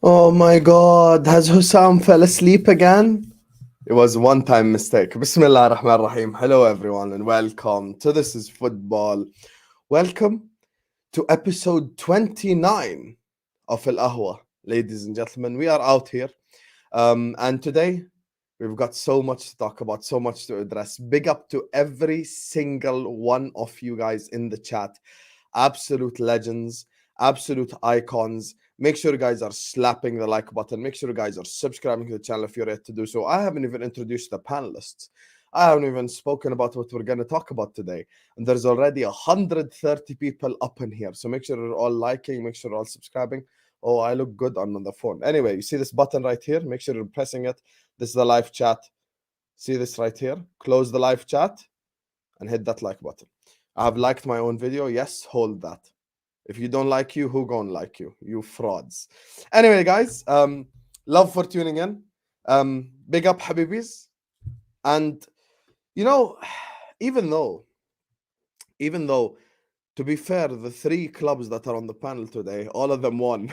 Oh my god, has Hussam fell asleep again? It was a one-time mistake. Bismillah ar-Rahman ar-Rahim. Hello everyone and welcome to This is Football. Welcome to episode 29 of Ahwa. Ladies and gentlemen, we are out here. And today we've got so much to talk about, so much to address. Big up to every single one of you guys in the chat. Absolute legends, absolute icons. Make sure you guys are slapping the like button. Make sure you guys are subscribing to the channel if you're yet to do so. I haven't even introduced the panelists. I haven't even spoken about what we're going to talk about today. And there's already 130 people up in here. So make sure you're all liking, make sure you're all subscribing. Oh, I look good on the phone. Anyway, you see this button right here? Make sure you're pressing it. This is the live chat. See this right here? Close the live chat and hit that like button. I have liked my own video. Yes, hold that. If you don't like you, who gonna like you? You frauds. Anyway, guys, love for tuning in. Big up Habibis. And you know, even though, to be fair, the three clubs that are on the panel today, all of them won.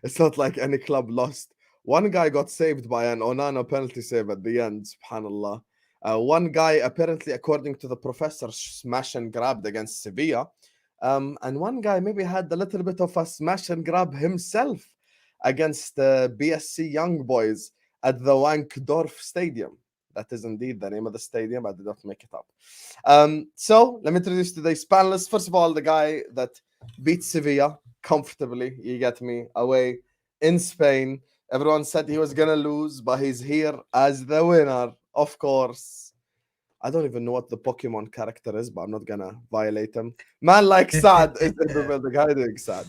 It's not like any club lost. One guy got saved by an Onana penalty save at the end, subhanAllah. One guy, apparently, according to the professor, smash and grabbed against Sevilla. And one guy maybe had a little bit of a smash and grab himself against the BSC Young Boys at the Wankdorf Stadium. That is indeed the name of the stadium. I did not make it up. So let me introduce today's panelists. First of all, the guy that beat Sevilla comfortably, you get me, away in Spain. Everyone said he was going to lose, but he's here as the winner, of course. I don't even know what the Pokemon character is, but I'm not going to violate him. Man like Saad is in the building. How are you doing, Saad?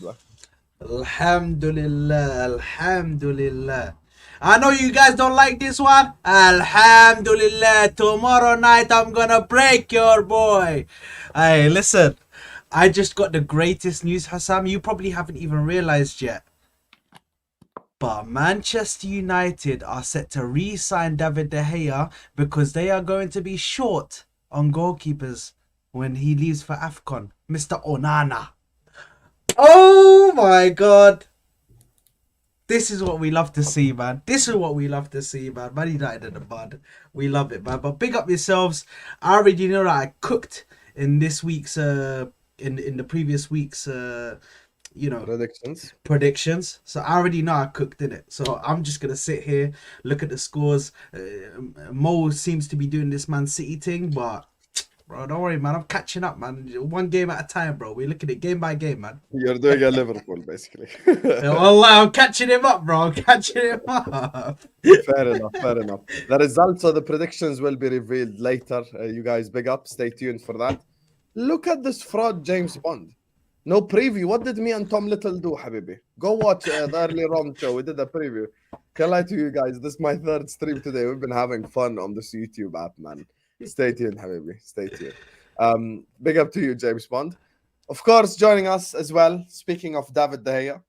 Alhamdulillah, Alhamdulillah. I know you guys don't like this one. Alhamdulillah, tomorrow night I'm gonna break your boy. Hey, listen, I just got the greatest news, Hassam. You probably haven't even realized yet. But Manchester United are set to re-sign David De Gea because they are going to be short on goalkeepers when he leaves for AFCON. Mr. Onana. Oh my god. This is what we love to see, man. This is what we love to see, man. Man United in the mud. We love it, man. But big up yourselves. I already know that I cooked in this week's in the previous week's predictions. So I already know I cooked in it. So I'm just gonna sit here, look at the scores. Mo seems to be doing this Man City thing, but bro, don't worry, man. I'm catching up, man. One game at a time, bro. We're looking at game by game, man. You're doing a Liverpool, basically. Wallah, I'm catching him up, bro. I'm catching him up. Fair enough, fair enough. The results of the predictions will be revealed later. You guys, big up. Stay tuned for that. Look at this fraud, James Bond. No preview. What did me and Tom Little do, Habibi? Go watch the early round show. We did a preview. Can I lie to you guys? This is my third stream today. We've been having fun on this YouTube app, man. Stay tuned, Habibi. Stay tuned. Big up to you, James Bond. Of course, joining us as well, speaking of David De Gea,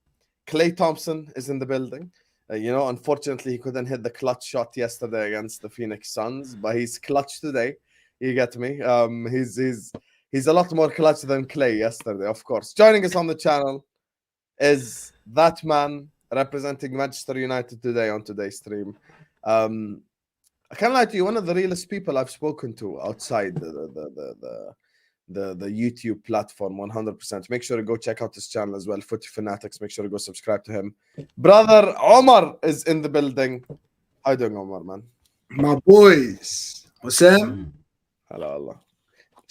Clay Thompson is in the building. Unfortunately, he couldn't hit the clutch shot yesterday against the Phoenix Suns, but he's clutch today. You get me? He's a lot more clutch than Clay yesterday, of course. Joining us on the channel is that man representing Manchester United today on today's stream. I can't lie to you, one of the realest people I've spoken to outside the YouTube platform, 100%. Make sure to go check out his channel as well, Footy Fanatics. Make sure to go subscribe to him. Brother Omar is in the building. How you doing, Omar, man? My boys. What's up? Hello, Allah.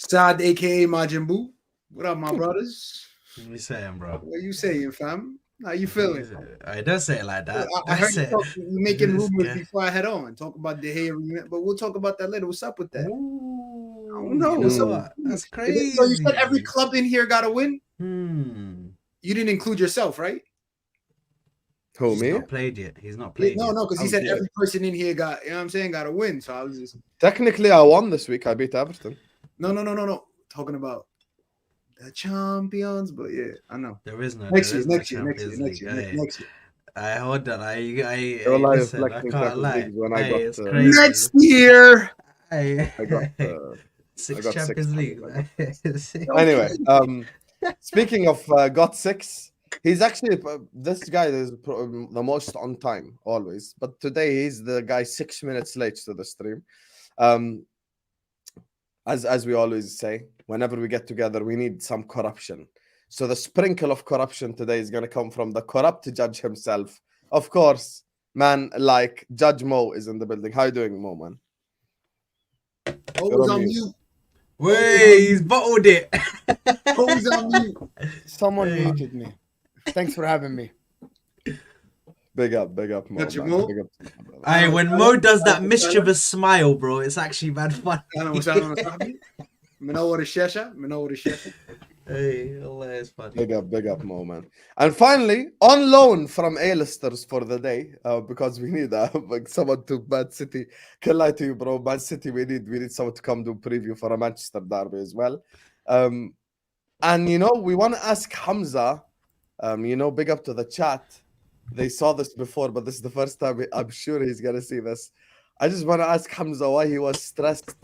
Saad, aka Majin Buu. What up, my brothers? What you saying, bro? What you saying, fam? How you feeling? I don't say it like that. I heard you making rumors before I head on. Talk about the hair, but we'll talk about that later. What's up with that? Ooh, I don't know. What's up? That's crazy. So you said every club in here got to win? You didn't include yourself, right? Who, He's me? not played yet. He's not played yet. No, because he said every person in here got, you know what I'm saying, got to win. So I was just... Technically, I won this week. I beat Everton. No. Talking about the champions, but yeah, I know. There is no next year. I hold that. I listen, I can't lie. When it's crazy. Next year. I got six Champions League. Anyway, speaking of got six, He's actually this guy is the most on time always, but today he's the guy 6 minutes late to the stream. Um, as we always say, whenever we get together, we need some corruption. So the sprinkle of corruption today is going to come from the corrupt judge himself. Of course, man, like Judge Mo is in the building. How you doing, Mo, man? Always on mute. Wait, he's bottled it. Always on mute. Someone Hey. muted me. Thanks for having me. Big up, Mo. Got you, Man. Mo? Big up. Hey, when Mo does that mischievous smile, bro, it's actually bad fun. أهلا وسهلا صاحبي. منور الشاشة. منور الشاشة. Hey, Allah is funny. Big up, Mo, man. And finally, on loan from A-listers for the day, because we need like someone to Man City. Can lie to you, bro. Man City, we need someone to come do preview for a Manchester derby as well. And you know, we want to ask Hamza. You know, big up to the chat. They saw this before, but this is the first time I'm sure he's gonna see this. I just want to ask Hamza why he was stressed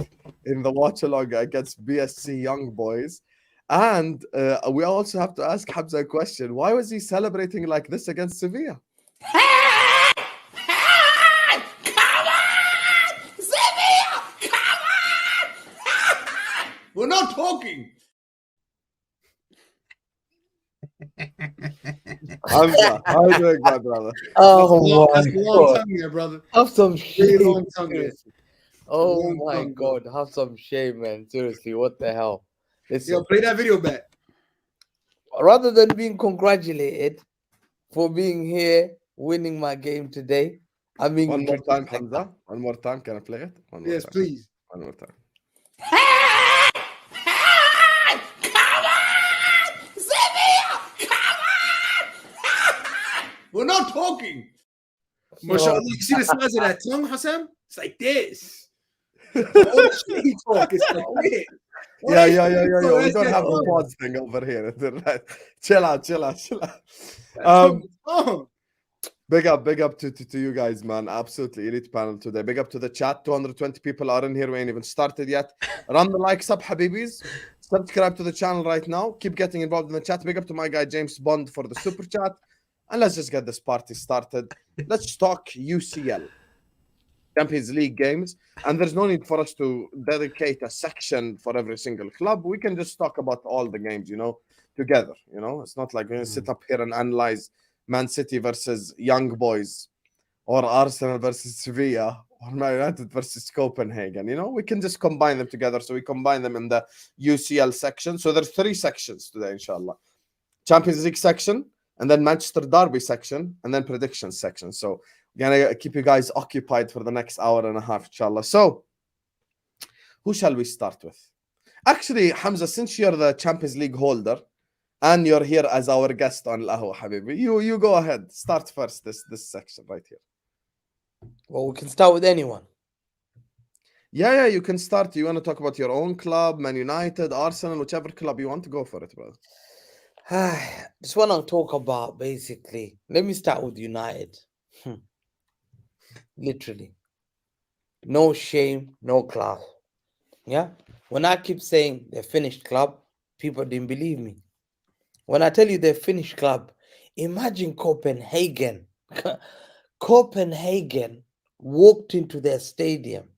in the watch along against BSC Young Boys. And we also have to ask Hamza a question. Why was he celebrating like this against Sevilla? We're not talking. Hamza, how are you doing, my brother? Oh That's my a long god. tongue there, brother. Have some Really shame. long tongue there. Seriously. Oh Long my tongue, bro. god. Have some shame, man. Seriously, what the hell? Listen, Yo, play that video back. rather than being congratulated for being here, winning my game today, I mean, One more time, Hamza. One more time. Can I play it? One more Yes, time. please. One more time. We're not talking. MashaAllah, you see the size of that tongue, Hassan? It's like this. All the shit he talk is like this. All Yeah. that shit he talk, We that's don't that have the tongue. pause thing over here. Chill out. That tongue is tongue. Big up to you guys, man. Absolutely elite panel today. Big up to the chat. 220 people are in here. We ain't even started yet. Run the likes up, Habibis. Subscribe to the channel right now. Keep getting involved in the chat. Big up to my guy James Bond for the super chat. And let's just get this party started. Let's talk UCL. Champions League games. And there's no need for us to dedicate a section for every single club. We can just talk about all the games, you know, together. You know, it's not like we're going to sit up here and analyze Man City versus Young Boys or Arsenal versus Sevilla or Man United versus Copenhagen. You know, we can just combine them together. So we combine them in the UCL section. So there's 3 sections today, inshallah. Champions League section, and then Manchester Derby section, and then predictions section. So we're gonna keep you guys occupied for the next hour and a half, inshallah. So who shall we start with? Actually, Hamza, since you're the Champions League holder and you're here as our guest on Ahwa, Habibi, you go ahead. Start first this section right here. well, we can start with anyone. Yeah, you can start. You want to talk about your own club, Man United, Arsenal, whichever club you want to go for it, brother. Just want to talk about basically. Let me start with United. Literally, no shame, no class. Yeah, when I keep saying they're finished club, people didn't believe me. When I tell you they're finished club, imagine Copenhagen. Copenhagen walked into their stadium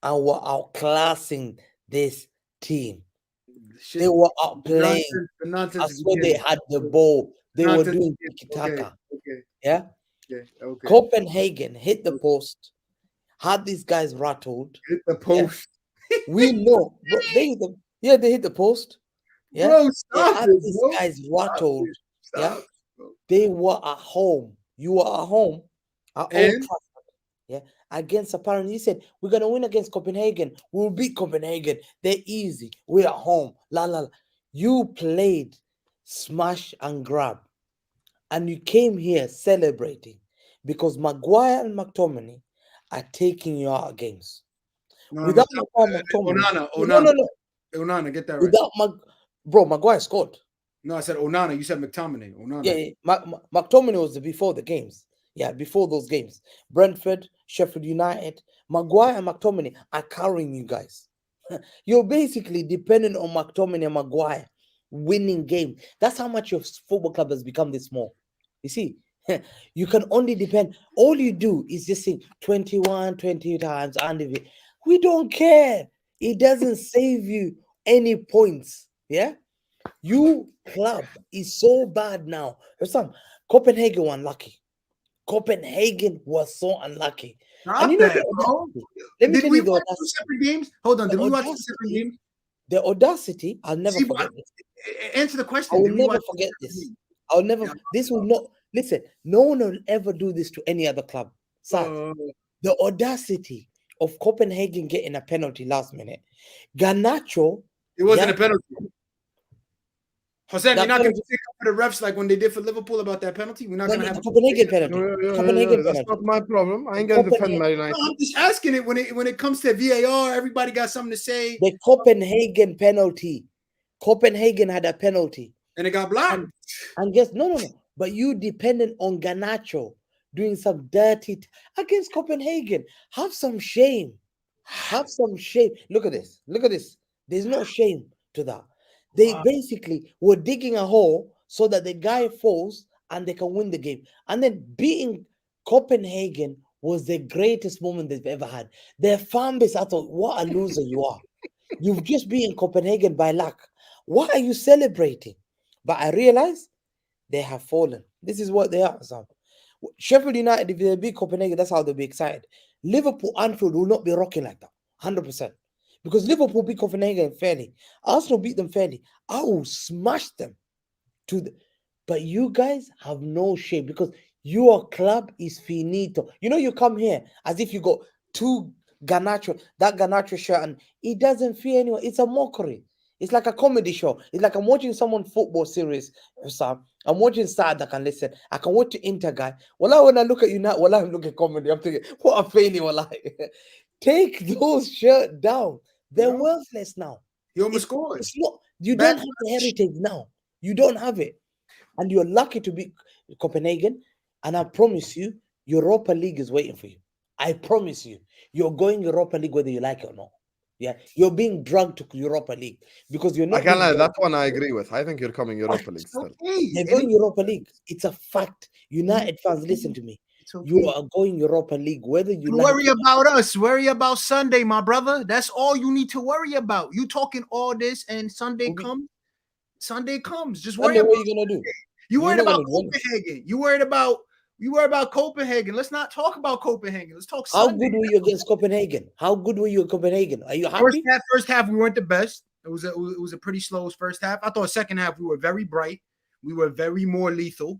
and were outclassing this team. They were outplaying. The nonsense I is swear they beginning. had the ball. They were Nonsense doing is tiki beginning. taka. Okay. Yeah. Okay. Copenhagen hit the post, had these guys rattled. Hit the post. We know, bro, they hit the they hit the post. Yeah, Bro, they stop had it, these bro. guys rattled. Stop. Yeah, they were at home. You were at home at Old And? Trafford. Yeah, against apparently he said we're gonna win against Copenhagen. We'll beat Copenhagen. They're easy. We're at home. La la la. You played smash and grab, and you came here celebrating because Maguire and McTominay are taking you out of games. No, Without Maguire, McTominay, no. Onana, get that right. Without Maguire scored. No, I said Onana. You said McTominay. Onana. Yeah. McTominay was before the games. Yeah, before those games. Brentford, Sheffield United, Maguire and McTominay are carrying you guys. You're basically dependent on McTominay and Maguire winning games. That's how much your football club has become this small. You see, you can only depend. All you do is just sing 21, 20 times, and we don't care. It doesn't save you any points. Yeah, you club is so bad now. Some Copenhagen were unlucky. Copenhagen was so unlucky. And Stop that, bro. let me Did tell we you the watch two audacity. separate games? Hold on. The Did we watch two separate audacity, games? the audacity, I'll never See, forget this. answer the I question. will Did we never watch forget two separate this. games? I'll never. Yeah. This will not. Listen, no one will ever do this to any other club. Saad, the audacity of Copenhagen getting a penalty last minute. Garnacho. It wasn't yeah, a penalty. Hossein, that you're not going to penalty- stick up for the refs like when they did for Liverpool about that penalty? We're not no, going to no, have the Copenhagen Yeah, penalty. yeah, Copenhagen that's penalty. not my problem. I ain't gonna defend my United. No, I'm just asking it when it comes to VAR, everybody got something to say, The Copenhagen penalty. Copenhagen had a penalty. and it got blocked. And guess no. But you dependent on Garnacho doing some dirty against Copenhagen. Have some shame. Have some shame. Look at this. Look at this. There's no shame to that. They basically were digging a hole so that the guy falls and they can win the game. And then beating Copenhagen was the greatest moment they've ever had. Their fan base, I thought, what a loser you are. You've just beaten Copenhagen by luck. Why are you celebrating? But I realized they have fallen. This is what they are. Sam. Sheffield United, if they beat Copenhagen, that's how they'll be excited. Liverpool, Anfield will not be rocking like that, 100%. Because Liverpool beat Copenhagen fairly. Arsenal beat them fairly. I will smash them to the. But you guys have no shame because your club is finito. You know, you come here as if you got two Garnacho, that Garnacho shirt, and it doesn't feel anyone. It's a mockery. It's like a comedy show. It's like I'm watching someone football series. Sam. I'm watching Saad. I can listen. I can watch the Inter guy. Well, when I look at you now, well, I'm looking at comedy. I'm thinking, what a failure! Well, take those shirts down. They're worthless now. He almost scored. It's not. You don't have the heritage now. You don't have it, and you're lucky to be Copenhagen. And I promise you, Europa League is waiting for you. I promise you, you're going Europa League whether you like it or not. Yeah, you're being drugged to Europa League because you're not. I can't lie. being That one I agree with. I think you're coming Europa League still. They're going Europa League. It's a fact. United fans, listen to me. You are going Europa League whether you like worry it. about us. Worry about Sunday, my brother. That's all you need to worry about. You talking all this, and Sunday comes. Sunday comes. Just worry Sunday, about what are you gonna do? You You're worried not about gonna win. Copenhagen. You worried about Copenhagen. Let's not talk about Copenhagen. Let's talk How Sunday. good were you against Copenhagen? How good were you at Copenhagen? Are you happy? First half, we weren't the best. It was a pretty slow first half. I thought second half we were very bright. We were very more lethal.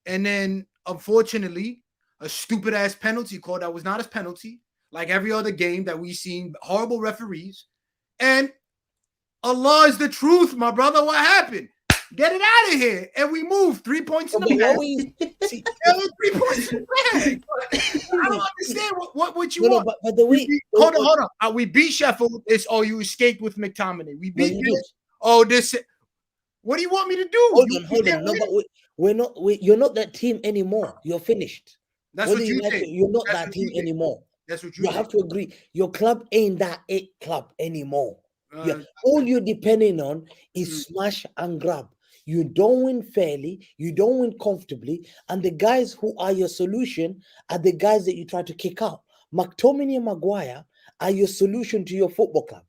And then, unfortunately, a stupid ass penalty call that was not a penalty, like every other game that we've seen. Horrible referees. And Allah is the truth, my brother. What happened? Get it out of here. And we moved 3 points in the bag. 3 points in the bag. I don't understand what you want. But the way Hold on. We beat Sheffield. It's you escaped with McTominay. We beat this. This. What do you want me to do? Hold on. No, but we're not. You're not that team anymore. You're finished. That's what you think. You're not that team anymore. That's what you have to agree. Your club ain't that club anymore. All you're depending on is smash and grab. You don't win fairly, you don't win comfortably, and the guys who are your solution are the guys that you try to kick out. McTominay and Maguire are your solution to your football club.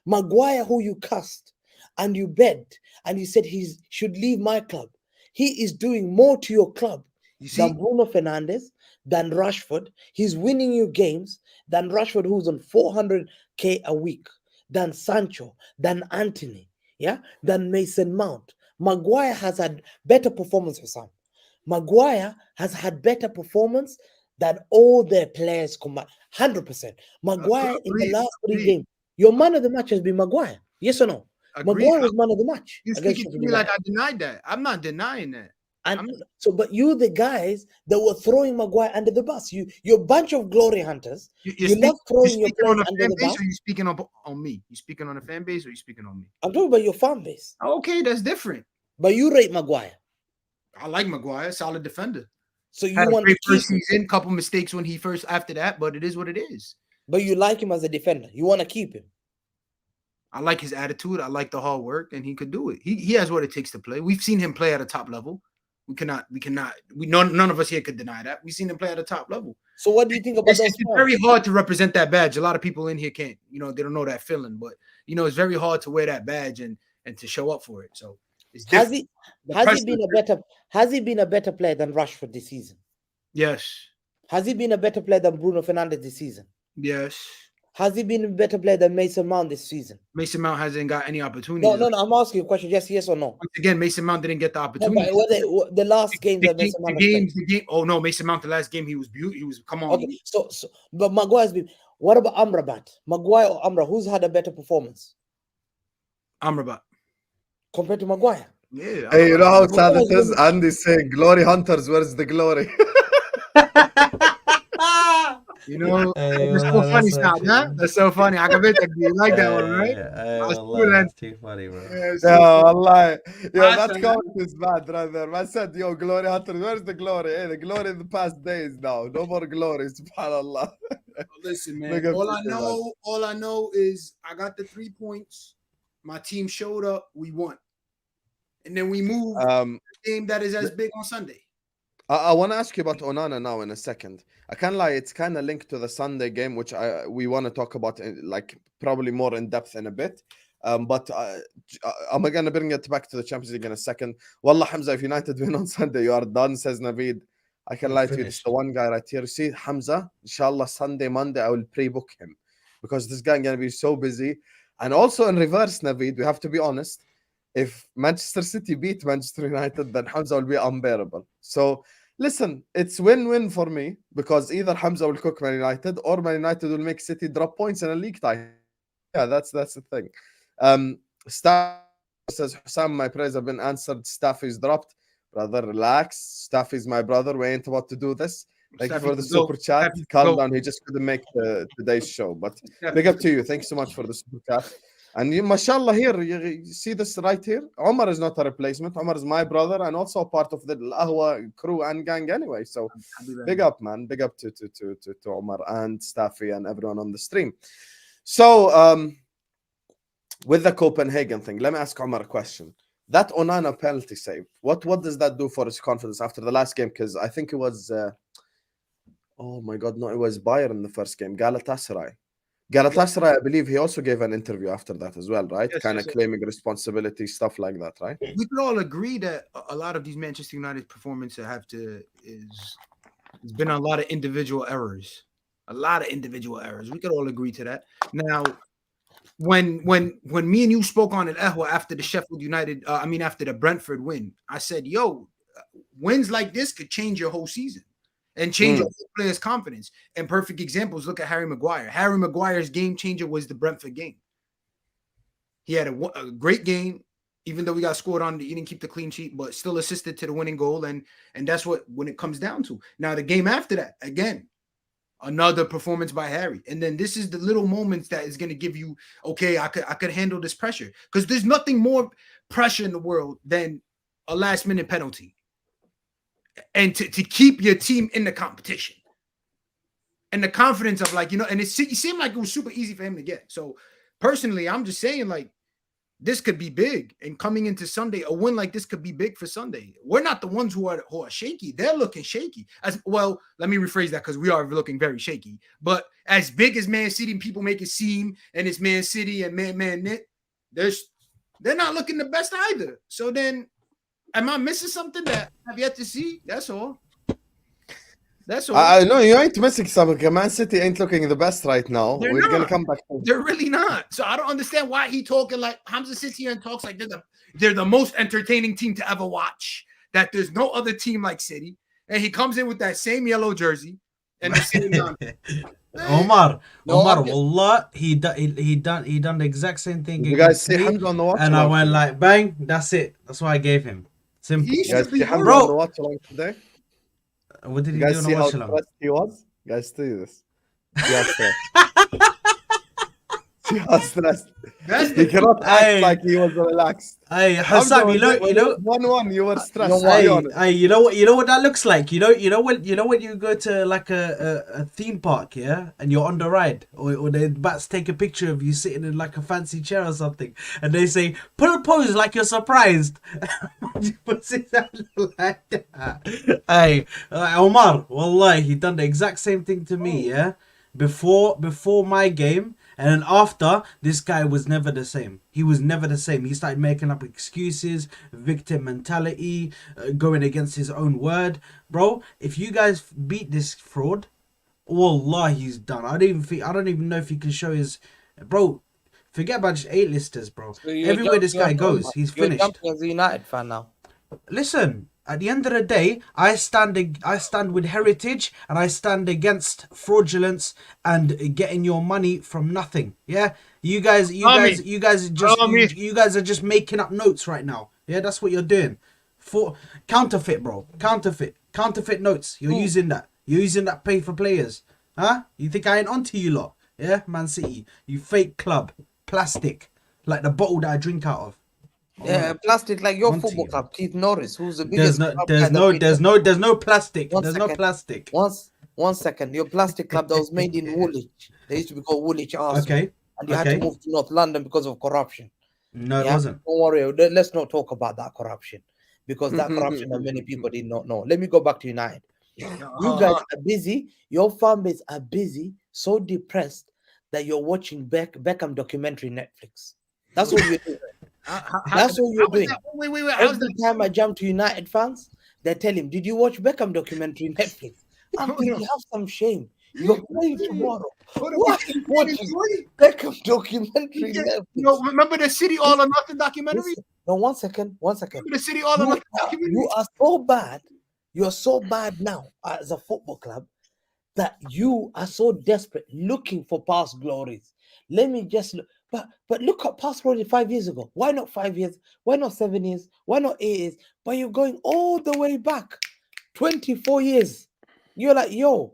Maguire, who you cussed and you begged and you said he should leave my club. He is doing more to your club than Bruno Fernandes, than Rashford. He's winning you games than Rashford, who's on 400k a week, than Sancho, than Anthony, than Mason Mount. Maguire has had better performance for some. Maguire has had better performance than all their players combined. 100%. Maguire in the last 3 games. Your man of the match has been Maguire. Yes or no? Maguire was man of the match. You speaking to me like I denied that. I'm not denying that. But you the guys that were throwing Maguire under the bus. You're a bunch of glory hunters. You love throwing your players under the bus. Or you speaking on me? You speaking on the fan base or you speaking on me? I'm talking about your fan base. Okay, that's different. But you rate Maguire. I like Maguire, solid defender. So you had want a great to first season, couple mistakes when he first after that, but it is what it is. But you like him as a defender. You want to keep him. I like his attitude. I like the hard work, and he could do it. He has what it takes to play. We've seen him play at a top level. None of us here could deny that. We've seen him play at a top level. So what do you think about those? It's very hard to represent that badge. A lot of people in here can't, they don't know that feeling, but it's very hard to wear that badge and to show up for it. So it's Has different. he been a better player than Rashford this season? Yes. Has he been a better player than Bruno Fernandes this season? Yes. Has he been a better player than Mason Mount this season? Mason Mount hasn't got any opportunity. No. I'm asking you a question. Yes or no? Once again, Mason Mount didn't get the No, opportunity. but the last game that Mason Mount played. The game. Oh no, Mason Mount. The last game he was beautiful. He was come on. Okay, so but Maguire's been. What about Amrabat? Maguire or Amra? Who's had a better performance Amrabat. compared to Maguire? Yeah. Hey, you know how sad it is? Andy's saying, "Glory hunters, where's the glory?" It's so funny, Saad, huh? That's so funny. I can bet you like that one, right? That's too funny, bro. Yeah, Allah. Yo, that comment is bad, brother. I said, yo, glory hunters, where's the glory? Hey, the glory in the past days now. No more glory, subhanallah. Listen, man. All I know is I got the 3 points. My team showed up. We won. And then we moved the game that is as big on Sunday. I want to ask you about Onana now in a second. I can't lie, it's kind of linked to the Sunday game, which we want to talk about probably more in depth in a bit. But I'm going to bring it back to the Champions League in a second. Wallah, Hamza, if United win on Sunday, you are done, says Naveed. I can lie to you. It's the one guy right here. See, Hamza, inshallah, Sunday, Monday, I will pre-book him because this guy is going to be so busy. And also in reverse, Naveed, we have to be honest. If Manchester City beat Manchester United, then Hamza will be unbearable. So, listen, it's win-win for me because either Hamza will cook Man United or Man United will make City drop points in a league title. Yeah, that's the thing. Staffy says, Hussam, my prayers have been answered. Staffy's dropped. Brother, relax. Staffy's my brother. We ain't about to do this. Thank you for the super chat. Calm down. He just couldn't make today's show. But big up to you. Thanks so much for the super chat. And you, mashallah, here, you see this right here? Omar is not a replacement. Omar is my brother and also part of the Ahwa crew and gang anyway. So big up, man. Big up to Omar and Staffy and everyone on the stream. So with the Copenhagen thing, let me ask Omar a question. That Onana penalty save, what does that do for his confidence after the last game? Because I think it was, oh my God, no, it was Bayern in the first game, Galatasaray, I believe he also gave an interview after that as well, right? Yes, kind of claiming responsibility, stuff like that, right? We can all agree that a lot of these Manchester United performances it's been a lot of individual errors. We could all agree to that. Now, when me and you spoke on it, Ahwa, after the Sheffield United, after the Brentford win, I said, yo, wins like this could change your whole season and change your players' confidence. And perfect examples, look at Harry Maguire. Harry Maguire's game changer was the Brentford game. He had a great game, even though we got scored on, he didn't keep the clean sheet, but still assisted to the winning goal. And that's when it comes down to. Now, the game after that, again, another performance by Harry. And then this is the little moments that is going to give you, okay, I could handle this pressure. Because there's nothing more pressure in the world than a last-minute penalty. And to keep your team in the competition. And the confidence of and it seemed like it was super easy for him to get. So personally, I'm just saying this could be big. And coming into Sunday, a win like this could be big for Sunday. We're not the ones who are shaky. They're looking shaky. As well, let me rephrase that because we are looking very shaky. But as big as Man City and people make it seem, and it's Man City and Man Knit, they're not looking the best either. So then, am I missing something that I've yet to see? That's all. I know you ain't missing something. Man City ain't looking the best right now. We're going to come back. They're really not. So I don't understand why he talking like Hamza sits here and talks like they're the most entertaining team to ever watch. That there's no other team like City. And he comes in with that same yellow jersey and the same Omar, wallah, he done the exact same thing. You guys see Hamza on the watch? And I went like, bang, that's it. That's what I gave him. Simple. You guys see Hamza on the watch along today? What did he guys do see on how the watch stressed he was? You guys see this? See how stressed. That's He the cannot Hey. act like he was relaxed. Hey, Hamza, Hassam, when you know, when you know, 1-1, you were stressed. why? Be hey, honest. hey, you know what that looks like. You know when you go to like a theme park, yeah, and you're on the ride, or the bats take a picture of you sitting in like a fancy chair or something, and they say put a pose like you're surprised. He puts it out like that. Hey, Omar, wallahi, he done the exact same thing to me, yeah. Before my game, and then after, this guy was never the same. He was never the same. He started making up excuses, victim mentality, going against his own word. Bro, if you guys beat this fraud, wallah, he's done. I don't even know if he can show his. Bro, forget about just A-listers, bro. So you're Everywhere this guy jumping- goes, he's You're finished. jumping as a United fan now. Listen, at the end of the day, I stand with heritage, and I stand against fraudulence and getting your money from nothing. Yeah, you guys are just making up notes right now. Yeah, that's what you're doing. For counterfeit, bro, counterfeit notes. You're using that. You're using that pay for players. Huh? You think I ain't onto you lot? Yeah, Man City, you fake club, plastic, like the bottle that I drink out of. Yeah, plastic like your Onto football you. club, Keith Norris, who's the There's biggest. no, club there's guy that no, made there's the- no, there's no plastic. One There's no second. plastic. One second. Your plastic club that was made in Woolwich. They used to be called Woolwich Arsenal. Okay. And you had to Okay. move to North London because of corruption. No, it Yeah? wasn't. Don't worry. Let's not talk about that corruption because that corruption that many people did not know. Let me go back to United. You guys are busy. Your fan base are busy, so depressed that you're watching Beckham documentary Netflix. That's what you're doing. That's what you're doing. Wait. How's Every that? time I jump to United fans, they tell him, "Did you watch Beckham documentary Netflix?" I'm thinking, have some shame. You're playing tomorrow. Why are you watching Beckham documentary Netflix? You know, remember the City All or Nothing documentary? Listen, no, one second. Remember the City All or You Nothing are, documentary? you are so bad. You're so bad now as a football club that you are so desperate looking for past glories. Let me just look. But look at past glory 5 years ago. Why not 5 years? Why not 7 years? Why not 8 years? But you're going all the way back 24 years. You're like, yo,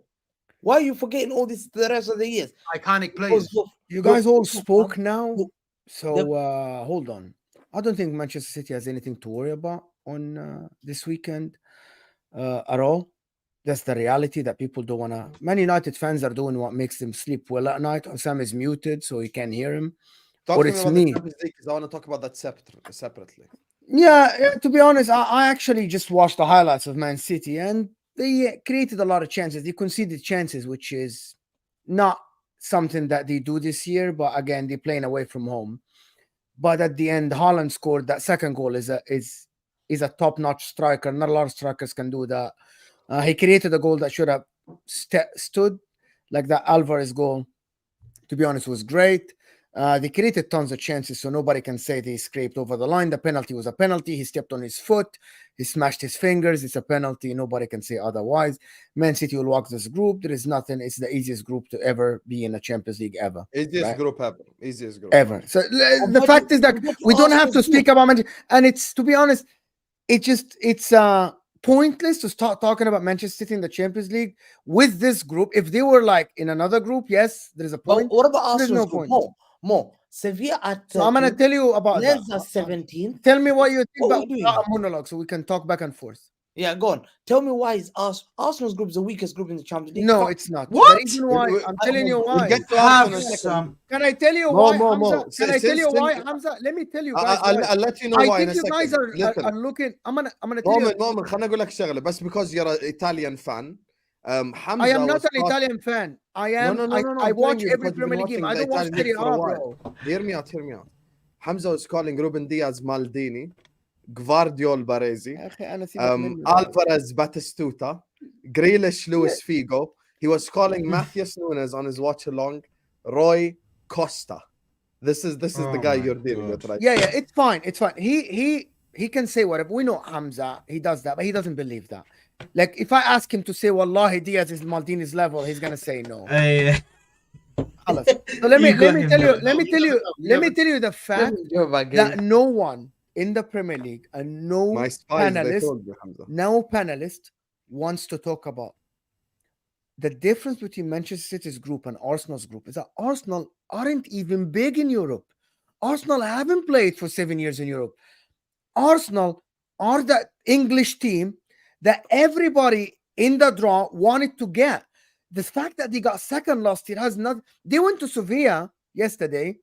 why are you forgetting all this the rest of the years? Iconic Because players. You guys your all football spoke club- now, look, so hold on. I don't think Manchester City has anything to worry about on this weekend at all. That's the reality that people don't want to. Man United fans are doing what makes them sleep well at night. Osam is muted, so you can't hear him. Talk Or to me it's about me. the Champions League because I want to talk about that separately. Yeah, to be honest, I actually just watched the highlights of Man City, and they created a lot of chances. They conceded chances, which is not something that they do this year. But again, they're playing away from home. But at the end, Haaland scored that second goal. Is a top-notch striker. Not a lot of strikers can do that. He created a goal that should have stood, like that Alvarez goal. To be honest, was great. They created tons of chances, so nobody can say they scraped over the line. The penalty was a penalty. He stepped on his foot. He smashed his fingers. It's a penalty. Nobody can say otherwise. Man City will walk this group. There is nothing. It's the easiest group to ever be in a Champions League ever. Easiest right? group ever. Easiest group Ever. So the but fact you- is that but we don't have Arsenal to speak about Manchester. And it's, to be honest, it's pointless to start talking about Manchester City in the Champions League with this group. If they were like in another group, yes, there is a But point. what about There's Arsenal's no group? point. More. Sevilla at So I'm gonna 13th, tell you about that. Lens at 17th. Tell me what you think What are about we doing without a here? monologue, so we can talk back and forth. Yeah, go on. Tell me why is Arsenal's group is the weakest group in the Champions League? No, Fuck. it's not. What? The reason why We- I'm telling you We'll why. get to Have Arsenal in a second. some. Can I tell you Mo, why, Mo, Hamza? Mo. Can I tell you why, Since- Hamza? Let me tell you guys I'll, why. I'll let you know I why in think a you guys second. Listen. are looking. I'm gonna tell you. Moamen خليني اقول لك شغله بس because you're an Italian fan. Hamza I am not was an Italian fan. I am. No, I I'm watch telling you every because you've been Premier League game. watching I the don't watch Italian Serie league for a A, while. bro. Hear me out. Hamza was calling Ruben Diaz Maldini, Gvardiol Baresi, يا أخي أنا سيبك منه. Alvarez Batistuta, Grealish Luis Figo. He was calling Matthias Nunes on his watch along, Roy Costa. This is the Oh guy my you're dealing God. with right Yeah, it's fine. It's fine. He can say whatever. We know Hamza. He does that, but he doesn't believe that. Like if I ask him to say Wallahi Diaz is Maldini's level, he's gonna say no. Hey, خلاص. So let me You got him tell you. there. Let me tell you the fact Joe by that game. no one in the Premier League and no My spies, they panelist, told you, Hamza. no panelist wants to talk about the difference between Manchester City's group and Arsenal's group is that Arsenal aren't even big in Europe. Arsenal haven't played for 7 years in Europe. Arsenal are the English team that everybody in the draw wanted to get. The fact that they got second last year has not. They went to Sevilla yesterday,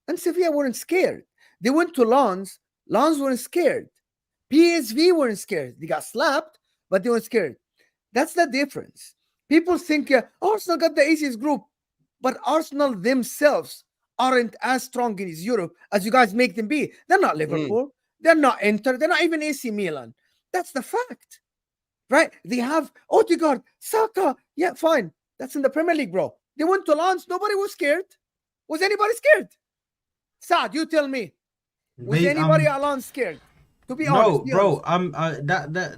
and Sevilla weren't scared. They went to Lens weren't scared. PSV weren't scared. They got slapped, but they weren't scared. That's the difference. People think Arsenal got the easiest group, but Arsenal themselves aren't as strong in Europe as you guys make them be. They're not Liverpool. They're not Inter. They're not even AC Milan. That's the fact, right? They have Odegaard, Saka. Yeah, fine. That's in the Premier League, bro. They went to Lens. Nobody was scared. Was anybody scared? Saad, you tell me. Was anybody at Lens scared? To be honest, bro.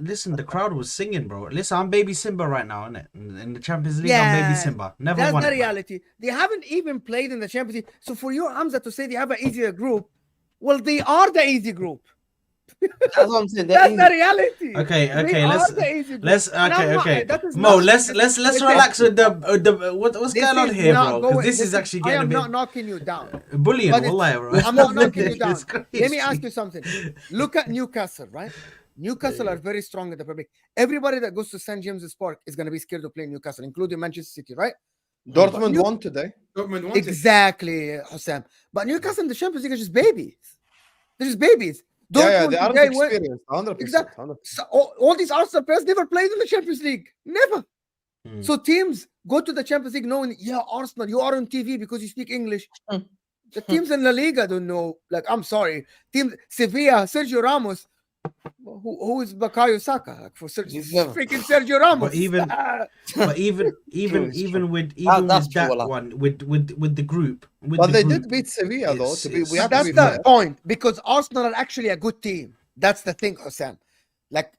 Listen, the crowd was singing, bro. Listen, I'm baby Simba right now, innit? In the Champions League, I'm baby Simba. Never that's won the it, reality. They haven't even played in the Champions League. So for you, Hamza, to say they have an easier group, well, they are the easy group. That's what I'm saying. That's the reality. Okay. Let's Mo, let's relax with the what's going on here, bro? Because this is actually getting a bit. I am not knocking you down. Bullying, wallahi, bro. I'm not knocking you down. It's crazy. Let me ask you something. Look at Newcastle, right? Newcastle are very strong in the Premier League. Everybody that goes to St. James's Park is going to be scared to play Newcastle, including Manchester City, right? Dortmund won today. Exactly, Hussam. But Newcastle in the Champions League are just babies. They're just babies. Yeah, they aren't experienced. 100%. Exactly. So all these Arsenal players never played in the Champions League. Never. So teams go to the Champions League knowing, yeah, Arsenal, you are on TV because you speak English. The teams in La Liga don't know. Like, I'm sorry. Teams Sevilla, Sergio Ramos. Who is Bukayo Saka? Like for freaking Sergio Ramos. But even with that one, with the group. But they did beat Sevilla though. That's the point, because Arsenal are actually a good team. That's the thing, Hosam. Like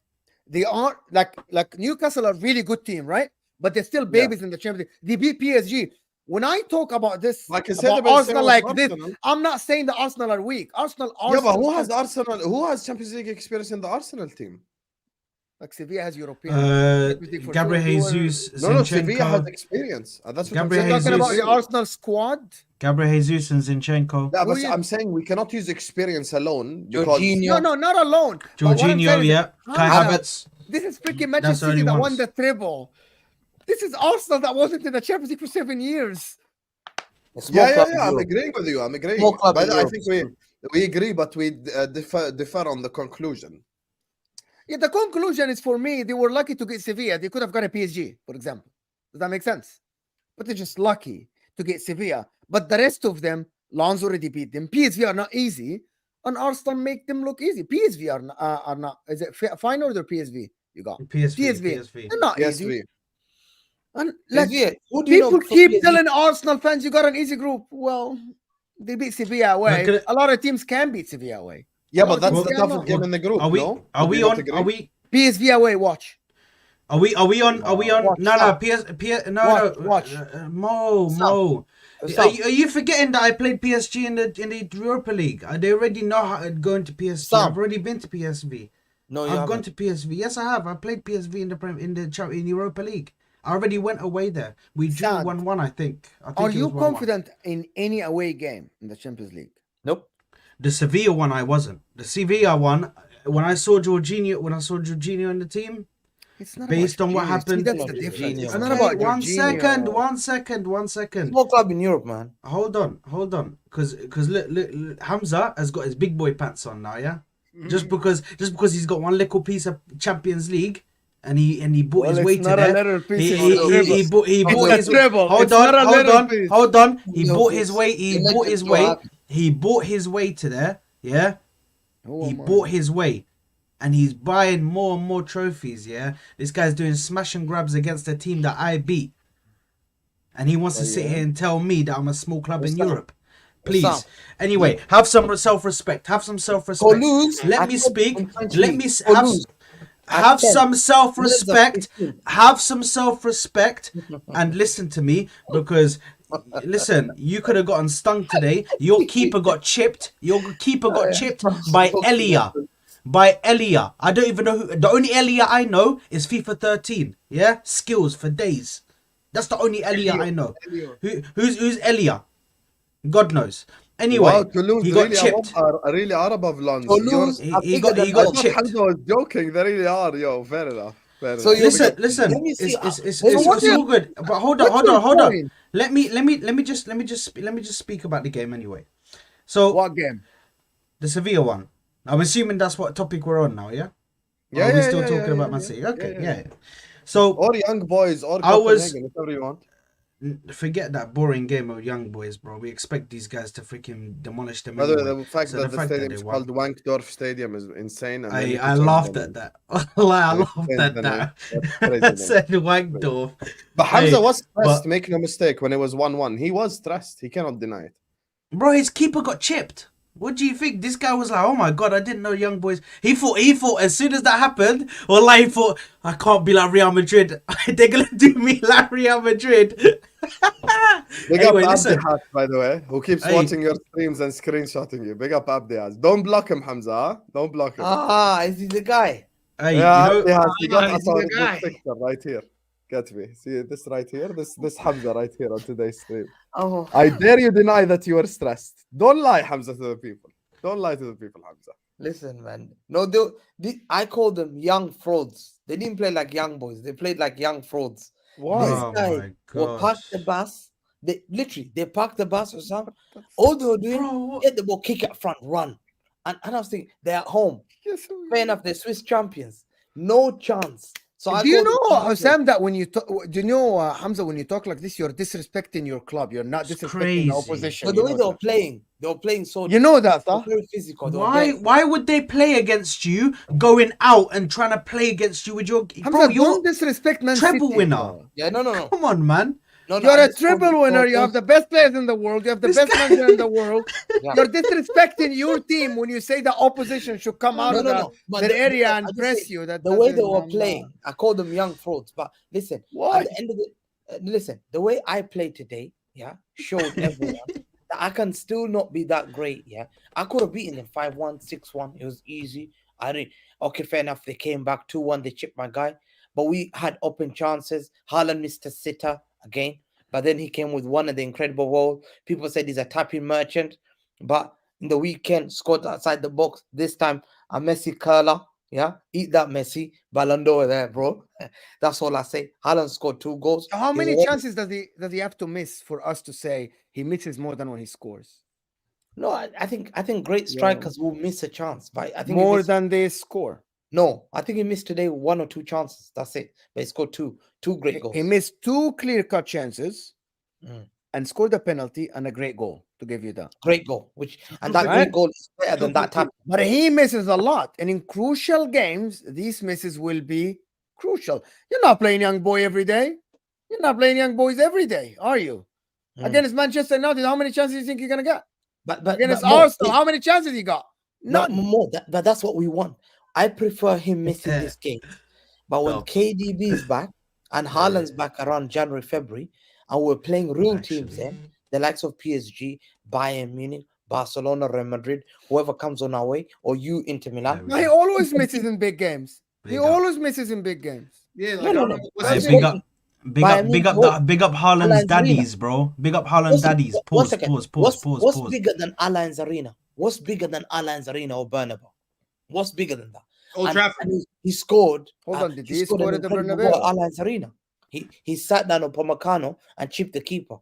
they are like Newcastle are a really good team, right? But they're still babies in the Champions League. They beat PSG. When I talk about this, like I said about Arsenal like this, I'm not saying the Arsenal are weak. Arsenal are. Yeah, but who has Arsenal? Who has Champions League experience in the Arsenal team? Like Sevilla has European. Gabriel Jesus. No, Sevilla has experience. That's what I'm talking about. The Arsenal squad. Gabriel Jesus and Zinchenko. Yeah, but I'm saying we cannot use experience alone. Jorginho. No, not alone. Jorginho, yeah. Kai Havertz. This is freaking Manchester City that won the treble. This is Arsenal that wasn't in the Champions League for 7 years. Yeah. I'm agreeing with you. But I think we agree, but we differ on the conclusion. Yeah, the conclusion is, for me, they were lucky to get Sevilla. They could have got a PSG, for example. Does that make sense? But they're just lucky to get Sevilla. But the rest of them, Lens already beat them. PSV are not easy, and Arsenal make them look easy. PSV are not. Is it fine or PSV? You got PSV. They're not easy. And like, people keep telling Arsenal fans, you got an easy group. Well, they beat Sevilla away. A lot of teams can beat Sevilla away. Yeah, but that's the toughest game in the group. Are we PSV away? Watch. Are we on? Watch, no. Watch. Mo. Are you forgetting that I played PSG in the Europa League? They already know how to go into PSG. I've already been to PSV. No, I've gone to PSV. Yes, I have. I played PSV in Europa League. I already went away there. We drew 1-1, I think. Are you confident in any away game in the Champions League? Nope. The Sevilla one, I wasn't. The Sevilla one, when I saw Jorginho in the team, it's not based on what happened. That's the difference. It's not about Jorginho. One second. Small club in Europe, man. Hold on. Because look, Hamza has got his big boy pants on now, yeah? Just because he's got one little piece of Champions League. And he bought his way to there. He bought his treble. Hold on. He bought his way to there. Yeah. He bought his way. And he's buying more and more trophies, yeah. This guy's doing smash and grabs against a team that I beat. And he wants to sit here and tell me that I'm a small club in Europe. Please. Anyway, have some self-respect. Let me speak. Have some self-respect. And listen to me, because listen, you could have gotten stung today. Your keeper got chipped by Elia. I don't even know who. The only Elia I know is FIFA 13. Yeah, skills for days. That's the only Elia I know. Who's Elia? God knows. Anyway, Wow, Toulouse he got really chipped. really are above Lons. Toulouse He- are he bigger got- he than got I Lens. thought chipped. Hamza was joking. They really are, yo. Fair enough. Fair So enough. you- Listen, Let me see, it's what is- all good. But hold what's your on. point? Let me just speak about the game anyway. So What game? the Sevilla one. I'm assuming that's what topic we're on now, yeah? Or Yeah, are we yeah, still yeah, talking yeah, about yeah, Man City? yeah, Okay, yeah, yeah. yeah. So Or young boys, or I was- Copenhagen, whatever you want. forget that boring game of young boys, bro. We expect these guys to freaking demolish them. By the way, Anyway. the fact So that the the fact that stadium they is won. called Wankdorf Stadium is insane. And they need to I change laughed the at name. that. I They laughed changed at the that. name. That's crazy I name. said Wankdorf. But Hamza Hey, was stressed, but- make no mistake, when it was 1-1. He was stressed. He cannot deny it. Bro, his keeper got chipped. What do you think? This guy was like, oh my god, I didn't know young boys. He thought as soon as that happened, he thought, I can't be like Real Madrid. They're gonna do me like Real Madrid. Big Anyway, up listen. Abdi, by the way, who keeps Hey. watching your streams and screenshotting you. Big up Abdi. Don't block him, Hamza. Huh? Don't block him. is he the guy? Hey, Yeah, you know, Abdi has. He got is us he out the of this guy? picture right here. Get me. See this right here? This Hamza right here on today's stream. Oh, I dare you deny that you were stressed. Don't lie, Hamza, to the people. Don't lie to the people, Hamza. listen, man. No, I call them young frauds. They didn't play like young boys. They played like young frauds. Why? This Oh guy my will park the gosh. bus. They parked the bus or something. All they were doing, Bro, what- get the ball, kick it front, run. And I was thinking, they're at home. Yes, Fair enough, they're Swiss champions. No chance. So I Do you called them know, young boys. Sam, that when you talk, do you know, Hamza, when you talk like this, you're disrespecting your club. You're not It's disrespecting crazy. the opposition. But the You way know they were that. playing so You know that, they were huh? very physical. They were Why very- why would they play against you, going out and trying to play against you with your bro? Hamza, You're don't disrespect Man treble City. winner. Yeah, no. Come on, man. No, You're I a just called triple them winner. so You have close. the best players in the world. You have the This best guy- manager in the world. Yeah. You're disrespecting your team when you say the opposition should come out of But their area I and just press say you. That the way they doesn't- were I'm playing, I call them young frauds. But listen, Why? at the end of the way I played today, yeah, showed everyone that I can still not be that great. Yeah, I could have beaten them 5-1, 6-1. It was easy. I didn't. Okay, fair enough. They came back 2-1. They chipped my guy, but we had open chances. Haaland missed a sitter again, but then he came with one of the incredible goal. People said he's a tapping merchant, but in the weekend scored outside the box. This time a Messi curler. Yeah, eat that Messi. Ballon d'Or there, bro. That's all I say. Haaland scored 2 goals. How He's many already- chances does he have to miss for us to say he misses more than when he scores? No, I think great strikers will miss a chance, but I think he More missed- than they score. no. I think he missed today 1 or 2 chances. That's it. But he scored two great goals. He missed 2 clear-cut chances Mm. and scored a penalty and a great goal to give you that. Great goal, and that Right. great goal is better than that tap. But he misses a lot, and in crucial games, these misses will be crucial. You're not playing young boy every day. You're not playing young boys every day, are you? Mm. Against Manchester United, how many chances do you think you're gonna get? But Against more, Arsenal, how many chances you got? not None. more. But that's what we want. I prefer him missing this game. But when No. KDB is back and Haaland's back around January, February, and we're playing real teams then, the likes of PSG, Bayern Munich, Barcelona, Real Madrid, whoever comes on our way, or you, Inter Milan. No, he always misses in big games. He Big up. always misses in big games. Yeah, like, No, I no, don't no. know what's Hey, his That's big name. up, big Bayern up, big up, Munich, big up Haaland's Allianz Arena. daddies, bro. Big up Haaland's daddies. One Pause, second. pause. What's bigger than Allianz Arena? What's bigger than Allianz Arena or Bernabeu? What's bigger than that? Old Trafford. And he scored. Hold on, did he scored score an at the incredible Bernabeu? goal at Allianz Arena. He sat down on Pomacano and chipped the keeper.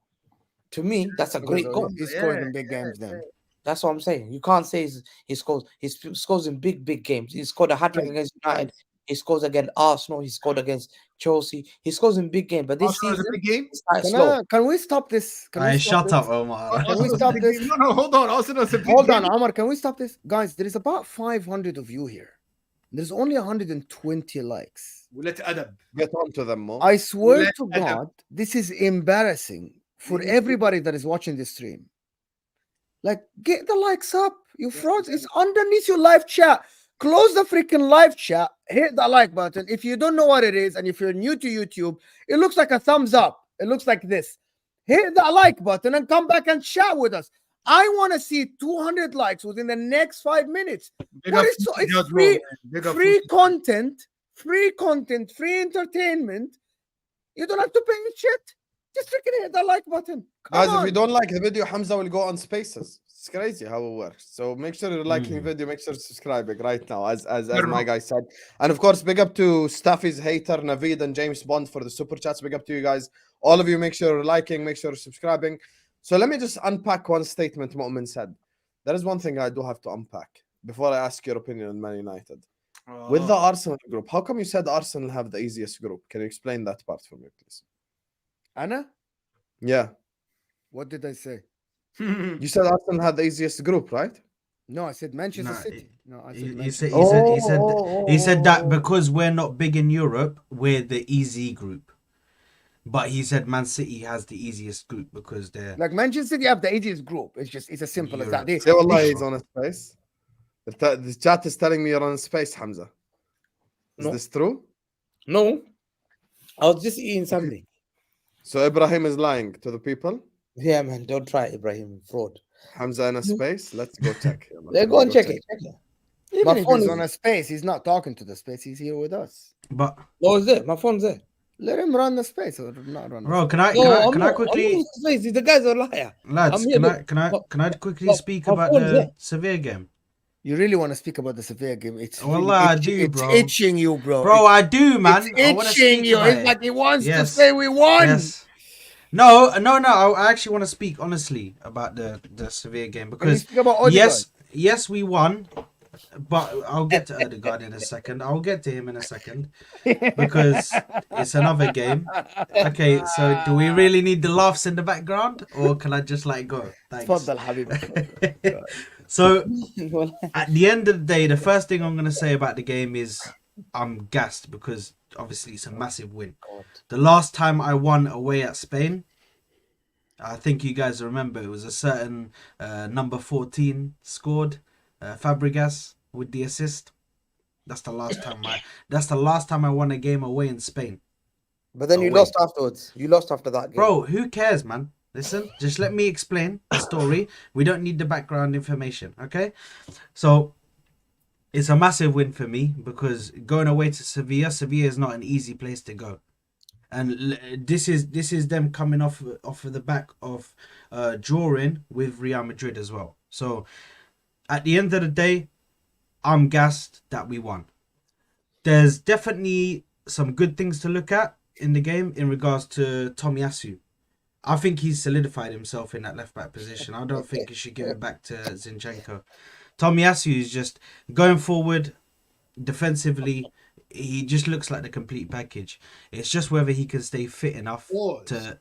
To me, that's a great goal. He scores in big games then. That's what I'm saying. You can't say he scores in big games. He scored a hat-trick against United. He scores against Arsenal. He scored against Chelsea. He scores in big games. But this Arsenal is a season, big game. it's quite slow. Can we stop this? Can we Hey, stop shut up, this? Omar. Can we Arsenal's a stop big this? game. No, hold on. Arsenal's a big Hold game. on, Omar. Can we stop this? Guys, there is about 500 of you here. There's only 120 likes. Let's adab. Get on to them more. I swear Let to Adam- God, this is embarrassing for everybody that is watching this stream. Like, get the likes up, you frauds. It's underneath your live chat. Close the freaking live chat. Hit the like button. If you don't know what it is, and if you're new to YouTube, it looks like a thumbs up. It looks like this. Hit the like button and come back and chat with us. I want to see 200 likes within the next 5 minutes. Big What up is so? Fusi It's Judge, free, man. Big up free Fusi. content, free entertainment. You don't have to pay shit. Just freaking hit the like button. Guys, Come if you on. don't like the video, Hamza will go on spaces. It's crazy how it works. So make sure you're liking video, make sure you're subscribing right now, as my guy said. And of course, big up to Staffy's hater, Naveed and James Bond for the super chats. Big up to you guys. All of you, make sure you're liking, make sure you're subscribing. So let me just unpack one statement Moamen said. There is one thing I do have to unpack before I ask your opinion on Man United. With the Arsenal group, how come you said Arsenal have the easiest group? Can you explain that part for me, please? Anna, Yeah. what did I say? You said Arsenal had the easiest group, right? No, I said Manchester Nah, City. No, I said He Manchester said he said that because we're not big in Europe, we're the easy group. But he said Man City has the easiest group because they're Like Manchester City have the easiest group. It's as simple as that. Say wallah, he's on a space. The chat is telling me you're on a space, Hamza. Is No. this true? No, I was just eating something. So Ibrahim is lying to the people. Yeah, man, don't try Ibrahim, fraud. Hamza in a space. Let's go check. Let's go and check it. Check it. Even My if phone he's is- on a space, he's not talking to the space. He's here with us. but Oh, is there? My phone's there. Let him run the space or not run. bro, can I No, I'm can not- I I'm quickly not crazy. The guy's a liar. lads I'm here, can I quickly but speak my about phone's the there. Sevilla game? You really want to speak about the Sevilla game? It's Wallah, I itch- do, it's bro. itching you, bro. Bro, I do, man. I It's wanna itching speak you. about It's it. like he wants to Yes. say we won. Yes. No. I actually want to speak honestly about the Sevilla game Can you because speak about Odegaard? yes, we won, but I'll get to Odegaard in a second. I'll get to him in a second because it's another game. Okay, so do we really need the laughs in the background, or can I just let it go? Thanks. تفضل حبيبي. So at the end of the day, the first thing I'm gonna say about the game is I'm gassed because obviously it's a massive win. The last time I won away at Spain, I think you guys remember, it was a certain number 14 scored, Fabregas with the assist. That's the last time I won a game away in Spain. But then you Away. lost afterwards. You lost after that game. Bro, who cares, man? Listen, just let me explain the story. We don't need the background information, okay? So it's a massive win for me because going away to Sevilla is not an easy place to go. And this is them coming off of the back of drawing with Real Madrid as well. So at the end of the day, I'm gassed that we won. There's definitely some good things to look at in the game in regards to Tomiyasu. I think he's solidified himself in that left back position. I don't think you should give it back to Zinchenko. Tomiyasu is just going forward defensively. He just looks like the complete package. It's just whether he can stay fit enough to.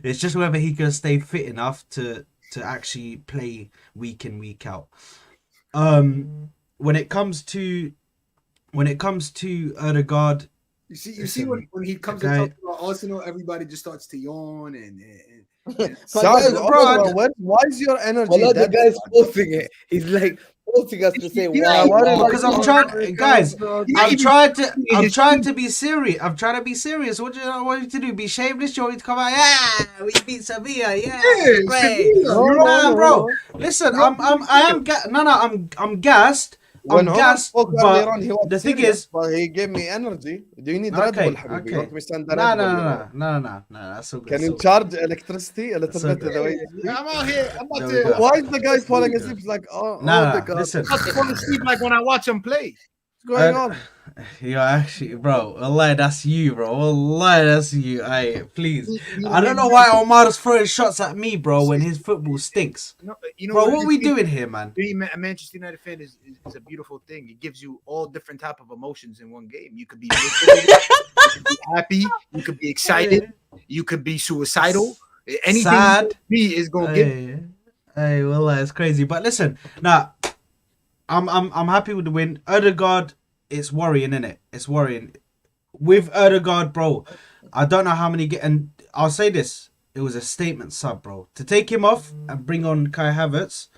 It's just whether he can stay fit enough to actually play week in week out. When it comes to Odegaard, You see when he comes okay. and talks about Arsenal, everybody just starts to yawn and Saad, bro, why is your energy Well, the dead? guy's forcing it. He's like forcing us to say Yeah, why. because I'm trying, guys. I'm trying to be serious. I'm trying to be serious. What do you want me to do? Be shameless? You want me to come out? Yeah, we beat Sevilla. Yeah, great. No, Bro. Listen, I'm gassed. I'm When Omar gassed. spoke earlier on, he was The thing serious, is, but he gave me energy. Do you need Red okay, Bull, Habibi? okay. You want me to send the Red Bull? No. That's so good. Can so you good. charge electricity a little So bit? The way I'm out here. I'm about There we to go. why is the guy falling asleep? He's like, oh, Nah, the God. listen. fall asleep like when I watch him play. What's going on? You're actually, bro. Wallahi, that's you, bro. Wallahi, that's you. Aye, please. I don't know why Omar's throwing shots at me, bro, when his football stinks. You know Bro, what it we is? doing here, man? Being a Manchester United fan is a beautiful thing. It gives you all different type of emotions in one game. You could be motivated, you could be happy, you could be excited, you could be suicidal. Anything Sad. you could be is gonna give. Hey, Wallah, it's crazy. But listen, now, I'm happy with the win. Odegaard, it's worrying, innit? It's worrying. With Odegaard, bro, I don't know how many and I'll say this. It was a statement sub, bro. To take him off and bring on Kai Havertz,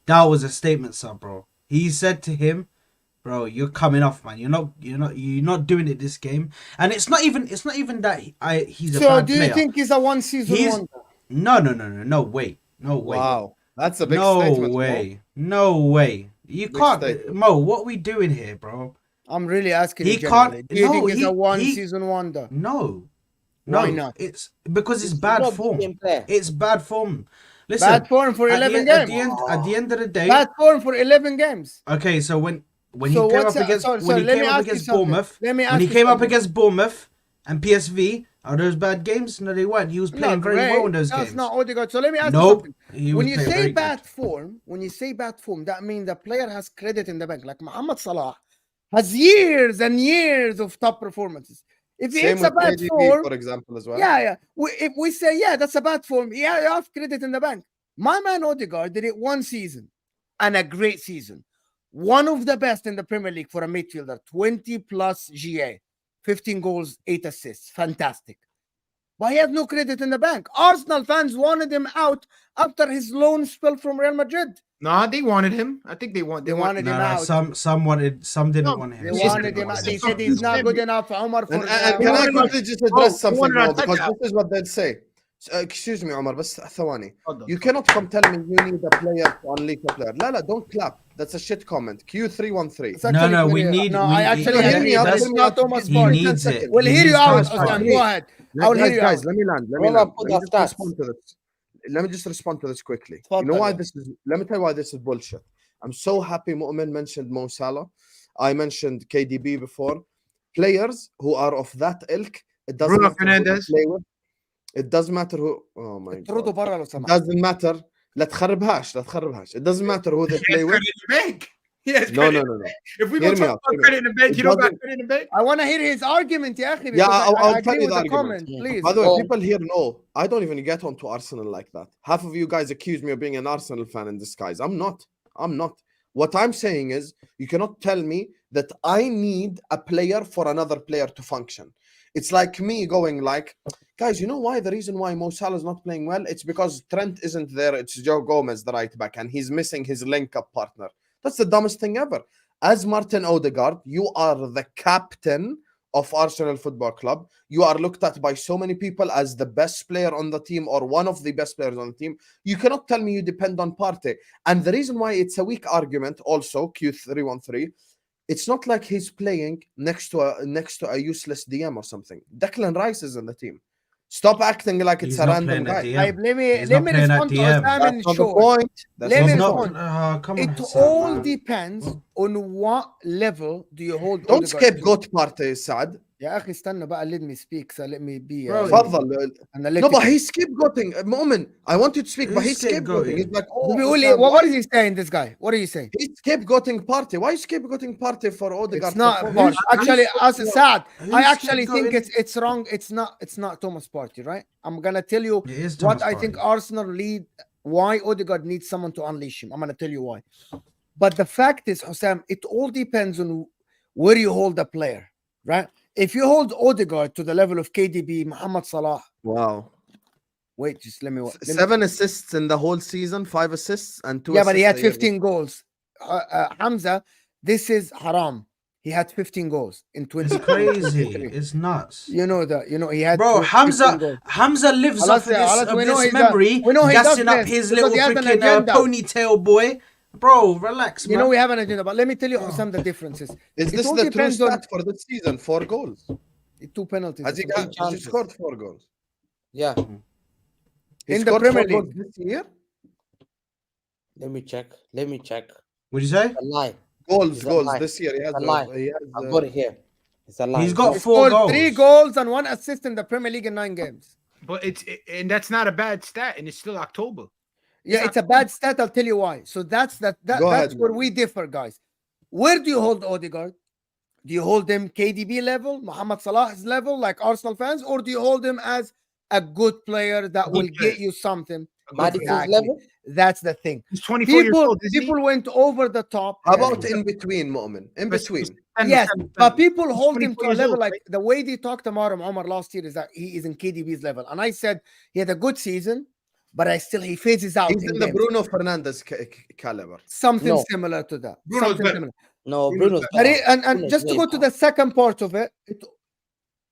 that was a statement sub, bro. He said to him, bro, you're coming off, man. You're not doing it this game. And it's not even that he's a So bad do you player. think he's a one season He's- wonder? No way. Wow, that's a big No statement. way. No way. You Big can't, statement. Mo. What we doing here, bro? I'm really asking He you genuinely. can't- Do you no, think he's he- a one he- season wonder? No, No, Why not? it's because it's He's bad not a big form. game player. It's bad form. Listen, Bad form for 11 games. at the end of the day, Bad form for 11 games. okay. So when So he came what's up against sorry, let me ask you against something. Bournemouth, Let me ask when he you came up something. against Bournemouth and PSV, are those bad games? No, they weren't. He was playing Not very great. well in those That's games. not Odegaard. So let me ask you Nope, something. he was When you playing say very bad good. form, that means the player has credit in the bank. Like Mohamed Salah has years and years of top performances. If he Same hits a with bad KDB, form, for example, as well. yeah. If we say, yeah, that's a bad form, yeah, you have credit in the bank. My man Odegaard did it one season and a great season. One of the best in the Premier League for a midfielder, 20 plus GA, 15 goals, 8 assists. Fantastic. But he has no credit in the bank. Arsenal fans wanted him out after his loan spell from Real Madrid. Nah, they wanted him. I think they wanted wanted him No, out. some wanted, some didn't No, want him. They They some wanted didn't him want out. They Some said he's not said good we- enough for Omar for And can I wanted us- quickly just address Oh, something wanted now? us Because touch this is what they'll say. Excuse me, Omar, بس ثواني. Hold You on. cannot come tell me you need a player to unleash a player. لا, don't clap. That's a shit comment. Q313. It's actually No, we very- need- No, we- I actually he- agree. he This does- is not Thomas he Partey. needs it. We'll He hear you needs out, Thomas Hassan. Partey. Go ahead. I'll hear you guys, out. let me land. Let me Roll land. up, put Let me the just stats. respond to this. Let me just respond to this quickly. You know Tfaddal, why yeah. this is? Let me tell you why this is bullshit. I'm so happy Moamen mentioned Mo Salah. I mentioned KDB before. Players who are of that ilk, it doesn't Bruno matter who they Fernandes. play with. It doesn't matter who. Oh my اطرده god. برا لو It سمحت. doesn't matter. لا تخربهاش. It doesn't matter who they He play has with. credit in the bank. He has No. credit. If we Hear go me talk out, about hear me credit in the bank, It you don't got doesn't- credit in the bank. I want to hear his argument, يا أخي, Yeah, because I'll I tell agree you with the the argument. comment, please. By the way, Oh. people here know I don't even get onto Arsenal like that. Half of you guys accuse me of being an Arsenal fan in disguise. I'm not. What I'm saying is you cannot tell me that I need a player for another player to function. It's like me going like, guys, you know why the reason why Mo Salah is not playing well? It's because Trent isn't there. It's Joe Gomez, the right back, and he's missing his link-up partner. That's the dumbest thing ever. As Martin Odegaard, you are the captain of Arsenal Football Club. You are looked at by so many people as the best player on the team or one of the best players on the team. You cannot tell me you depend on Partey. And the reason why it's a weak argument, also Q313, it's not like he's playing next to a useless DM or something. Declan Rice is in the team. Stop acting like it's He's a not random playing at guy. DM. طيب, let me He's not playing at respond to DM. Osam That's in not the short. point. That's Let not me the He's not. point. respond. Come on, It Hassan, all man. depends on what level do you hold Don't Odegaard to. scapegoat Partey, Saad. يا أخي استنى بقى, let me speak, so let me be Bro, تفضل. No, but he's scapegoating. Moment, I want you to speak, but He's he's scapegoating. He's scapegoating. like, بيقول Sam, what why is he saying, this guy? What are you saying? he's scapegoating Partey? Why is scapegoating Partey for Odegaard? It's not performance? Partey. Actually, as Saad, who's I actually think scapegoating? it's wrong. It's not Thomas Partey, right? I'm gonna tell you It is what Thomas I think Partey. Arsenal lead. Why Odegaard needs someone to unleash him. I'm gonna tell you why. But the fact is, Hussam, it all depends on where you hold the player, right? If you hold Odegaard to the level of KDB, Mohamed Salah. Wow. Wait, just let me. 7 assists in the whole season, 5 assists, and 2 Yeah, assists. but he had a year. 15 goals. Hamza, this is haram. He had 15 goals in 20. It's crazy. It's nuts. You know that. You know he had. Bro, 15 goals. Hamza lives Halas, off of halas, this, we know he's memory, we know he does gassing up this his because little he has an freaking agenda. ponytail boy. Bro, relax, man. You know we have an agenda, but let me tell you, Hussam, the differences. Is It this all the true depends on stat for this season? 4 goals. 2 penalties. Has he or something. got? He scored 4 goals. Yeah. He In the scored Premier 4 goals League. this year. Let me check. What'd you say? It's a lie. Goals It's a lie. this year. He has. It's a lie. He has I've got it here. It's a lie. He's got He 4 scored goals. 3 goals and 1 assist in the Premier League in 9 games. But and that's not a bad stat, and it's still October. Yeah, it's a bad stat. I'll tell you why. So that's Go that's ahead, where man. we differ, guys. Where do you hold Odegaard? Do you hold him KDB level, Mohamed Salah's level, like Arsenal fans, or do you hold him as a good player that A good will player. get you something? Madison's level? That's the thing. He's 24 years old. Is he? People went over the top. How about in between, Moamen? In But- between. Yes, but people hold him 24 to a years level old, like right? the way they talked about Omar last year is that he is in KDB's level, and I said he had a good season, but he phases out. He's in the games. Bruno Fernandes caliber. Something No. similar to that. Bruno's Something better. similar. No, Bruno's Bruno's But better. and Bruno's just to way go to better. the second part of it,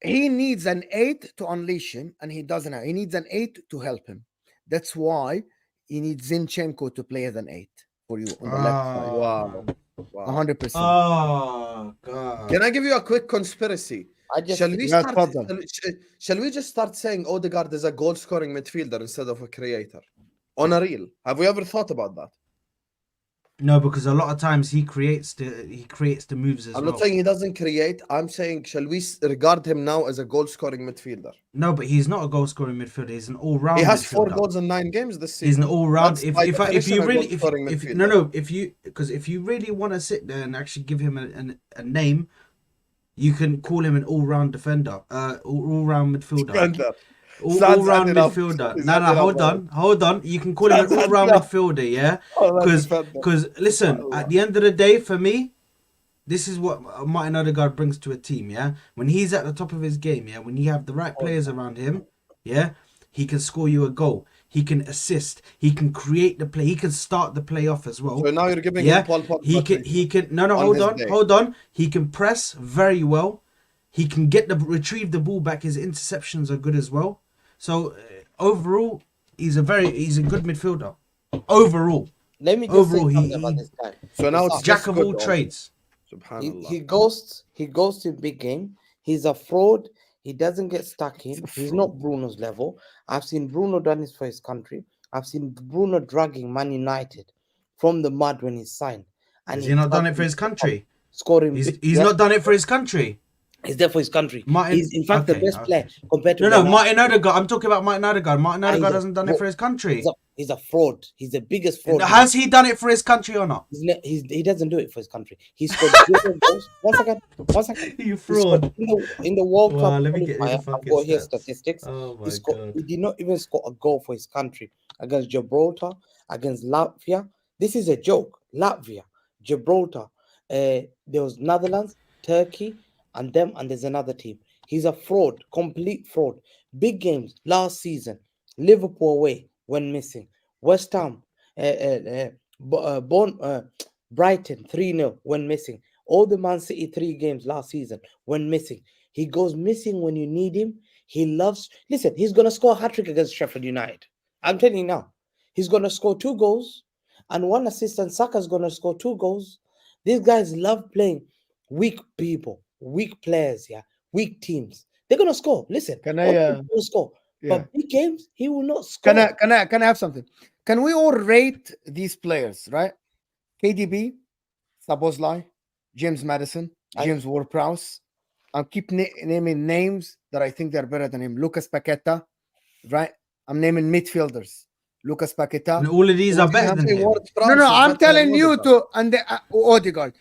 he needs an 8 to unleash him, and he doesn't have. He needs an 8 to help him. That's why he needs Zinchenko to play as an 8 for you on the left Ah. side. Wow. Wow. 100%. Oh, God. Can I give you a quick conspiracy? I just Shall we Yeah, start? تفضل. Shall we just start saying Odegaard is a goal-scoring midfielder instead of a creator? On a reel, have we ever thought about that? No, because a lot of times he creates the moves as I'm well. not saying he doesn't create. I'm saying, shall we regard him now as a goal-scoring midfielder? No, but he's not a goal scoring midfielder. He's an all round. He has midfielder. 4 goals in 9 games this season. He's an all round. That's by If definition you a really goal-scoring if midfielder. no if you really want to sit there and actually give him a name, you can call him an all round defender, all round midfielder. Defender. All Sounds round enough. midfielder. Is No, that enough, hold on. You can call him an Sounds all round enough. midfielder, yeah. Oh, that's defender. Because listen, at the end of the day, for me, this is what Martin Odegaard brings to a team, yeah. When he's at the top of his game, yeah, when you have the right players around him, yeah, he can score you a goal. He can assist. He can create the play. He can start the play off as well. So now you're giving Yeah, him Paul Pogba he can. No, on hold his on, day. hold on. He can press very well. He can retrieve the ball back. His interceptions are good as well. So overall, he's a good midfielder. Overall, let me just overall, say something about this guy. So now it's jack just of good all on- trades. Subhanallah. He goes to big game. He's a fraud. He doesn't get stuck in. He's not Bruno's level. I've seen Bruno done this for his country. I've seen Bruno dragging Man United from the mud when he signed. And Has he not done it for his country? Scoring. He's not done it for his country. He's there for his country. Martin- He's in fact the okay, best okay. player compared to No, Onana. Martin Odegaard. I'm talking about Martin Odegaard. Martin He's Odegaard a hasn't done it for his country. He's a fraud. He's the biggest fraud. Has he done it for his country or not? He doesn't do it for his country. He scored 0 goals. One second. You He scored in the World Wow, Cup let me get you the qualifier. I've fucking got here stats. statistics. Oh my He did not even score a goal for his country against Gibraltar, against Latvia. This is a joke. Latvia, Gibraltar. There was Netherlands, Turkey, and there's another team. He's a fraud, complete fraud. Big games last season. Liverpool away when missing. West Ham, Brighton 3-0 when missing. All the Man City 3 games last season when missing. He goes missing when you need him. Listen, he's going to score a hat-trick against Sheffield United. I'm telling you now. He's going to score 2 goals and 1 assist, and Saka's going to score 2 goals. These guys love playing weak people, weak players, yeah, weak teams. They're going to score. Listen, Can I, will score. yeah. But big games, he will not score. Can I have something? Can we all rate these players, right? KDB, Szoboszlai, James Madison, James Ward-Prowse. I'll keep naming names that I think they're better than him. Lucas Paqueta, right? I'm naming midfielders. Lucas Paqueta. And all of these are better than him. No, I'm telling you to Odegaard.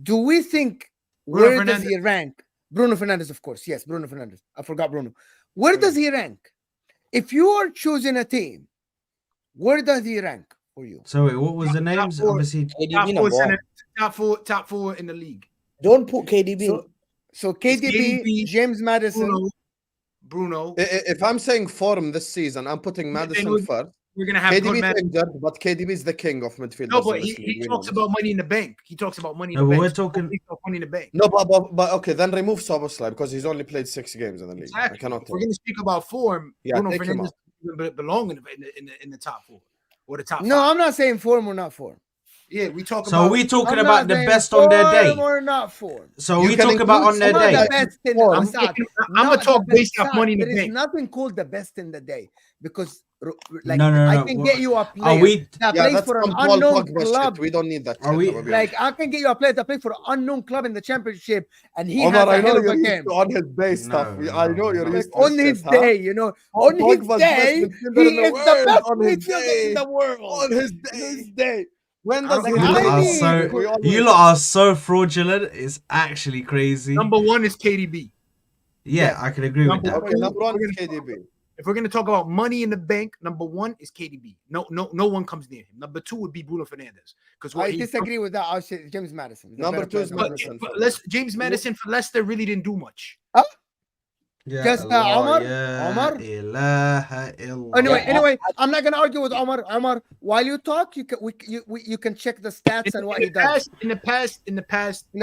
Do we think Bruno where does he rank? Bruno Fernandes, of course. Yes, Bruno Fernandes. I forgot Bruno. Where does he rank? If you are choosing a team, where does he rank for you? Sorry, what was the names? four. Obviously, KDB number 1. Top four in the league. Don't put KDB. So KDB, KDB, James Madison. Bruno. If I'm saying form this season, I'm putting Madison would- first. We're gonna have KDB good is injured, but KDB is the king of midfielders. No, but in this he league, we talks know about money in the bank. He talks about money in No, the but bank. we're talking- He talks money in the bank. this. No, but okay, then remove Szoboszlai because he's only played 6 games in the league. Exactly. I cannot If tell. we're gonna speak about form, Yeah, Bruno take him Fernandes out. doesn't belong in the top 4 or the top 5. No, I'm not saying form or not form. Yeah, we talk so about. are we talking I'm about not the saying best on their day? form or not form. So You we can talk about include on their Not day. the best in I'm the Saad. gonna Not talk the best, based off Saad. money in the There is bank. nothing called the best in the day because like No, I no. can What- get you a Are player we? that Yeah, plays that's for an some Paul unknown Pogba club. shit. We don't need that. Are shit, we- I'm gonna be Like I can get you a player that plays for an unknown club in the championship, and he Omar, has I a know hell of you're a used game. to on his day stuff. No, I know you're no. Like used to on this his shit, huh? day, you know, Paul on his Pogba's day, best midfielder he in the is the world best on his midfielder day. in the world. On his On his day. day. When I does don't he know. You lot I are mean, so We always- you lot are so fraudulent. It's actually crazy. Number 1 is KDB. Yeah, I can agree with Number that. Okay, number 1 is KDB. If we're gonna talk about money in the bank, number 1 is KDB. No one comes near him. Number 2 would be Bruno Fernandes because I disagree with that. I'll say James Madison. The Number better 2 is player than Madison. But James Madison for Leicester really didn't do much. Yeah, Just, Allah, Omar? ya Omar? ilaha illallah. Anyway, I'm not gonna argue with Omar. Omar, while you talk, you can check the stats and what he does. In the past, In the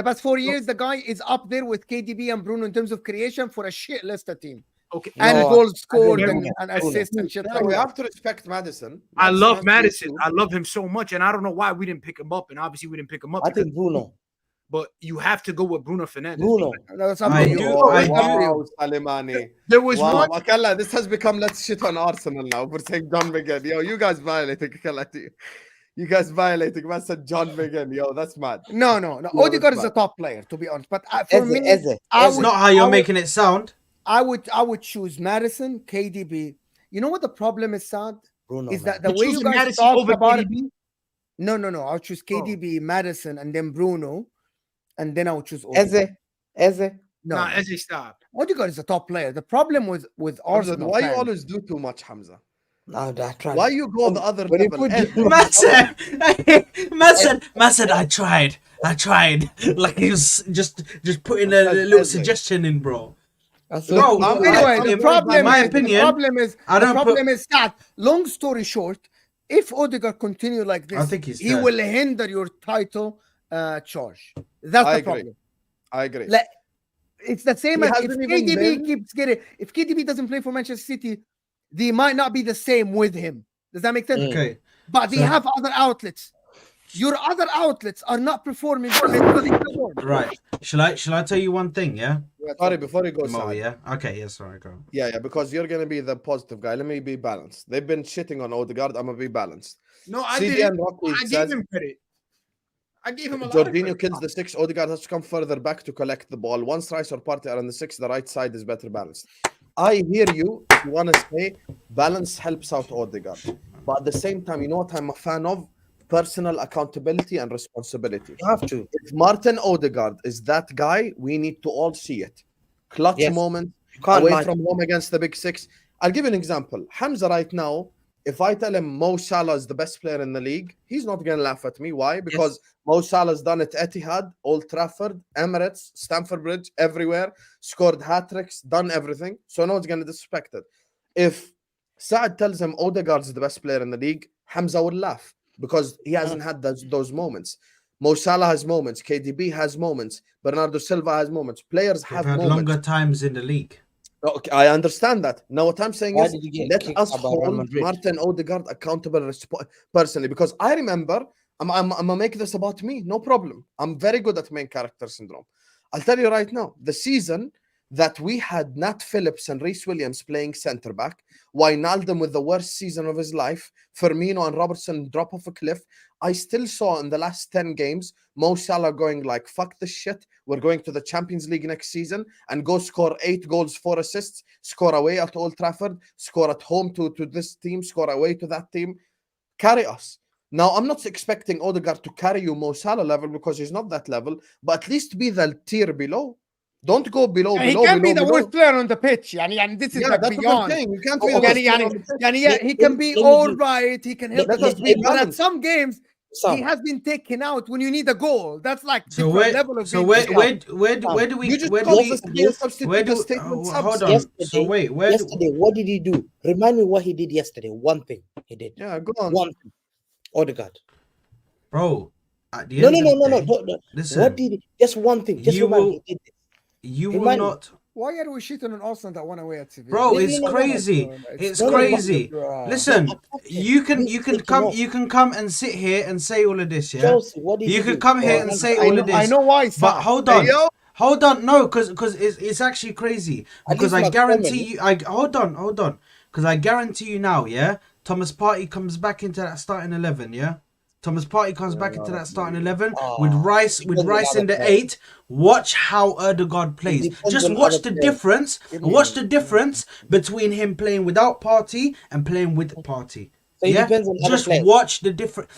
past 4 years, the guy is up there with KDB and Bruno in terms of creation for a shit Leicester team. okay. And No, goals scored I and agree. assists and shit No, like we that. have to respect Madison. I love has to be Madison. too. I love him so much, and I don't know why we didn't pick him up. And obviously, we didn't pick him up. I because think Bruno. but you have to go with Bruno Fernandes. Bruno. That's up I to you. do- Oh, I wow, Salimani. There was Wow, one. Makalla, this has become let's shit on Arsenal now. We're saying John McGinn. Yo, you guys violating Makalla. You guys violating. Man said John McGinn. Yo, that's mad. No. Yeah, Odegaard that's is a bad. top player, to be honest. But for Eze, me, Eze, I Eze. It's not how you're I would- making it sound. I would choose Madison, KDB. You know what the problem is, Saad? Bruno, Is man. that the You're way you choosing guys Madison talked over about it? KDB? No. I'll choose KDB, Madison, and then Bruno, and then I'll choose Odegaard. Eze. No, Nah, Eze, stop. Odegaard is a top player. The problem with Hamza, Arsenal why you fans, always do too much, Hamza? No, that tried. Why you go the other When he level? put Eh, you- Man said, I tried. Like he was just putting a little Eze. suggestion in, bro. That's Bro, it. anyway, in the problem my is, opinion, I the don't problem is that, long story short, if Odegaard continue like this, I think he's he third. will hinder your title charge. That's I the agree. problem. I agree. Like, it's the same He as if hasn't even KDB been- keeps getting. If KDB doesn't play for Manchester City, they might not be the same with him. Does that make sense? Okay. But they have other outlets. Your other outlets are not performing. Perform. Right. Shall I tell you one thing, yeah? Sorry, before you go, Mo, Saad. yeah? Okay, yeah, sorry, go. Yeah, because you're gonna be the positive guy. Let me be balanced. They've been shitting on Odegaard. I'm gonna be balanced. No, I CDN didn't. Rocky I gave says him credit. I gave him a lot of Jorginho credit. kills the 6. Odegaard has to come further back to collect the ball. Once Rice or Partey are on the 6, the right side is better balanced. I hear you. If you want to say balance helps out Odegaard, but at the same time, you know what I'm a fan of? Personal accountability and responsibility. You have to. If Martin Odegaard is that guy, we need to all see it. Clutch Yes. moment You can't away lie. from home against the big 6. I'll give you an example. Hamza right now, if I tell him Mo Salah is the best player in the league, he's not going to laugh at me. Why? Because Mo Salah's done it Etihad, Old Trafford, Emirates, Stamford Bridge, everywhere, scored hat-tricks, done everything. So no one's going to disrespect it. If Saad tells him Odegaard's the best player in the league, Hamza will laugh because he hasn't had those moments. Mo Salah has moments. KDB has moments. Bernardo Silva has moments. Players They've have had moments. longer times in the league. Okay, I understand that. Now, what I'm saying Why is, did you get let kicked us out by Real hold Madrid? Martin Odegaard accountable personally, because I remember, I'm gonna make this about me, no problem. I'm very good at main character syndrome. I'll tell you right now, the season that we had Nat Phillips and Reece Williams playing centre back, Wijnaldum with the worst season of his life, Firmino and Robertson drop off a cliff. I still saw in the last 10 games Mo Salah going like, fuck this shit. We're going to the Champions League next season and go score 8 goals, 4 assists, score away at Old Trafford, score at home to this team, score away to that team. Carry us. Now, I'm not expecting Odegaard to carry you Mo Salah level because he's not that level, but at least be the tier below. Don't go below, He below, can be below, the below. worst player on the pitch. Yani this is Yeah, like that's what I'm beyond. saying. You can't be the Okay. worst Yani, player on the pitch. yeah, he can be let me all give- right. He can help. Let you, us be but at balanced. some games, Sam, he has been taken out when you need a goal. That's like So different level of being taken out. where do we You just where do call we this be a substitute where do statement hold subs. on. yesterday, So wait, where do, yesterday, what did he do? Remind me what he did yesterday. One thing he did. Yeah, go on. One thing. Odegaard. bro? At the No, end no, of no, the no, day, no, no. listen, What did he? Just one thing. Just You remind will- me. He did this. you will Remind me. not, Why are we shitting on Arsenal that won away at Sevilla? bro. No, It's no, no, no, crazy. no, It's no, no, but- crazy. Listen, I can't you can take come him off. you can come and sit here and say all of this, yeah. Chelsea, what did You he could do? come here and Remember, say I all know, of this. I know why, But Sam. hold Hey, on, yo. hold on, no, because it's actually crazy. At Because least I my guarantee comment. you, hold on, because I guarantee you now, yeah, Thomas Partey comes back into that starting 11, yeah. Thomas Partey comes back into that starting 11 with Ah, Rice depends on in other the players. 8. Watch how Erdegaard plays. depends Just on watch other the players. difference. Watch the difference between him playing without Partey and playing with Partey. So it depends on other Just players. watch the difference.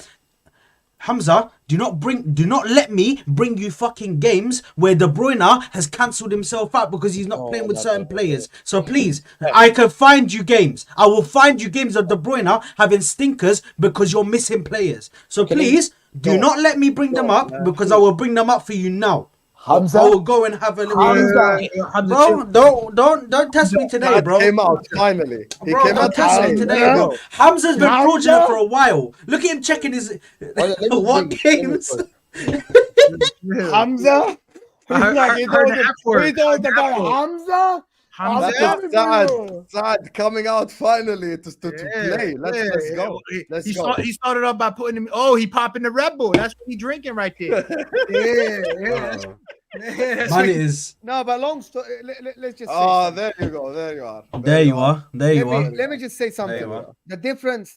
Hamza, do not let me bring you fucking games where De Bruyne has cancelled himself out because he's not No, playing with no, certain no, players. So please, I can find you games. I will find you games of De Bruyne having stinkers because you're missing players. So please, do not let me bring them up because I will bring them up for you now. Hamza? I will go and have a little. Bro, don't test me today, Saad bro. came out finally. He Bro, came don't out test me finally. today, bro. Hamza's been Hamza? fraudulent for a while. Look at him checking his what games. Hamza? I heard He the told F word. the guy, Hamza? Hamza. Saad coming out finally to play. Let's go. He started off by putting him. Oh, he popping the Red Bull. That's what he drinking right there. Man, it is. No, but long story. Let's just. Oh, there you go. There you are. There you are. There you are. Let me just say something. There you are. The difference.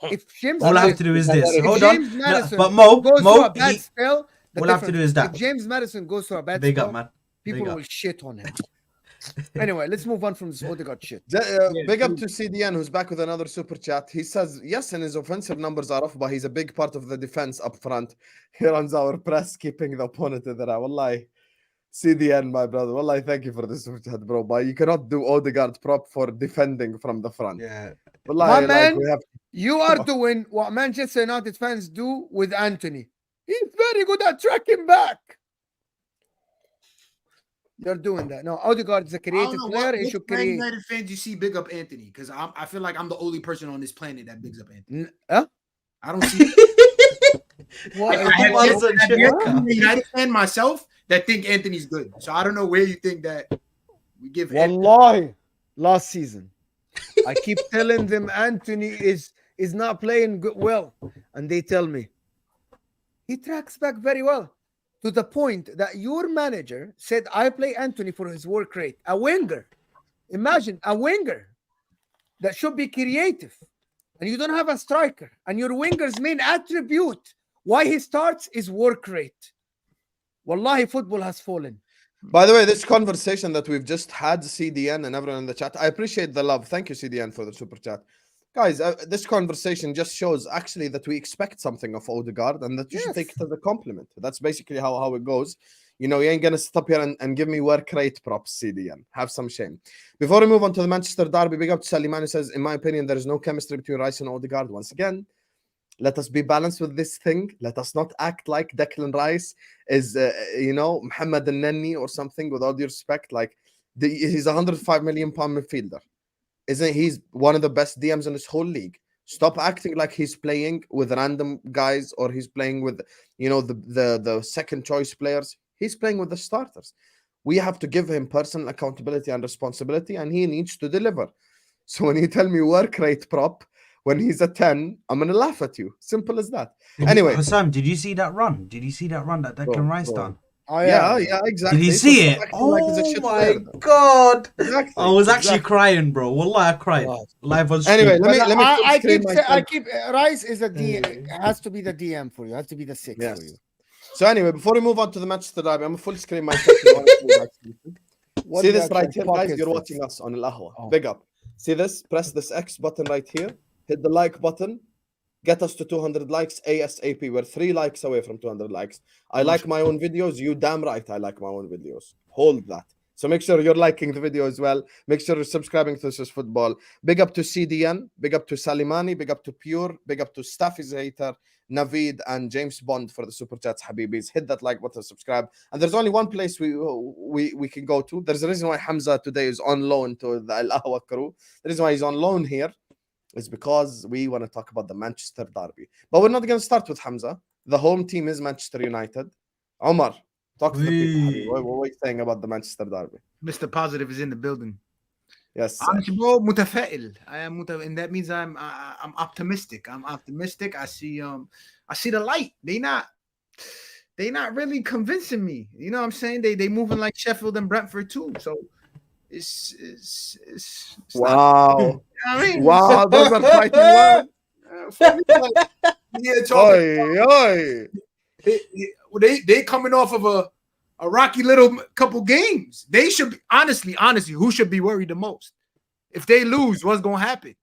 If James, All I have to do is this. if Hold on. James No, Madison but Mo, goes through a bad spell. all I have to do is that. If James Madison goes through a bad Big spell, up, man. people Big will up. shit on him. Anyway, let's move on from this Odegaard shit. Big up to CDN, who's back with another super chat. He says, yes, and his offensive numbers are off, but he's a big part of the defense up front. He runs our press, keeping the opponent in there. Wallahi, CDN, my brother. Wallahi, thank you for this super chat, bro. But you cannot do Odegaard prop for defending from the front. Yeah. Wallahi, My man, we have... You are doing what Manchester United fans do with Anthony. He's very good at tracking back. You're doing that. No, Odegaard is a creative player. He should create. United fans, you see big up Anthony, because I feel like I'm the only person on this planet that bigs up Anthony. I don't see. I have a United fan myself that think Anthony's good. So I don't know where you think that we give him. Wallahi, last season, I keep telling them Anthony is not playing well, and they tell me he tracks back very well. To the point that your manager said, I play Anthony for his work rate. A winger. Imagine a winger that should be creative. And you don't have a striker. And your winger's main attribute, why he starts, is work rate. Wallahi, football has fallen. By the way, this conversation that we've just had, CDN and everyone in the chat, I appreciate the love. Thank you, CDN, for the super chat. Guys, this conversation just shows actually that we expect something of Odegaard and that you should take it as a compliment. That's basically how it goes. You know, you ain't going to stop here and give me work rate props, CDN. Have some shame. Before we move on to the Manchester derby, big up to Salimani, who says, in my opinion, there is no chemistry between Rice and Odegaard. Once again, let us be balanced with this thing. Let us not act like Declan Rice is, Mohamed Al-Nenni or something, with all due respect. Like, he's a £105 million midfielder. Isn't he's one of the best DMs in this whole league? Stop acting like he's playing with random guys or he's playing with, the second choice players. He's playing with the starters. We have to give him personal accountability and responsibility, and he needs to deliver. So when you tell me work rate prop when he's a 10, I'm gonna laugh at you. Simple as that. Anyway, Hassam, did you see that run? Did you see that run that Declan Rice done? Oh, yeah, exactly. Did you see it? Oh my god! Exactly. I was actually crying, bro. Wallah, I cried. Live on stream. Anyway, let me I keep Rice is a DM. Has to be the DM for you. Has to be the 6 for you. So anyway, before we move on to the Manchester derby, I'm a full screen myself. See this right here, guys? You're watching us on Ahwa. Oh. Big up. See this? Press this X button right here. Hit the like button. Get us to 200 likes ASAP. We're 3 likes away from 200 likes. I like my own videos. You damn right I like my own videos. Hold that. So make sure you're liking the video as well. Make sure you're subscribing to This Is Football. Big up to CDN. Big up to Salimani. Big up to Pure. Big up to Staffy's hater, Naveed, and James Bond for the super chats. Habibis, hit that like button, subscribe. And there's only one place we can go to. There's a reason why Hamza today is on loan to the Ahwa crew. The reason why he's on loan here is because we want to talk about the Manchester derby. But we're not going to start with Hamza. The home team is Manchester United. Omar, talk to the people. What are you saying about the Manchester derby? Mr. Positive is in the building. Yes, honestly, bro, mutafa'il. I am and that means I'm optimistic. I'm optimistic. I see the light. They not really convincing me. You know what I'm saying? They moving like Sheffield and Brentford too. So it's wow. Not, you know I mean? Wow, those are fighting words. They coming off of a rocky little couple games. They should be, honestly, who should be worried the most? If they lose, what's gonna happen?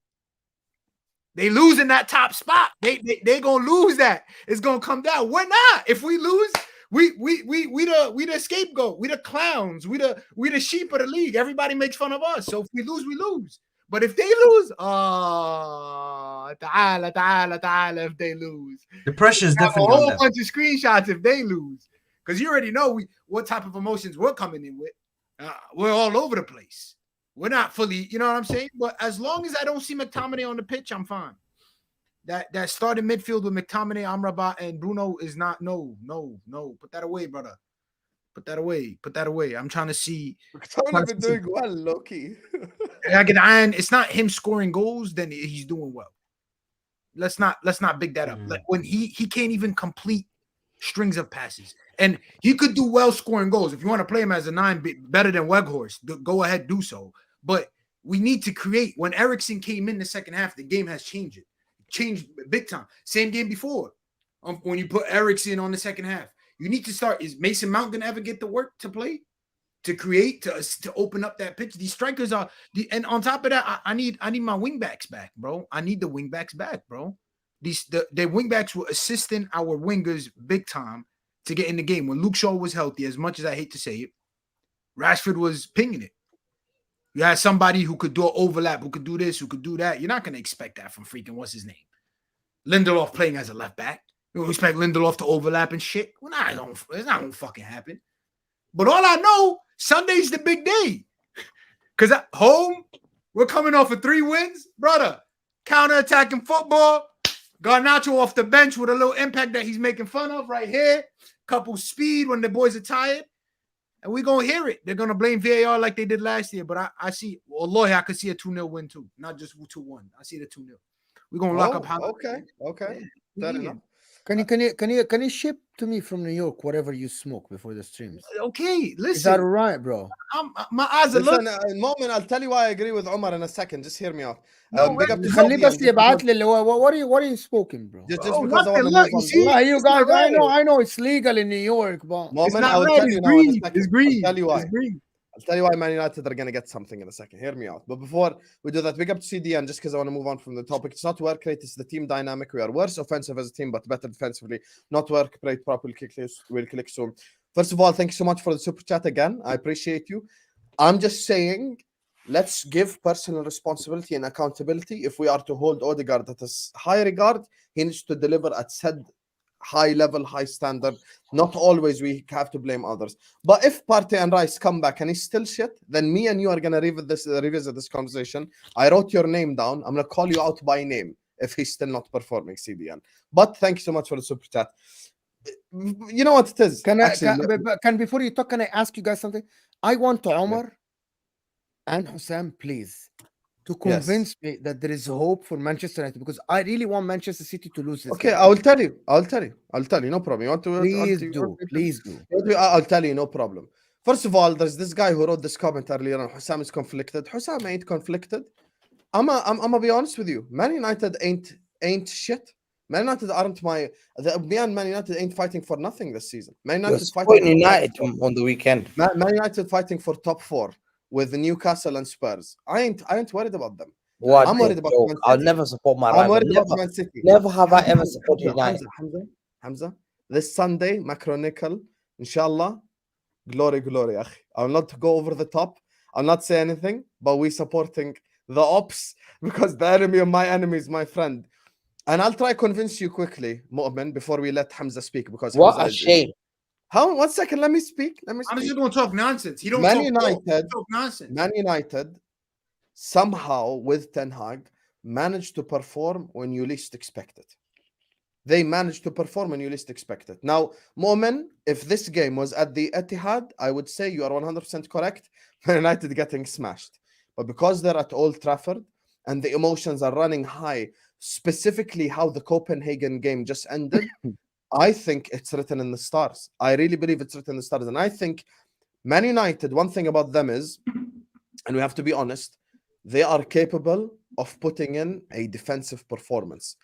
They lose in that top spot. They gonna lose that. It's gonna come down. We're not. If we lose, we the scapegoat. We the clowns. We the sheep of the league. Everybody makes fun of us. So if we lose, we lose. But if they lose, ta'ala, if they lose. The pressure's definitely a whole bunch of screenshots if they lose. Because you already know what type of emotions we're coming in with. We're all over the place. We're not fully, you know what I'm saying? But as long as I don't see McTominay on the pitch, I'm fine. That starting midfield with McTominay, Amrabat, and Bruno is not, no. Put that away, brother. Put that away. Put that away. I'm trying to see. McTominay been doing well, low-key. It's not him scoring goals, then he's doing well. Let's not big that up. Like when he can't even complete strings of passes, and he could do well scoring goals. If you want to play him as a 9, better than Weghorst, go ahead, do so. But we need to create. When Eriksen came in the second half, the game has changed. It changed big time. Same game before. When you put Eriksen on the second half, you need to start. Is Mason Mount gonna ever get the work to play, to create, to open up that pitch? These strikers are, and on top of that, I need my wingbacks back, bro. I need the wingbacks back, bro. The wingbacks were assisting our wingers big time to get in the game. When Luke Shaw was healthy, as much as I hate to say it, Rashford was pinging it. You had somebody who could do an overlap, who could do this, who could do that. You're not gonna expect that from freaking what's his name, Lindelof, playing as a left back. You don't expect Lindelof to overlap and shit. Well, it's not gonna fucking happen. But all I know, Sunday's the big day. Because at home, we're coming off of 3 wins. Brother, counter-attacking football. Garnacho off the bench with a little impact that he's making fun of right here. Couple speed when the boys are tired. And we're going to hear it. They're going to blame VAR like they did last year. But I see, Wallahi, I could see a 2-0 win too. Not just 2-1. I see the 2-0. We're going to lock up. Okay. Fair enough. Can you ship to me from New York whatever you smoke before the streams? Okay, listen. Is that all right, bro? My eyes are Listen, Moamen, I'll tell you why I agree with Omar in a second. Just hear me out. Big up to خليه Sevilla, بس يبعت لي اللي هو what are you smoking, bro? just because I want to move on. you see? Yeah, you It's guys, not right. I know it's legal in New York, but Moamen, It's not I will right. tell you now in a second. It's green. I'll tell you why. It's green. I'll tell you why Man United are going to get something in a second. Hear me out. But before we do that, big up to CDN, just because I want to move on from the topic. It's not work rate, it's the team dynamic. We are worse offensive as a team, but better defensively. Not work rate properly. We'll click soon. First of all, thank you so much for the super chat again. I appreciate you. I'm just saying, let's give personal responsibility and accountability. If we are to hold Odegaard at a high regard, he needs to deliver at said high level, high standard. Not always we have to blame others. But if Partey and Rice come back and he's still shit, then me and you are gonna revisit this conversation. I wrote your name down. I'm gonna call you out by name if he's still not performing, CDN. But thank you so much for the super chat. You know what it is. can before you talk, can I ask you guys something? I want Omar and Hussam, please, to convince me that there is hope for Manchester United, because I really want Manchester City to lose this Okay, game. I will tell you. No problem. You want to? Please do. I'll tell you. No problem. First of all, there's this guy who wrote this comment earlier on. Hussam is conflicted. Hussam ain't conflicted. I'm gonna be honest with you. Man United ain't shit. Man United aren't me and Man United ain't fighting for nothing this season. Man United fighting United on the weekend. Man United fighting for top 4 with Newcastle and Spurs. I ain't worried about them. What I'm worried about Man City. I'll never support my I'm rival. worried about Man City. Never have I ever supported United. Hamza, this Sunday, Macro Nickel, inshallah, glory, akhi. I'll not go over the top. I'll not say anything, but we supporting the ops because the enemy of my enemy is my friend. And I'll try to convince you quickly, Moamen, before we let Hamza speak. Because What Hamza a shame. How? 1 second, let me speak. I'm just going to talk nonsense. He don't Man talk United, Man United, somehow with Ten Hag, managed to perform when you least expect it. They managed to perform when you least expect it. Now, Moamen, if this game was at the Etihad, I would say you are 100% correct. Man United getting smashed. But because they're at Old Trafford and the emotions are running high, specifically how the Copenhagen game just ended, I think it's written in the stars. I really believe it's written in the stars. And I think Man United, one thing about them is, and we have to be honest, they are capable of putting in a defensive performance.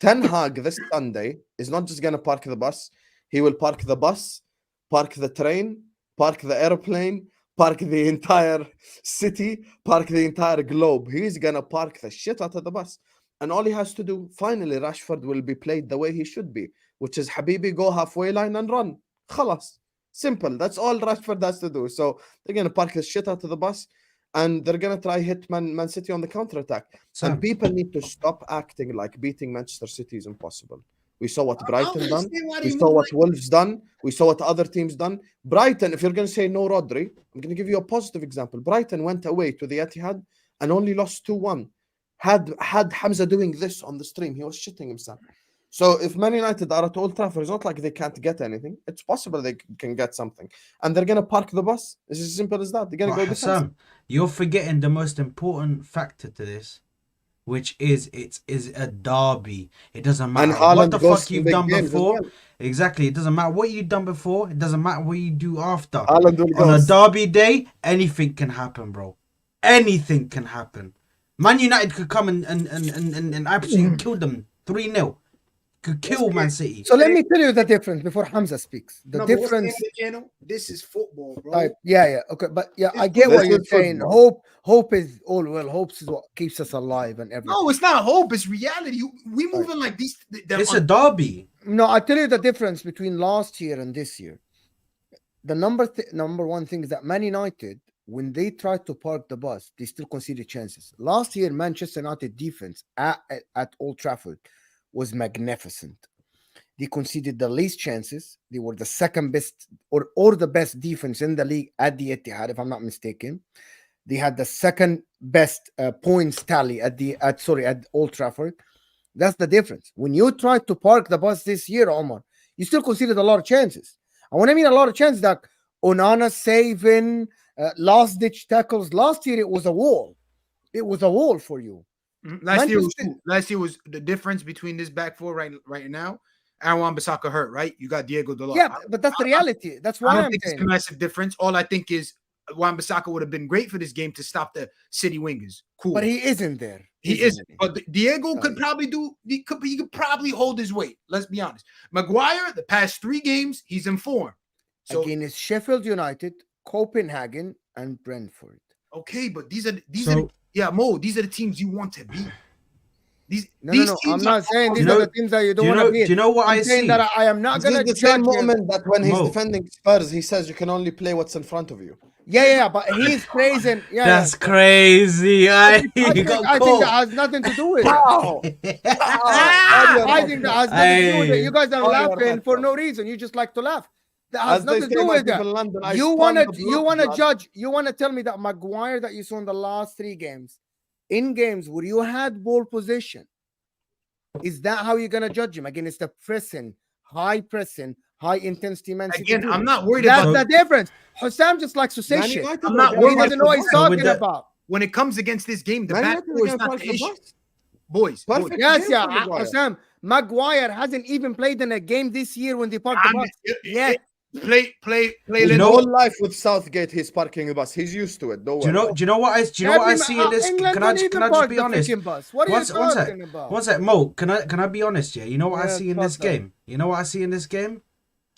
Ten Hag this Sunday is not just going to park the bus. He will park the bus, park the train, park the airplane, park the entire city, park the entire globe. He's going to park the shit out of the bus. And all he has to do, finally, Rashford will be played the way he should be, which is Habibi, go halfway line and run. Khalas. Simple. That's all Rashford has to do. So they're going to park the shit out of the bus and they're going to try hit Man City on the counter-attack. And people need to stop acting like beating Manchester City is impossible. We saw what Brighton done. We saw what Wolves done. We saw what other teams done. Brighton, if you're going to say no Rodri, I'm going to give you a positive example. Brighton went away to the Etihad and only lost 2-1. Had Hamza doing this on the stream, he was shitting himself. So if Man United are at Old Trafford, it's not like they can't get anything. It's possible they can get something, and they're gonna park the bus. It's as simple as that. They're gonna But go defensive. Hassam, you're forgetting the most important factor to this, which is it is a derby. It doesn't matter what Haaland the goes fuck to you've big done games as before. well. Exactly. It doesn't matter what you've done before. It doesn't matter what you do after. Haaland will On a goes. derby day, anything can happen, bro. Anything can happen. Man United could come and absolutely kill them 3-0. Could kill Man City. So let me tell you the difference before Hamza speaks. The No, but what's the name difference. of the channel? This is football, bro. Type, yeah, okay, but yeah, I get This what you're is saying. football. Hope is all well. Hope is what keeps us alive and everything. No, it's not hope. It's reality. We moving like these. It's a derby. No, I tell you the difference between last year and this year. The number one thing is that Man United, when they tried to park the bus, they still conceded chances. Last year, Manchester United defense at Old Trafford was magnificent. They conceded the least chances. They were the second best or the best defense in the league at the Etihad, if I'm not mistaken. They had the second best points tally at Old Trafford. That's the difference. When you tried to park the bus this year, Omar, you still conceded a lot of chances. And when I mean a lot of chances, that Onana saving, last-ditch tackles. Last year, it was a wall. It was a wall for you. Last year was the difference between this back four right now. Aaron Bissaka hurt, right? You got Diego Dalot. Yeah, but that's the reality. That's why I don't I'm think saying it's a massive difference. All I think is Wan-Bissaka would have been great for this game to stop the City wingers. Cool, but he isn't there. he isn't. But Diego could probably do. He could probably hold his weight. Let's be honest. Maguire, the past 3 games, he's in form. So Against Sheffield United, Copenhagen, and Brentford. okay, but these are Mo. These are the teams you want to beat. No. I'm not saying these are the teams that you don't want to beat. Do you know what I'm I saying see? that I am not This going is to the same judge him. moment that when he's Mo. defending Spurs, he says you can only play what's in front of you. Yeah, but he's praising. Yeah, That's crazy. I think that has nothing to do with it. How? I think that has nothing to do with it. You guys are Oh, laughing you're for right. no reason. You just like to laugh. That has As they nothing to say, do my with people that. in London, I You spun wanna the you block, wanna blood. judge. You wanna tell me that Maguire that you saw in the last 3 games, in games where you had ball possession, is that how you're gonna judge him against the pressing, high intensity Man City? again, team? I'm not worried That's about the difference. Hussam just likes to say Man shit. United I'm are not gonna worried He park doesn't the know what he's bus. So talking with that- about. when it comes against this game. The Man back United are four is gonna not park the the issue. bus. Boys. Perfect. Yes, game yeah, for Maguire. Hussam. Maguire hasn't even played in a game this year when they parked the bus. Yeah. Play. His know- whole life with Southgate, he's parking the bus. He's used to it. Don't Do worry. you know what I see in this? England Can don't I even just park be the honest? freaking bus. What are One you sec, talking about? One sec, Mo. Can I be honest? Yeah, you know what I Yeah, see in this tafadhal. game. You know what I see in this game?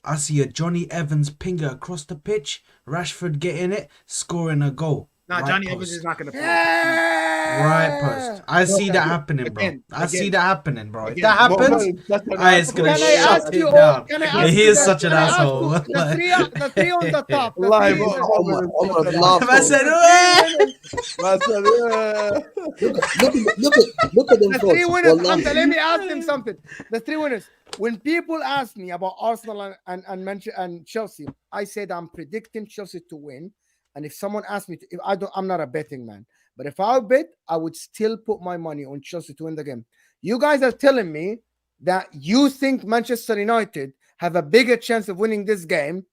I see a Johnny Evans pinger across the pitch. Rashford getting it, scoring a goal. Nah, Right Johnny post. Evans is not gonna play. Right post. I see that happening, bro. Again, I see again. that happening, bro. If Again. that happens, That's an it's gonna Can I shut ask it you all? down. Can I Yeah, ask he you is guys- such an can I ask asshole. you the three on the top. The Live, three- Omar the laughed. I said, Look at them The 3 folks. winners. Wallahi. Hamza, let me ask them something. The 3 winners. When people ask me about Arsenal and Chelsea, I said I'm predicting Chelsea to win. And if someone asks me, I'm not a betting man, but if I bet, I would still put my money on Chelsea to win the game. You guys are telling me that you think Manchester United have a bigger chance of winning this game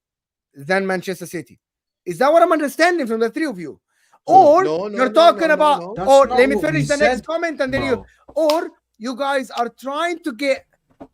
than Manchester City. Is that what I'm understanding from the 3 of you? Or No, you're talking about, no. That's or not let me what we finish the said, next comment and then bro. or you guys are trying to get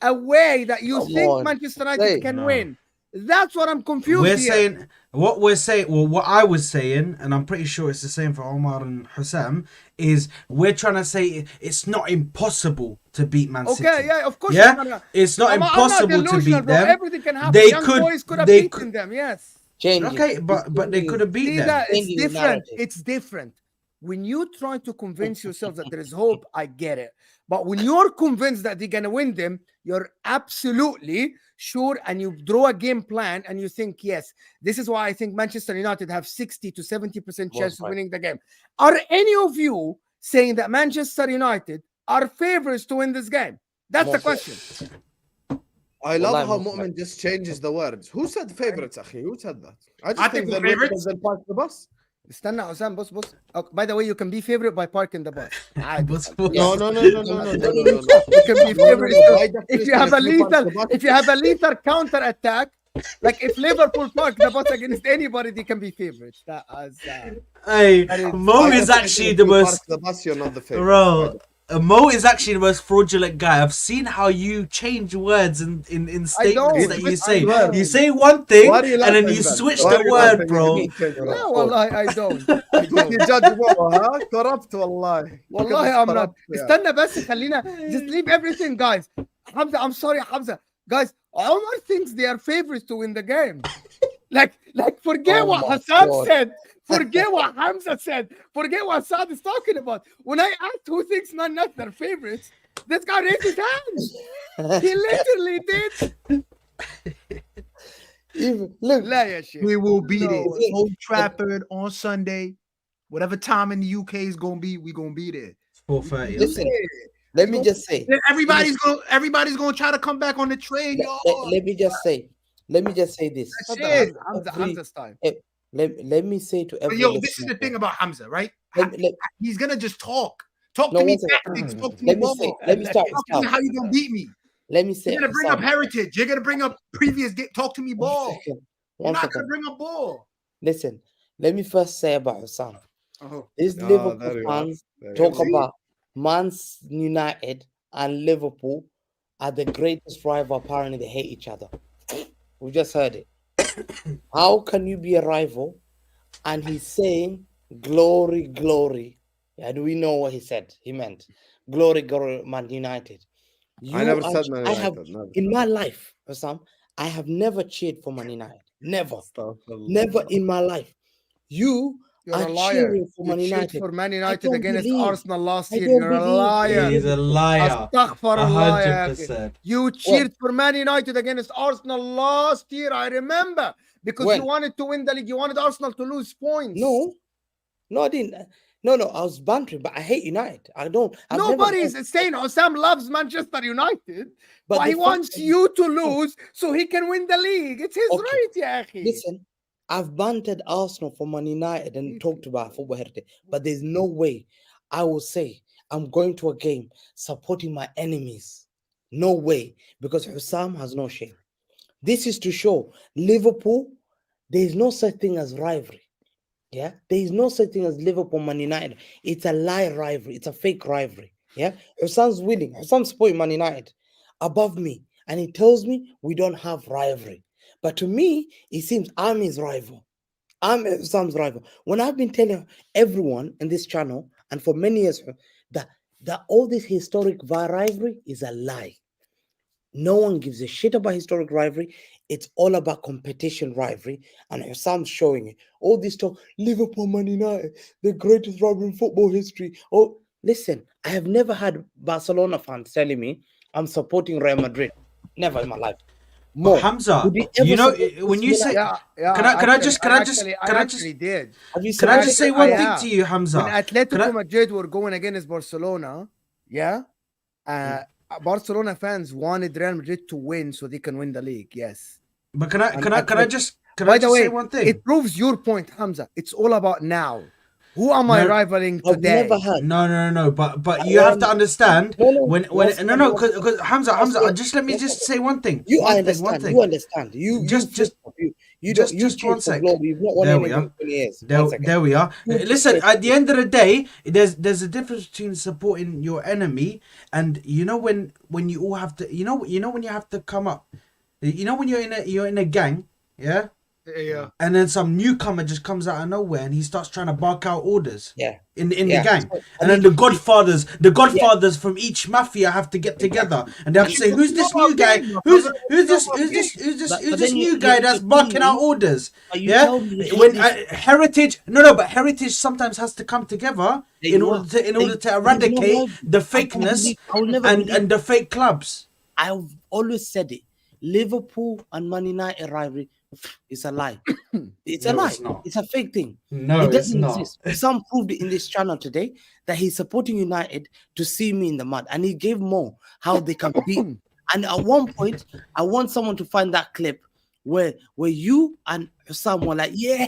a way that you Come think on. Manchester United Say it. can No. win. That's what I'm confused We're here. saying what I was saying, and I'm pretty sure it's the same for Omar and Hussam, is we're trying to say it's not impossible to beat Man City. Okay, yeah, of course. Yeah? I'm not- It's not I'm not impossible to delusional, beat bro. them. Everything can happen. They Young could- boys could have they beaten them, yes. Changing. Okay, but they could have beat See them. that it's Changing the different. narrative. It's different. When you try to convince yourself that there is hope, I get it. But when you're convinced that they're gonna win them, you're absolutely sure, and you draw a game plan, and you think, yes, this is why I think Manchester United have 60 to 70% chance of right. winning the game. Are any of you saying that Manchester United are favorites to win this game? That's the Most question. I love Wallahi, how most Moamen just changes the words. Who said favorites, Akhi? Who said that? I just I think think they're we're favorites. favorites. They'll park the bus. استنى حسام بص oh, by the way you can be favorite by parking the bus عادي. بص No, no, no, no, no, no, no, no, no. You can be No, no, favorite no. so By if you definition, have a if you park lethal the bus- if you have a lethal counter attack like if Liverpool park the bus against anybody they can be favorites that is Hey, That is- Mo by is definition, actually if the you most. park the bus, you're not the favorite. Bro, Mo is actually the most fraudulent guy. I've seen how you change words in statements don't. that you I say. don't. You say one thing Why are you and then laughing you then? switch Why the are you word, laughing? bro. You change your لا thought. والله I don't I Because you don't judge Mo, huh? Corrupt والله. والله Because I'm not corrupt, yeah. استنى بس خلينا just leave everything guys Hamza I'm sorry Hamza guys Omar thinks they are favorites to win the game like forget Oh what my Hassan God. said forget what Hamza said forget what Saad is talking about when I asked who thinks Man United are favorites this guy raised his hand he literally did Even look, لا يا شيخ We will beat No. it. Old Trafford on Sunday. Whatever time in the UK is gonna be, we gonna be there. 4:30. listen. Let me just say. Then everybody's gonna try to come back on the train, Let, y'all. let me just say. Let me just say this. That's تفضل it. Hamza's time Let me say to But every yo, this is listener the thing here, about Hamza, right? let- He's gonna just talk. Talk No, to me one second. tactics. Talk to me let me say. ball. Let me start with Talk to me Sam. how you gonna beat me. Let me say. You're gonna bring up Sam, heritage. You're gonna bring up previous game. Talk to me one ball. second. You're One not second. gonna bring up ball. Listen. Let me first say about Hussam. Uh-huh. These Ah, Liverpool there you are. fans There you talk are. about Man United and Liverpool are the greatest rival. Apparently, they hate each other. We just heard it. How can you be a rival? And he's saying glory, glory. And we know what he said. He meant glory, glory, Man United. I never are- said Man I have United. Never. in my life, Hussam, I have never cheered for Man United. Never. Astaghfirullah. Never in my life. You You're are a liar cheering for you Man cheered United. for Man United don't against believe. Arsenal last I year don't you're a believe. liar He's a liar. Astaghfirullah يا أخي. 100%. You cheered for Man United against Arsenal last year. I remember because you When? wanted to win the league. You wanted Arsenal to lose points. No, I didn't. No, I was bantering, but I hate United. I don't. I've never Nobody's liked- saying Osam loves Manchester United, but the he fact wants that- you to lose so he can win the league. It's his Okay. right, يا أخي. Listen, I've bantered Arsenal for Man United and talked about football heritage, but there's no way I will say I'm going to a game supporting my enemies. No way, because Hussam has no shame. This is to show Liverpool, there is no such thing as rivalry. Yeah, there is no such thing as Liverpool Man United. It's a lie rivalry. It's a fake rivalry. Yeah, Hussam's winning. Hussam's supporting Man United above me, and he tells me we don't have rivalry. But to me, it seems I'm his rival. I'm Hussam's rival. When I've been telling everyone in this channel and for many years that all this historic rivalry is a lie. No one gives a shit about historic rivalry. It's all about competition rivalry, and Hussam's showing it. All this talk, Liverpool, Man United, the greatest rivalry in football history. Oh, listen, I have never had Barcelona fans telling me I'm supporting Real Madrid. Never in my life. More. Hamza, Would you ever you know, support when this you say, United? Yeah, Can I just actually did. Have you can I supported just say Real one Madrid? thing to you, Hamza? When Atletico Can I- Madrid were going against Barcelona, yeah, Barcelona fans wanted Real Madrid to win so they can win the league. Yes. But can I just By the way, say one thing? it proves your point, Hamza. It's all about now. Who am I No, rivaling I've today? never had. No. But you have to understand No, when once again, no, once because Hamza, just let me just say one thing. You One understand. thing. You understand. You Just- you just- don't you just cheer one for sec. glory. You've not won There anything we in are. 20 years. One second. There we are. You Listen, cheer at the end of the day, there's a difference between supporting your enemy and when you all have to when you have to come up. When you're in a gang, yeah? Yeah. And then some newcomer just comes out of nowhere and he starts trying to bark out orders. Yeah. In Yeah. the gang. So, And then the godfathers from each mafia have to get together and they have to say, who's this new guy? Who's this new guy that's barking out orders? But you Yeah. tell me you When hate heritage but heritage sometimes has to come together There in you order are. to There you eradicate are. the I don't fakeness believe- I will never believe- and the fake clubs. I've always said it. Liverpool and Man United rivalry is a lie. It's a No, lie. it's not. It's a fake thing. No, it it's doesn't not. exist. Some proved it in this channel today that he's supporting United to see me in the mud, and he gave more how they can beat. And at one point, I want someone to find that clip where you and Hussam were like, yeah,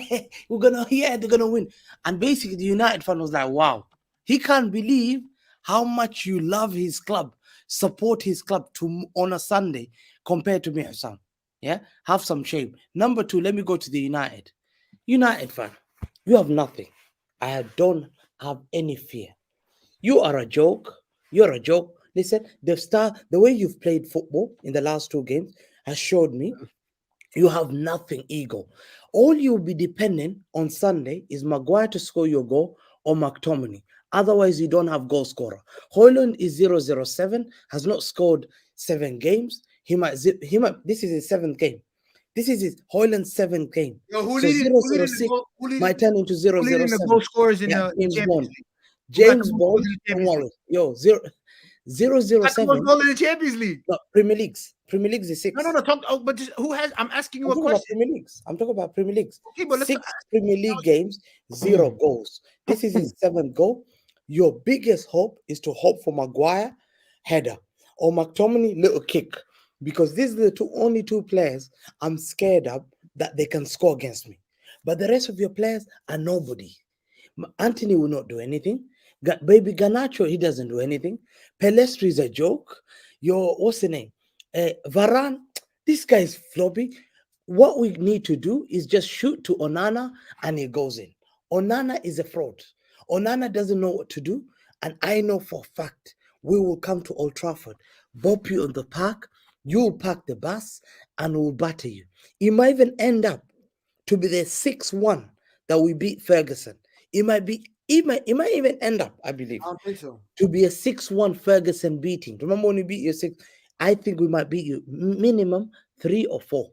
they're gonna win. And basically the United fan was like, wow, he can't believe how much you love his club, support his club on a Sunday compared to me, Hussam. Yeah, have some shame. Number two, let me go to the United fan. You have nothing. I don't have any fear. You are a joke. You're a joke. Listen, the way you've played football in the last 2 games has showed me you have nothing ego. All you'll be dependent on Sunday is Maguire to score your goal or McTominay. Otherwise, you don't have goal scorer. Hoyland is 007, has not scored 7 games. He might. This is his 7th game. This is his Hoyland's 7th game. Yo, So 006 might turn into who leading the 007. goal scorers in Yeah, the James Champions Bond. League? James Who got the most Bond. goals in the Champions Tomorrow. League? Yo, Who got the most 007. goals in the Champions League? No, Premier Leagues. Premier Leagues is 6. No. But just, who has? I'm asking you I'm a talking about question. Premier Leagues. I'm talking about Premier Leagues. Okay, but let's 6 Premier League games, 0 goals. This is his 7th goal. Your biggest hope is to hope for Maguire header or McTominay little kick, because these are the only two players I'm scared of that they can score against me. But the rest of your players are nobody. Anthony will not do anything. Baby Garnacho, he doesn't do anything. Pelestri is a joke. What's the name? Varane, this guy is floppy. What we need to do is just shoot to Onana and it goes in. Onana is a fraud. Onana doesn't know what to do. And I know for a fact we will come to Old Trafford, bop you on the park, you will park the bus and we'll batter you. It might even end up to be the 6-1 that we beat Ferguson. It might even end up, I believe, I don't think so. to be a 6-1 Ferguson beating. Remember when we beat you 6? I think we might beat you minimum 3 or 4.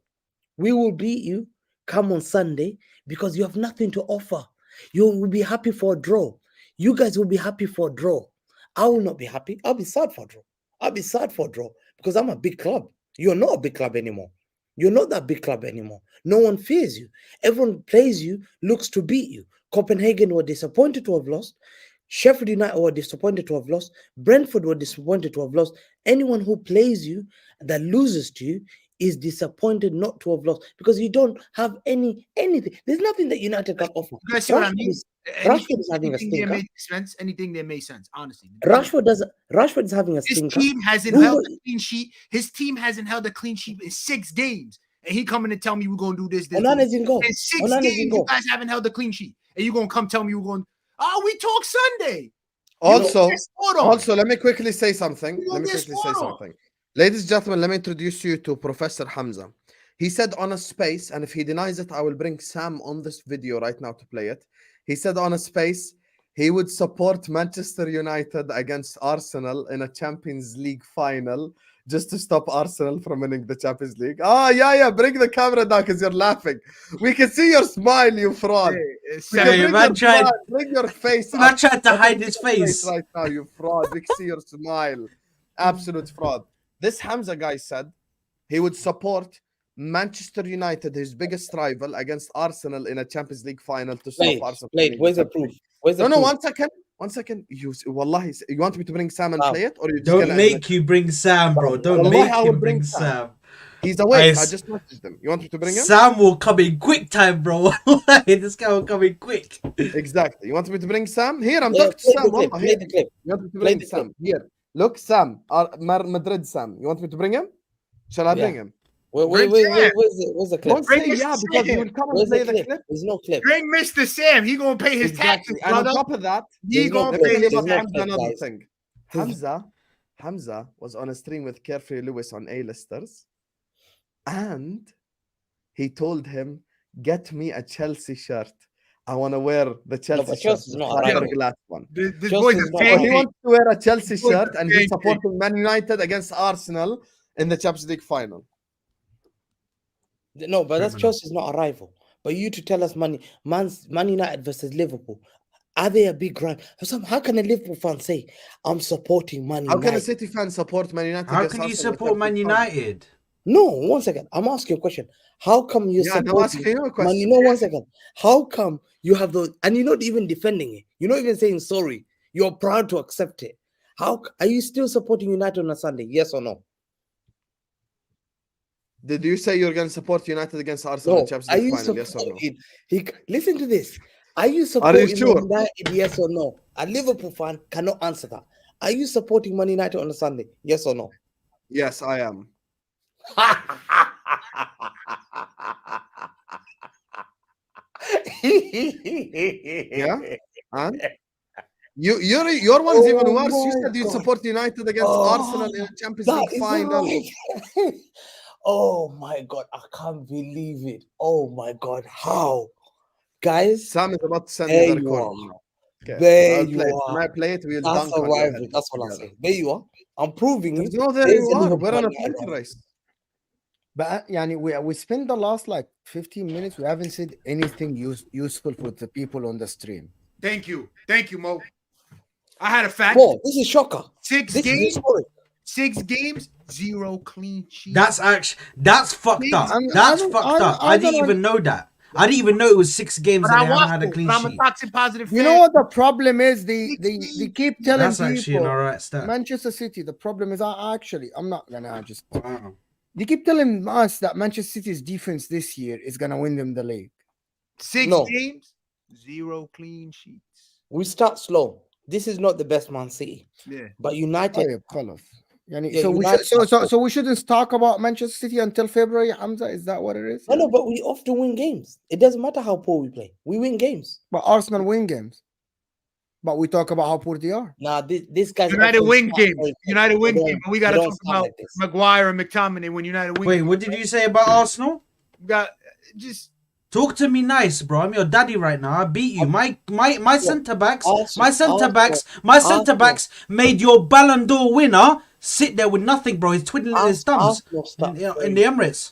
We will beat you come on Sunday because you have nothing to offer. You will be happy for a draw. You guys will be happy for a draw. I will not be happy. I'll be sad for a draw. I'll be sad for a draw because I'm a big club. You're not a big club anymore. You're not that big club anymore. No one fears you. Everyone plays you, looks to beat you. Copenhagen were disappointed to have lost. Sheffield United were disappointed to have lost. Brentford were disappointed to have lost. Anyone who plays you that loses to you is disappointed not to have lost because you don't have anything. There's nothing that United can offer. You guys see what I mean? Rashford is having a stinker. Anything that made sense, honestly. Rashford is having a His stinker. team hasn't held a clean sheet. His team hasn't held a clean sheet in 6 games. And he coming to tell me we're going to do this. Onana's in goal. In 6 Onana's games, in you goal. guys haven't held a clean sheet. And you're going to come tell me we're going, we talk Sunday. Also, let me quickly say something. You get scored on. Ladies and gentlemen, let me introduce you to Professor Hamza. He said on a space, and if he denies it, I will bring Sam on this video right now to play it. He said on a space, he would support Manchester United against Arsenal in a Champions League final just to stop Arsenal from winning the Champions League. Yeah, bring the camera down because you're laughing. We can see your smile, you fraud. Bring your face Man up. tried to hide his face. Right now, you fraud. We can see your smile. Absolute fraud. This Hamza guy said he would support Manchester United, his biggest rival, against Arsenal in a Champions League final to stop Arsenal. Where's the proof? No, 1 second. 1 second. Wallahi, you want me to bring Sam and play it? Or you just Don't gonna make you bring Sam, bro. Don't Wallahi, make I will him bring bring Sam. Sam. He's awake. I just messaged him. You want me to bring him? Sam will come in quick time, bro. This guy will come in quick. Exactly. You want me to bring Sam? Here, I'm Yeah, talking to Sam. play the clip. You want me to Play bring the Sam? Here. Look, Sam. Madrid Sam. You want me to bring him? Shall I bring him? Where's the clip? Don't say yeah, because he will come and Where's play the the clip? clip. There's no clip. Bring Mr. Sam. He going to pay his Exactly. taxes, And on brother. top of that, He There's no going to clip. pay his There's no taxes. clip. another guys. thing. Hamza was on a stream with Carefree Lewis on A-listers, and he told him, "Get me a Chelsea shirt. I want to wear the Chelsea shirt, Chelsea's the not a rival. fiberglass one." This Chelsea boy's is a not So a he fan. wants to wear a Chelsea Boy's a shirt, and he's pancake. supporting Man United against Arsenal in the Champions League final. No, but that's Chelsea's not a rival. But you to tell us Man United versus Liverpool, are they a big rival? How can a Liverpool fan say, I'm supporting Man How United? can a City fan support Man United? How against can you Arsenal in the support Man Champions League final? United? No, 1 second. I'm asking you a question. How come you're Yeah, and I'm supporting asking you a Man? question. You know, 1 second. How come you have those and you're not even defending it? You're not even saying sorry. You're proud to accept it. How are you still supporting United on a Sunday? Yes or no? Did you say you're going to support United against Arsenal in No, Champions are League you final? Yes or no? supporting? Listen to this. Are you supporting sure? Man United? Yes or no? A Liverpool fan cannot answer that. Are you supporting Man United on a Sunday? Yes or no? Yes, I am. Yeah. And your one's even Oh worse. You my said you God. support United against Arsenal in a Champions That League is final. right. Oh my God, I can't believe it. Oh my God, how? Guys, Sam is about to send me there the you recording. are. Okay, There I'll you play it. are. When I play it, we'll That's dunk a on your head rivalry. That's what I together. say. There you are. I'm proving There's it. no there There's you a are. Liverpool We're on a Man United title rivalry. race. But yani, we spent the last like 15 minutes. We haven't said anything useful for the people on the stream. Thank you, Mo. I had a fact. Bro, this is shocker. Six This is games, historic. 6 games, 0 clean sheets. That's fucked up. I That's don't- fucked up. I I didn't don't even know that. I didn't even know it was 6 games But and I they haven't watched had a it. clean But I'm a sheet. toxic positive fan. You know what the problem is? They keep telling That's actually an people alright stat. Manchester City. The problem is, I'm not gonna just. Wow. They keep telling us that Manchester City's defense this year is gonna win them the league. 6 No. games, 0 clean sheets. We start slow. This is not the best Man City. Yeah. But Oh, United, yeah, خلاص. Yani, Yeah, so we United should are so we shouldn't talk about Manchester City until February, Hamza. Is that what it is? no, Yani? but we often win games. It doesn't matter how poor we play. We win games. But Arsenal win games. But we talk about how poor they are. Nah, this guy's United often win start games. very poor. United win They don't- games. But we they got to don't talk start about like this. Maguire and McTominay when United win. Wait, games. what did you say about Arsenal? We got just Talk to me nice, bro. I'm your daddy right now. I beat you. My centre backs, Arsenal made your Ballon d'Or winner sit there with nothing, bro. He's twiddling his thumbs Arsenal start in very the Emirates.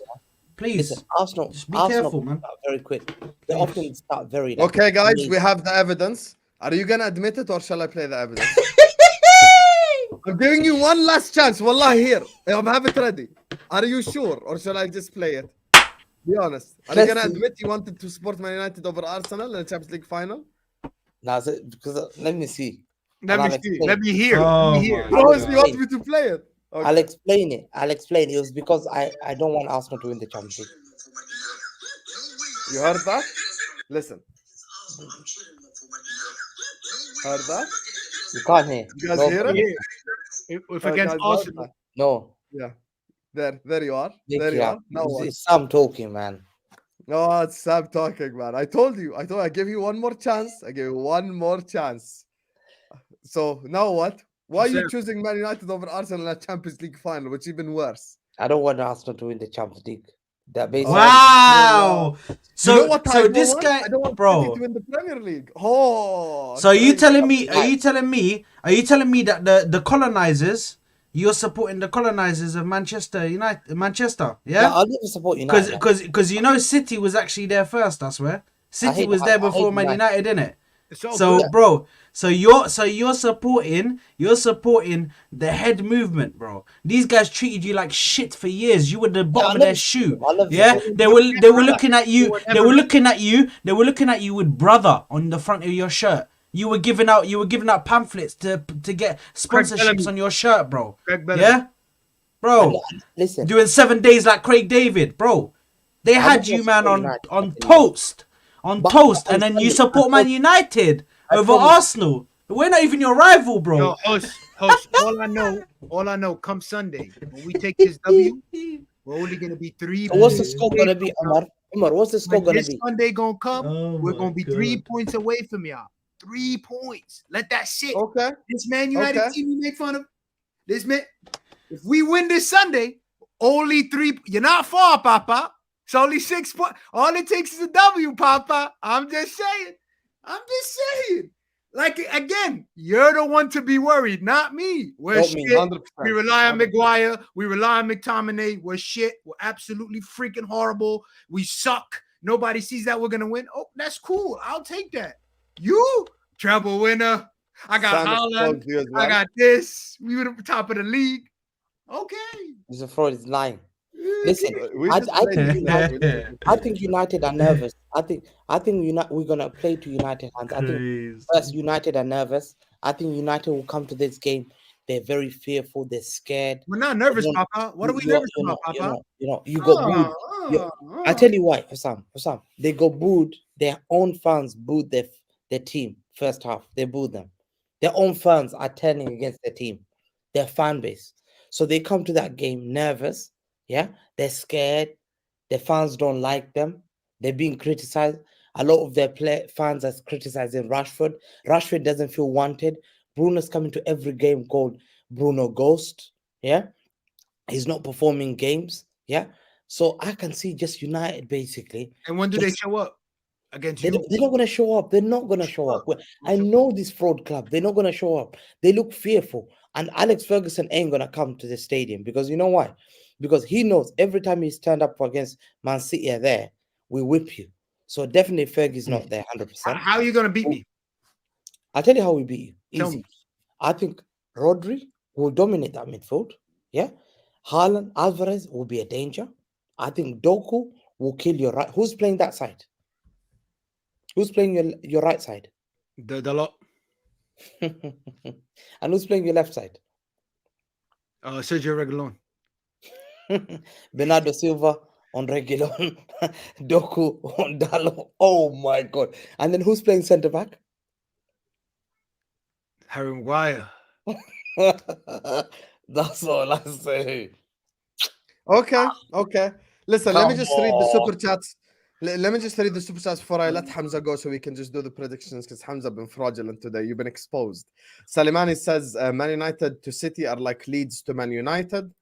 Please, Listen, Arsenal, just be Arsenal careful, man. start very quick. They often start very. Okay, guys, amazing. we have the evidence. Are you gonna admit it or shall I play the evidence? I'm giving you one last chance. Wallah, here. I have it ready. Are you sure or shall I just play it? Be honest. Are you Let's gonna see. admit you wanted to support Man United over Arsenal in the Champions League final? Nah, because let me see. let And me I'll see. explain. Let me hear. Oh Let me hear. my You God. honestly want me to play it? Okay. I'll explain it. It was because I don't want Arsenal to win the Champions League. You heard that? Listen. Heard that? You can't hear. You guys No, hear Yeah. it? If against Guys, heard Arsenal, that? No. Yeah. There you are. Nick, There you yeah. are. Now what? It's Sam talking, man. No, it's Sam talking, man. I told you. I gave you one more chance. I gave you one more chance. So now what? Why are you Sam. choosing Man United over Arsenal in a Champions League final, which is even worse? I don't want Arsenal to win the Champions League. That basically. Wow. So, You know what I so don't this want? guy, I don't want City bro. to win the Premier League. Oh. So are you crazy. telling me? Are you telling me that the colonizers? You're supporting the colonizers of Manchester United, Manchester, Yeah, yeah? I'll never support United. man. Because you know City was actually there first. I swear, City hate- was I- there I hate before Man United. United, innit? it's all So, good. bro, so you're supporting the head movement, bro. These guys treated you like shit for years. You were the bottom of never their support shoe. them. I never Yeah, support them. they were looking at you. Whatever. They were looking at you with brother on the front of your shirt. You were giving out pamphlets to get sponsorships Bellamy. on your shirt, bro. Craig Bellamy. Yeah, bro. Listen, Doing 7 days like Craig David, bro. They had never you, man, support on United. on toast, But and then you I support Man United over promise- Arsenal. We're not even your rival, bro. Yo, host. All I know, come Sunday, when we take this W, we're only gonna be 3 so what's the points score away gonna be, from Omar? Omar, what's the score When gonna this be? Sunday gonna come, Oh we're my gonna be 3 God. points away from y'all. 3 points. Let that sit. Okay. This Man United Okay. team we make fun of. This man, if we win this Sunday, only 3. You're not far, Papa. It's only 6 points. All it takes is a W, Papa. I'm just saying. Like again, you're the one to be worried, not me. We're Not shit. me. 100%. We rely on Maguire. We rely on McTominay. We're shit. We're absolutely freaking horrible. We suck. Nobody sees that we're gonna win. Oh, that's cool. I'll take that. You treble winner. I got Sam Haaland. exposed you as I well. got this. We were the top of the league. Okay. Mr. Freud is lying. Listen, We I just think played United- United. I think United are nervous. I think we're gonna play to United hands. I think first United are nervous. I think United will come to this game. They're very fearful. They're scared. We're not nervous, You know, Papa. What are we you're- nervous you're about, not- you're Papa? not- you got booed. I tell you why, Hussam, they got booed. Their own fans booed their team first half. They booed them. Their own fans are turning against their team, their fan base. So they come to that game nervous. Yeah, they're scared. Their fans don't like them. They're being criticized. A lot of their fans are criticizing Rashford. Rashford doesn't feel wanted. Bruno's coming to every game called Bruno Ghost. Yeah, he's not performing games. Yeah, so I can see just United basically. And when do they Just- show up against They're you? not going to show up. They're not going to show up. I know this fraud club. They're not going to show up. They look fearful. And Alex Ferguson ain't going to come to the stadium because you know why? Because he knows every time he stand up against Man City there, we whip you. So definitely Fergie's not there 100%. How are you gonna beat me? I'll tell you how we beat you. Tell Easy. me. I think Rodri will dominate that midfield. Yeah. Haaland, Alvarez will be a danger. I think Doku will kill your right. Who's playing that side? Who's playing your right side? The lot. And who's playing your left side? Sergio Reguilon. Bernardo Silva on Reguilon, Doku on Dalo. Oh my god! And then who's playing centre back? Harry Maguire. That's all I say. Okay, okay. Listen, let me Come just read the on. super chats. Let me just read the super chats before I let Hamza go so we can just do the predictions because Hamza been fraudulent today. You've been exposed. Salimani says Man United to City are like Leeds to Man United.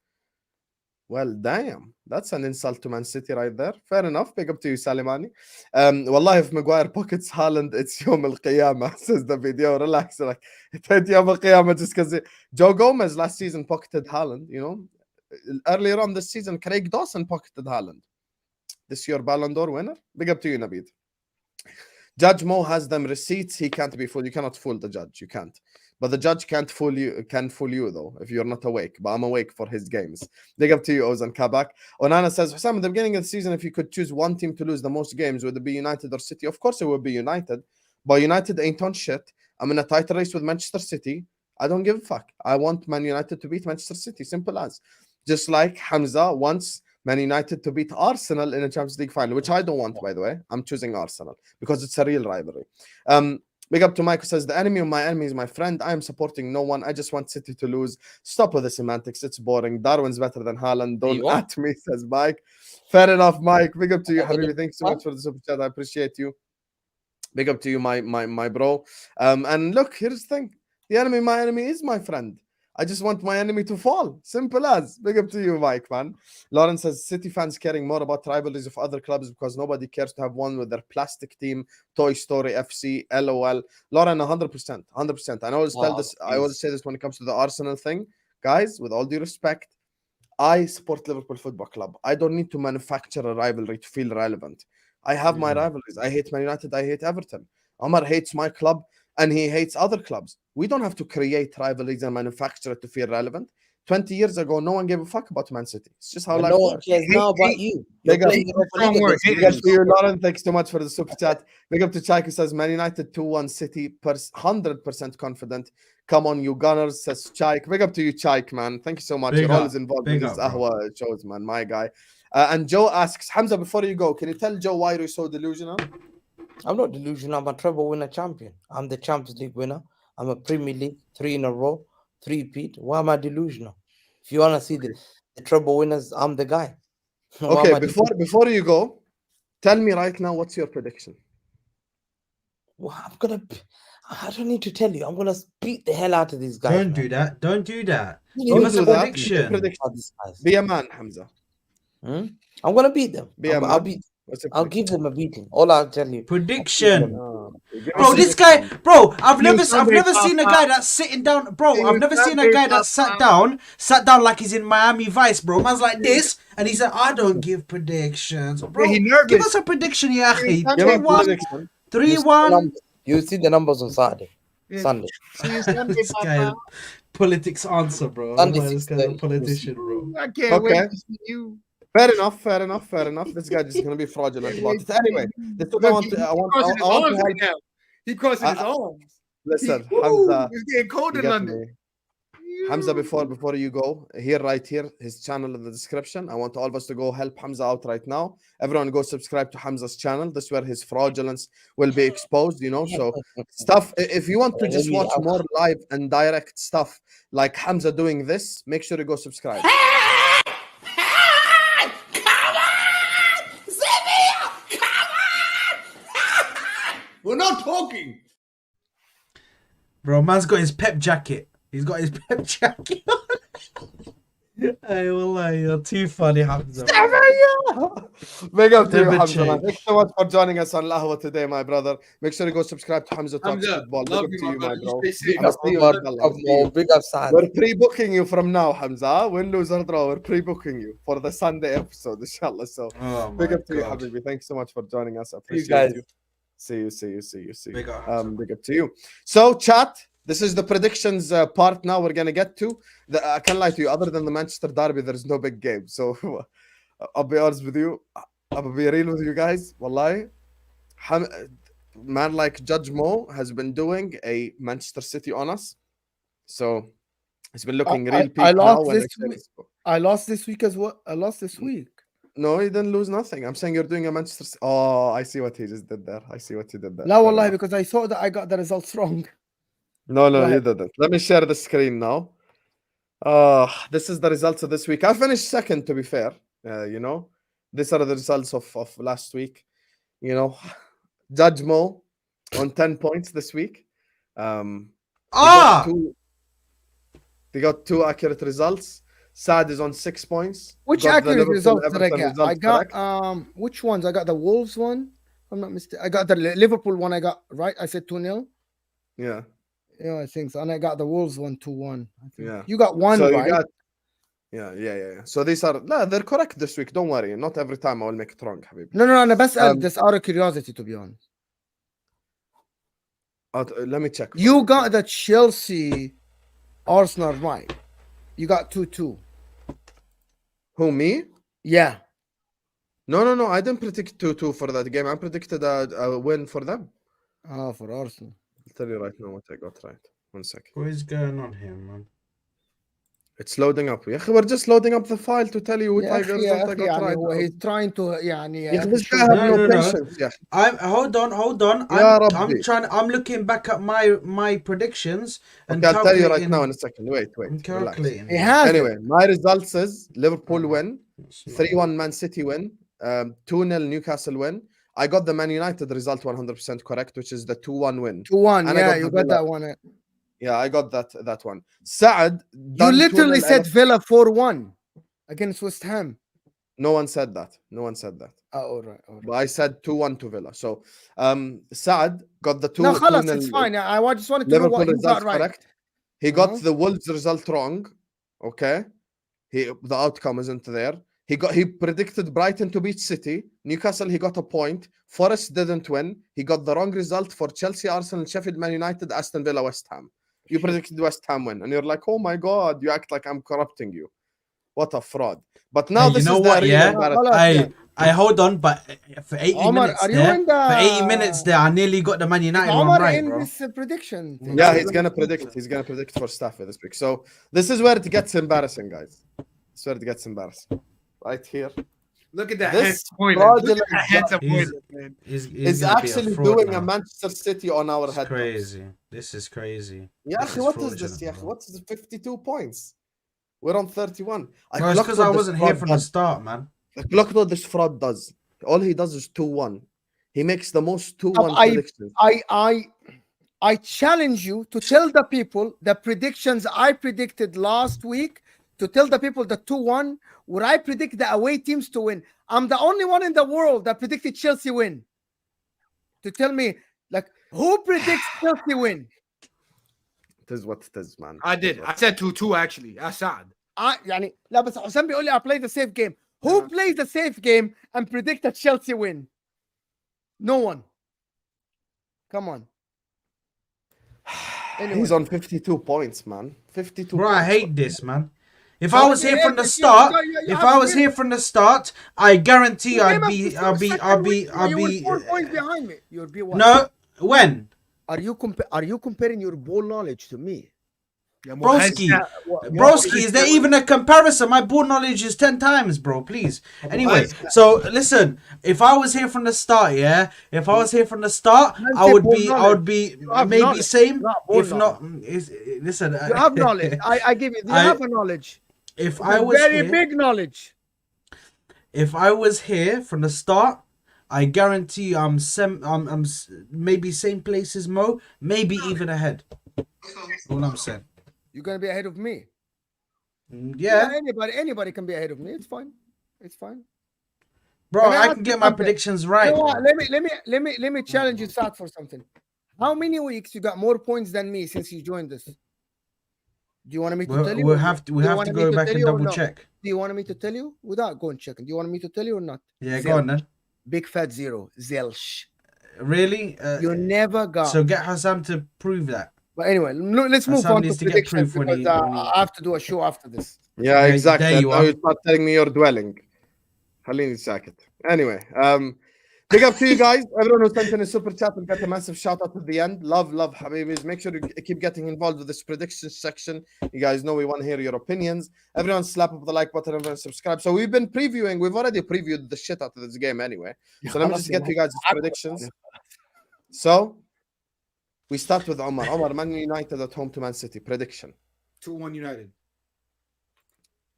Well, damn. That's an insult to Man City right there. Fair enough. Big up to you, Salimani. Wallahi, if Maguire pockets Haaland, it's Yom Al-Qiyamah, says the video. Relax. Like, it's Yom Al-Qiyamah just because Joe Gomez last season pocketed Haaland, you know. Earlier on this season, Craig Dawson pocketed Haaland. This year Ballon d'Or winner. Big up to you, Naveed. Judge Mo has them receipts. He can't be fooled. You cannot fool the judge. You can't. But the judge can't fool you. Can fool you though if you're not awake. But I'm awake for his games. Big up to you, Ozan Kabak. Onana says, Hussam, at the beginning of the season, if you could choose one team to lose the most games, would it be United or City? Of course, it would be United. But United ain't on shit. I'm in a title race with Manchester City. I don't give a fuck. I want Man United to beat Manchester City. Simple as. Just like Hamza wants Man United to beat Arsenal in a Champions League final, which I don't want, by the way. I'm choosing Arsenal because it's a real rivalry. Big up to Mike who says, the enemy of my enemy is my friend. I am supporting no one. I just want City to lose. Stop with the semantics. It's boring. Darwin's better than Haaland. Don't at me, says Mike. Fair enough, Mike. Big up to you, Habibi. Thanks so much for the super chat. I appreciate you. Big up to you, my bro. And look, here's the thing. The enemy of my enemy is my friend. I just want my enemy to fall. Simple as. Big up to you, Mike, man. Lauren says, City fans caring more about rivalries of other clubs because nobody cares to have one with their plastic team, Toy Story FC, LOL. Lauren, 100%. 100%. I always tell this. I always say this when it comes to the Arsenal thing. Guys, with all due respect, I support Liverpool Football Club. I don't need to manufacture a rivalry to feel relevant. I have my rivalries. I hate Man United. I hate Everton. Omar hates my club and he hates other clubs. We don't have to create rivalries and manufacture it to feel relevant. 20 years ago, no one gave a fuck about Man City. It's just how life no one works. cares now about you. You're Big up. playing Europa League against Big up to you, Lauren. Thanks so much for the super chat. Big up to Chaik who says Man United 2-1 City, 100% confident. Come on, you Gunners, says Chaik. Big up to you, Chaik, man. Thank you so much. Big You're up. always involved Big in these up, bro. Ahwa shows, man. My guy. And Joe asks, Hamza, before you go, can you tell Joe why you're so delusional? I'm not delusional. I'm a treble winner champion. I'm the Champions League winner. I'm a Premier League 3 in a row, 3-peat. Why am I delusional? If you want to see the treble winners, I'm the guy. Why am Okay, I before you go, tell me right now what's your prediction. Well, I don't need to tell you. I'm gonna beat the hell out of these guys. Don't do that. Don't do that. Don't Give us do a that. prediction. These guys. Be a man, Hamza. I'm gonna beat them. Be a I'll man. beat. What's your I'll prediction? give them a beating. All I'll tell you. Prediction. Give Bro, us a this prediction. guy, bro, I've never Sunday, seen a Papa. guy that's sitting down, bro. See I've you never seen a Sunday, guy that sat down like he's in Miami Vice, bro. Man's like this, and he said, "I don't give predictions, bro. he nervous. Give us a prediction, Yahi. Sunday, Give us a 3-1, prediction. 3-1." You see the numbers on Saturday, Yeah. Sunday. See you Sunday, This guy, Papa. politics answer, bro. Sunday, This guy's a 6:30. politician, bro. I can't Okay. wait to see you. Fair enough. This guy just gonna be fraudulent about it. Anyway, this is what I want to help. He crossing his arms. Listen, Woo, Hamza, it's getting cold you in get London. me. Hamza, before you go, right here, his channel in the description. I want all of us to go help Hamza out right now. Everyone go subscribe to Hamza's channel. This is where his fraudulence will be exposed, you know. So stuff, if you want to just watch more live and direct stuff like Hamza doing this, make sure you go subscribe. We're not talking. Bro, man's got his pep jacket. He's got his pep jacket on. Hey, wallah, you're too funny, Hamza. Big up to you, Timber Hamza, man. change. Thanks so much for joining us on Lahwa today, my brother. Make sure you go subscribe to Hamza Talks Hamza, Football. Big love up you, to my you, my brother. bro. You stay safe. I'll see you, Omar, Abdallah. I'll see you. big up Saad. We're pre-booking you from now, Hamza. Win, lose, or draw. We're pre-booking you for the Sunday episode, inshallah. So Oh, big my up to you, God. Habibi. Thanks so much for joining us. I You appreciate guys. you. See you. Big up, Hamza. Big up to you. So, chat. This is the predictions part now we're gonna get to. I can't lie to you. Other than the Manchester derby, there's no big game. So I'll be honest with you. I'll be real with you guys. Wallahi, man like Judge Mo has been doing a Manchester City on us. So it's been looking real peak I now. lost when this I week. I lost this week as well. I lost this week. No, you didn't lose nothing. I'm saying you're doing a Manchester. Oh, I see what he just did there. I see what you did there. La Fair wallahi, enough. because I thought that I got the results wrong. No, Go you ahead. didn't. Let me share the screen now. This is the results of this week. I finished second, to be fair. You know, these are the results of last week. You know, Judge Mo on 10 points this week. They got two accurate results. Saad is on 6 points. Which Got the accurate Liverpool results did I Everton get? results I got correct. which ones? I got the Wolves one. If I'm not mistaken. I got the Liverpool one. I got right. I said 2-0. Yeah, Yeah, I think so. And I got the Wolves one 2-1. yeah. You got one So right. you got yeah. So these are they're correct this week. Don't worry. Not every time I will make it wrong, Habibi. No. Best Um, just out of curiosity, to be honest. Let me check. You got the Chelsea Arsenal right. You got 2-2. Who, me? Yeah. No. I didn't predict 2-2 for that game. I predicted a win for them. Oh, for Arsenal. I'll tell you right now what I got right. 1 second. What is going on here, man? It's loading up. يا أخي, we're just loading up the file to tell you what يا I أخي يا got أخي يعني right. هو he's trying to يعني يا أخي, يا this أخي guy have No, no no. patience. يا أخي. Hold on. يا I'm ربي. I'm looking back at my predictions and Okay, I'll tell you right calculating- now in a second. Wait. I'm Relax. calculating. he has Anyway, my results is Liverpool win, It's not- 3-1 Man City win, 2-0 Newcastle win. I got the Man United result 100% correct, which is the 2-1 win. 2-1. And I Yeah, got you the got Villa. that one. Yeah, I got that one. Saad, You done literally 2-0 said Villa 4-1 against West Ham. No one said that. Oh, all right. But I said 2-1 to Villa. So Saad got the 2 No, خلاص, 2-0 it's fine. I just wanted to know Liverpool what you results got right. correct. He got Uh-huh. the Wolves result wrong. Okay. The outcome isn't there. He predicted Brighton to beat City. Newcastle, he got a point. Forest didn't win. He got the wrong result for Chelsea, Arsenal, Sheffield, Man United, Aston Villa, West Ham. You predicted West Ham win, and you're like, oh my god, you act like I'm corrupting you. What a fraud. But now Hey, you this know is what, the real yeah? embarrassing. I hold on, but for 80 Omar, minutes are you there, in the- for 80 minutes there, I nearly got the Man United one Omar right, in bro. this prediction thing. Yeah, he's gonna predict. He's gonna predict for Staffy this week. So this is where it gets embarrassing, guys. This is where it gets embarrassing. Right here. Look at that This handsome point. Look fraudulent at that handsome guy. point, man. He's Is gonna be a actually fraud doing now. a Manchester City on our It's head. crazy. This is crazy. Yeah, This what is this? fraudulent, Yeah, bro. what is 52 points? We're on 31. Bro, it's clocked because what I this wasn't here fraud from the does. start, man. Look what this fraud does. All he does is 2-1. He makes the most 2-1 I- predictions. I challenge you to tell the people the predictions I predicted last week, to tell the people the 2-1 where I predict the away teams to win. I'm the only one in the world that predicted Chelsea win. To tell me, like, who predicts Chelsea win? It is what it is, man. I did. I said 2-2 actually. Assad. يعني لا بس حسام بيقول لي I play the safe game. Who plays the safe game and predict that Chelsea win? No one. Come on. Anyway. He's on 52 points, man. 52 Bro, I points. hate this, man. If So I was here from the start, if I was here from the start, I guarantee You I'd came up be, with I'll the be, second I'll be, week, I'll you were be. 4 points behind me. You'll be what? No, when? Are you comparing your ball knowledge to me? Broski, Broski, is there even a comparison? My ball knowledge is 10 times, bro. Please. Anyway, so listen. If I was here from the start, I would be maybe same. If not, listen. You have knowledge. I give you. You have a knowledge. If I was very here, big knowledge. If I was here from the start, I guarantee I'm maybe same place as Mo, maybe even ahead. That's all I'm saying. You're gonna be ahead of me. Yeah. Anybody can be ahead of me. It's fine. It's fine. Bro, I can get my predictions right. You know what? Let me challenge you, Saad, for something. How many weeks you got more points than me since you joined us? Do you want me to tell you? We have to go back and double check. Do you want me to tell you without going checking? Do you want me to tell you or not? Yeah, go on then. Big fat zero. Zilch. Really? You never got. So get Hassam to prove that. But anyway, let's move on to predictions because I have to do a show after this. Yeah, exactly. There you now you start telling me you're dwelling. خليني ساكت. Anyway, big up to you guys. Everyone who sent in a super chat and got a massive shout out at the end. Love, Habibis. Make sure you keep getting involved with this prediction section. You guys know we want to hear your opinions. Everyone slap up the like button and subscribe. So we've already previewed the shit out of this game anyway. So let me just get to you guys' predictions. So we start with Omar. Omar, Man United at home to Man City. Prediction. 2-1 United.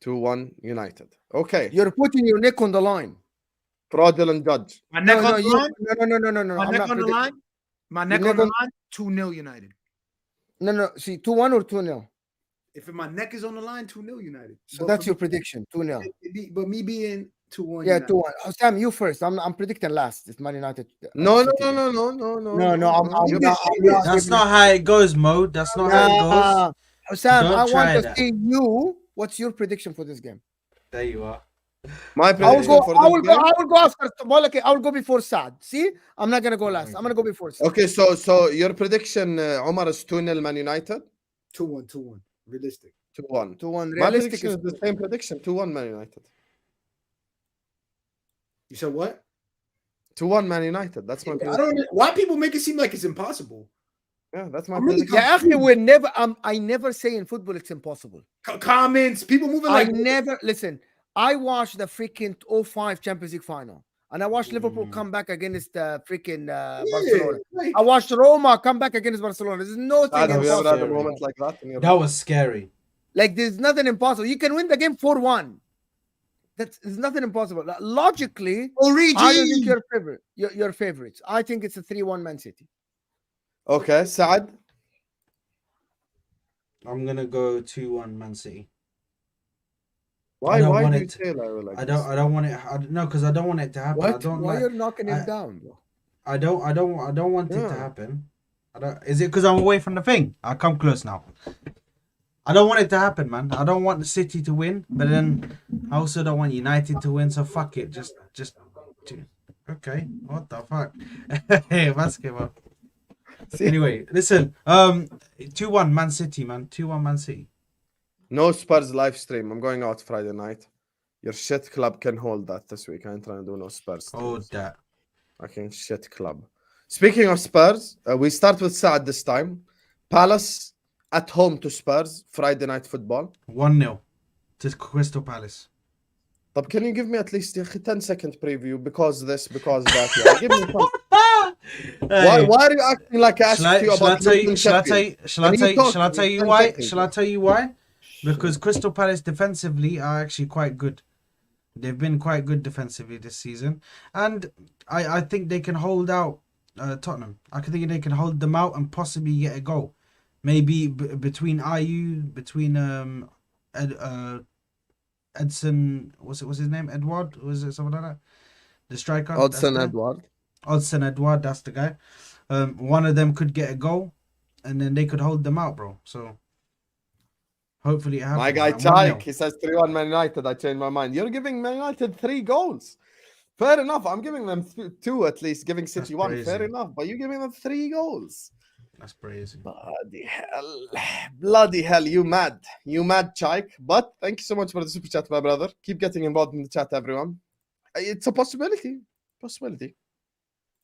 2-1 United. Okay. You're putting your neck on the line. Fraudulent judge. My neck on the line? No. My neck on the line? My neck on the line? 2-0 United. No. See, 2-1 or 2-0? If my neck is on the line, 2-0 United. So that's your prediction, 2-0. But me being 2-1 Yeah, United. 2-1. Sam, you first. I'm predicting last. It's Man United. No. That's not how it goes, Mo. That's not how it goes. Sam, I want to see you. What's your prediction for this game? There you are. My prediction for this game? I will go after. Well, okay, I will go before Saad. See, I'm not gonna go last. I'm gonna go before Saad. Okay, so your prediction, Omar, is 2-0 Man United. 2-1. Realistic. 2-1. 2-1. My Realistic prediction is the same prediction. 2-1 Man United. You said what? 2-1 Man United. That's my prediction. I don't know why people make it seem like it's impossible. Yeah, that's my prediction. Yeah, actually, we never. I never say in football it's impossible. Comments, people moving like. I never listen. I watched the freaking 05 Champions League final, and I watched Liverpool come back against the freaking Barcelona. Like, I watched Roma come back against Barcelona. There's nothing Have you ever had a impossible. moment like that? That was scary. Like there's nothing impossible. You can win the game 4-1. There's nothing impossible. Logically, Origi. I don't think your favorites. I think it's a 3-1 Man City. Okay, Saad. I'm gonna go 2-1 Man City. Why do you say like I don't want it. No, because I don't want it to happen. What? I don't Why like, you're knocking him down, bro? I don't want it to happen. Is it because I'm away from the thing? I'll come close now. I don't want it to happen, man. I don't want the City to win, but then I also don't want United to win. So fuck it. Just. Okay. What the fuck? Hey, basketball. Anyway, listen. 2-1 Man City, man. 2-1 Man City. No Spurs live stream. I'm going out Friday night. Your shit club can hold that this week. I ain't trying to do no Spurs. Oh, that. Fucking shit club. Speaking of Spurs, we start with Saad this time. Palace at home to Spurs. Friday night football. 1-0 to Crystal Palace. But can you give me at least a 10-second preview? Because this, because that. Yeah. Give me some. Hey. Why are you acting like I asked you about Shall I tell you why? Shall I tell you why? Because Crystal Palace defensively are actually quite good. They've been quite good defensively this season. And I think they can hold out Tottenham. I think they can hold them out and possibly get a goal. Maybe between Edson, what's his name? Edward? Was it something like that? The striker? Odsonne Edouard, that's the guy. One of them could get a goal and then they could hold them out, bro. So hopefully it happens. My guy Taik, he says 3-1 Man United. I changed my mind. You're giving Man United 3 goals. Fair enough. I'm giving them 2 at least, giving City 1. Fair enough. But you're giving them 3 goals. That's crazy. Bloody hell. You mad, Taik. But thank you so much for the super chat, my brother. Keep getting involved in the chat, everyone. It's a possibility.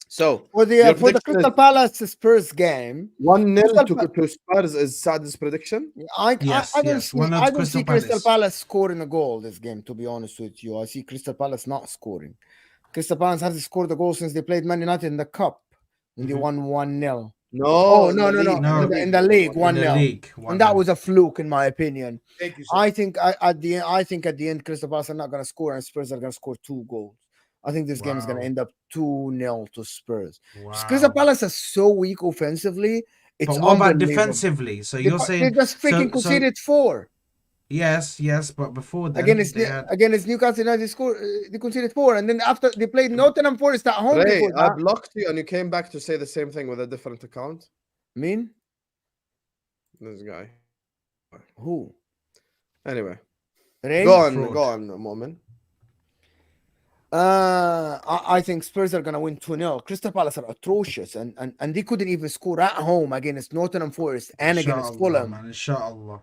So For your the prediction Crystal is Palace Spurs game, 1-0 Crystal to Spurs is Saad's prediction. Yes, I don't yes. see 1-0 I to don't Crystal see Crystal Palace. Palace scoring a goal this game. To be honest with you, I see Crystal Palace not scoring. Crystal Palace hasn't scored a goal since they played Man United in the cup when they won 1-0. No, Oh in no the no league, no! No. In the league, In 1-0. the league, And that 1-0. was a fluke, in my opinion. Thank you, sir. I think at the end, Crystal Palace are not going to score, and Spurs are going to score 2 goals. I think this game is going to Wow. end up 2-0 to Spurs. Wow. Crystal Palace is so weak offensively. It's But what about unbelievable. defensively? So They, you're they saying just freaking so conceded 4 yes, but before then against they had Newcastle United. They conceded 4, and then after they played Nottingham Forest at home. Ray, Before I that. blocked you and you came back to say the same thing with a different account. Mean This guy. who? Anyway, Ray? go on, Fraud. Moamen. I think Spurs are gonna win 2-0. Crystal Palace are atrocious, and they couldn't even score at home against Nottingham Forest and against Inshallah, Fulham. man, inshallah.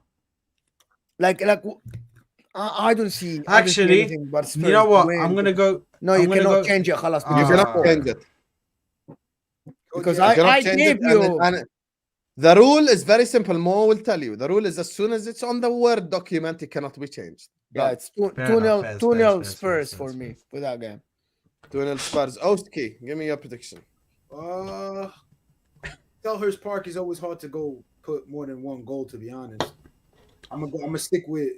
I don't see Actually, anything but Spurs. You know what? win. I'm gonna go. No, I'm you gonna cannot go- change it, khalas, You because cannot change it. because Yeah. You cannot I change gave it, you. and the rule is very simple. Mo will tell you. The rule is as soon as it's on the Word document, it cannot be changed. Yeah, it's 2-0 Fair, Spurs fair. for me for that game. 2-0 Spurs. Oski, give me your prediction. Selhurst Park is always hard to go put more than 1 goal. To be honest, I'm gonna stick with.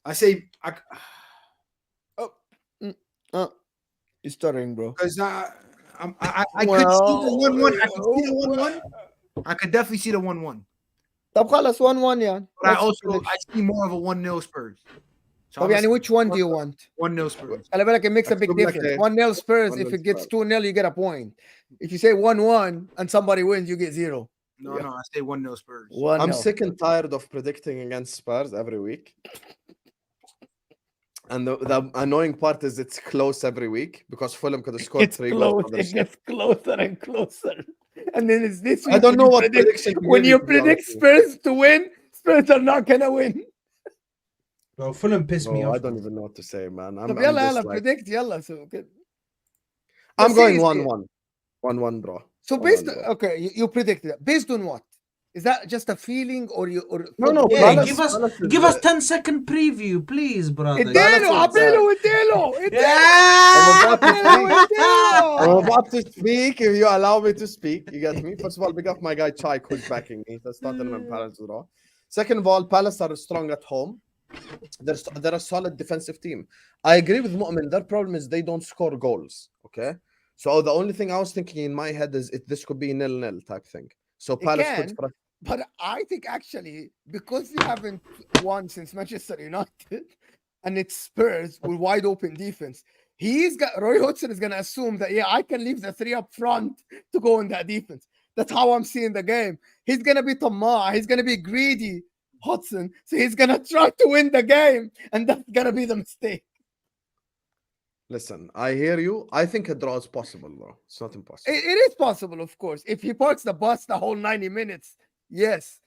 I say You're stuttering, bro. because I could see Well, the 1-1. I could see the 1-1. I could definitely see the 1-1. طب خلص 1-1 يعني. But I Let's also finish. I see more of a 1-0 Spurs. So طب يعني which one do you want? 1-0 Spurs. خلي بالك, it makes a big أكتب لك difference. إيه؟ 1-0 Spurs, 1-0 if it gets Spurs. 2-0, you get a point. If you say 1-1 and somebody wins, you get 0. No, I say 1-0 Spurs. 1-0. I'm sick and tired of predicting against Spurs every week. And the annoying part is it's close every week because Fulham could have scored It's 3 close. goals. for their It gets closer and closer. And then it's this week. I don't when know you what predict- prediction to when give you to be predict honest with you. Spurs to win, Spurs are not gonna win. Well, Fulham pissed me Oh, off. I don't even know what to say, man. I'm طب يلا just يلا like, predict يلا. So I'm Let's going see, 1-1. 1-1 draw. So 1-1 based draw. okay, you predicted that. Based on what? Is that just a feeling or you or No, Yeah, Palace- give us Palace is give us the- 10-second preview, please, brother. اديله Palace is, عبيله اديله Yeah! I'm about to speak. If you allow me to speak, you get me. First of all, big up my guy Chai who's backing me. That's Tottenham and Palace draw. Second of all, Palace are strong at home. They're a solid defensive team. I agree with Moamen. Their problem is they don't score goals. Okay, so the only thing I was thinking in my head is this could be 0-0 type thing. So Palace could. can. But I think actually, because we haven't won since Manchester United, and it's Spurs with wide open defense, Roy Hodgson is gonna assume that I can leave the 3 up front to go in that defense. That's how I'm seeing the game. He's gonna be Tamar, he's gonna be greedy, Hodgson. So he's gonna try to win the game, and that's gonna be the mistake. Listen, I hear you. I think a draw is possible, though. It's not impossible. It is possible, of course. If he parks the bus the whole 90 minutes, yes.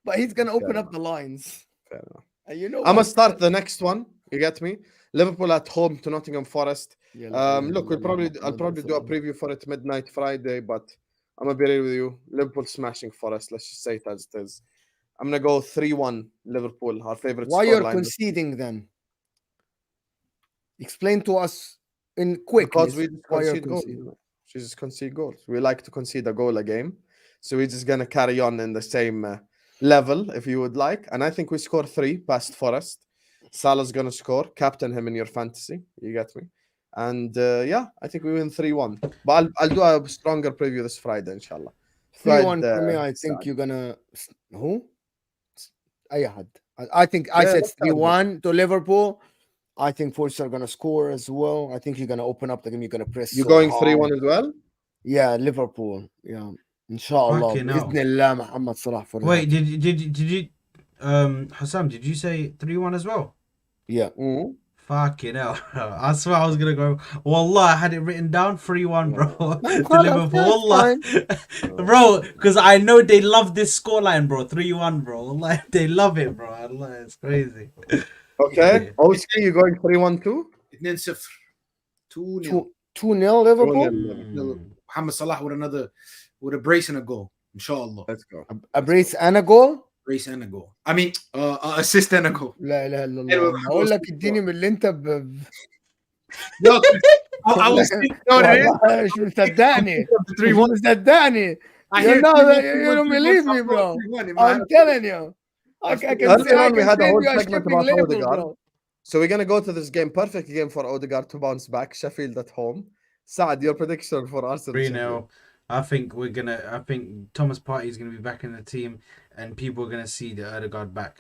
But he's gonna open up the lines. Fair enough. And you know I'm gonna what? start the next one. You get me? Liverpool at home to Nottingham Forest. Look, I'll probably do a preview for it midnight Friday, but I'm gonna be real with you. Liverpool smashing Forest. Let's just say it as it is. I'm gonna go 3-1 Liverpool. Our favorite. Why you're scoreline. conceding then? Explain to us in quick. Because we just why you're concede goals. conceding. We just concede goals. We like to concede a goal a game, so we're just gonna carry on in the same level, if you would like. And I think we score 3 past Forest. Salah's gonna score. Captain him in your fantasy. You get me? And I think we win 3-1. But I'll do a stronger preview this Friday, inshallah. 3-1 Friday, for me. I think Saad. you're gonna who? Ayahad. I think I Yeah, said that's fine. 3-1 to Liverpool. I think Forest are gonna score as well. I think you're gonna open up the game. You're gonna press. You so going hard. 3-1 as well? Yeah, Liverpool. Yeah, inshallah. Fucking hell. بإذن الله محمد صلاح for Wait, that. did you Hassam, did you say 3-1 as well? Yeah. Mhm. Fucking hell. I swear I was gonna go. Wallah, I had it written down 3-1, bro. to خلاص, Liverpool. that's Wallah. Bro, because I know they love this scoreline, bro. 3-1, bro. Wallah, they love it, bro. Wallah, it's crazy. Okay. Oski, you going 3-1 too? 2-0. 2-0. 2-0 Liverpool. 2-0. Mohamed Salah with a brace and a goal. Inshallah. Let's go. A brace and a goal. Brace and a goal. I mean, assist and a goal. لا اله الا حلو. الله. اقول لك اديني من اللي انت Yo, I was thinking, you know what it is? والله مش مصدقني. 3-1. مش مصدقني. I You hear know, 3-1, you don't believe me, bro. 3-1 in my I'm head. telling you. I can Earlier on, we say had a whole you are segment skipping about Liverpool, Odegaard. bro. So we're gonna go to this game. Perfect game for Odegaard to bounce back. Sheffield at home. Saad, your prediction for Arsenal? 3-0. I think Thomas Partey is gonna be back in the team, and people are gonna see the Odegaard back.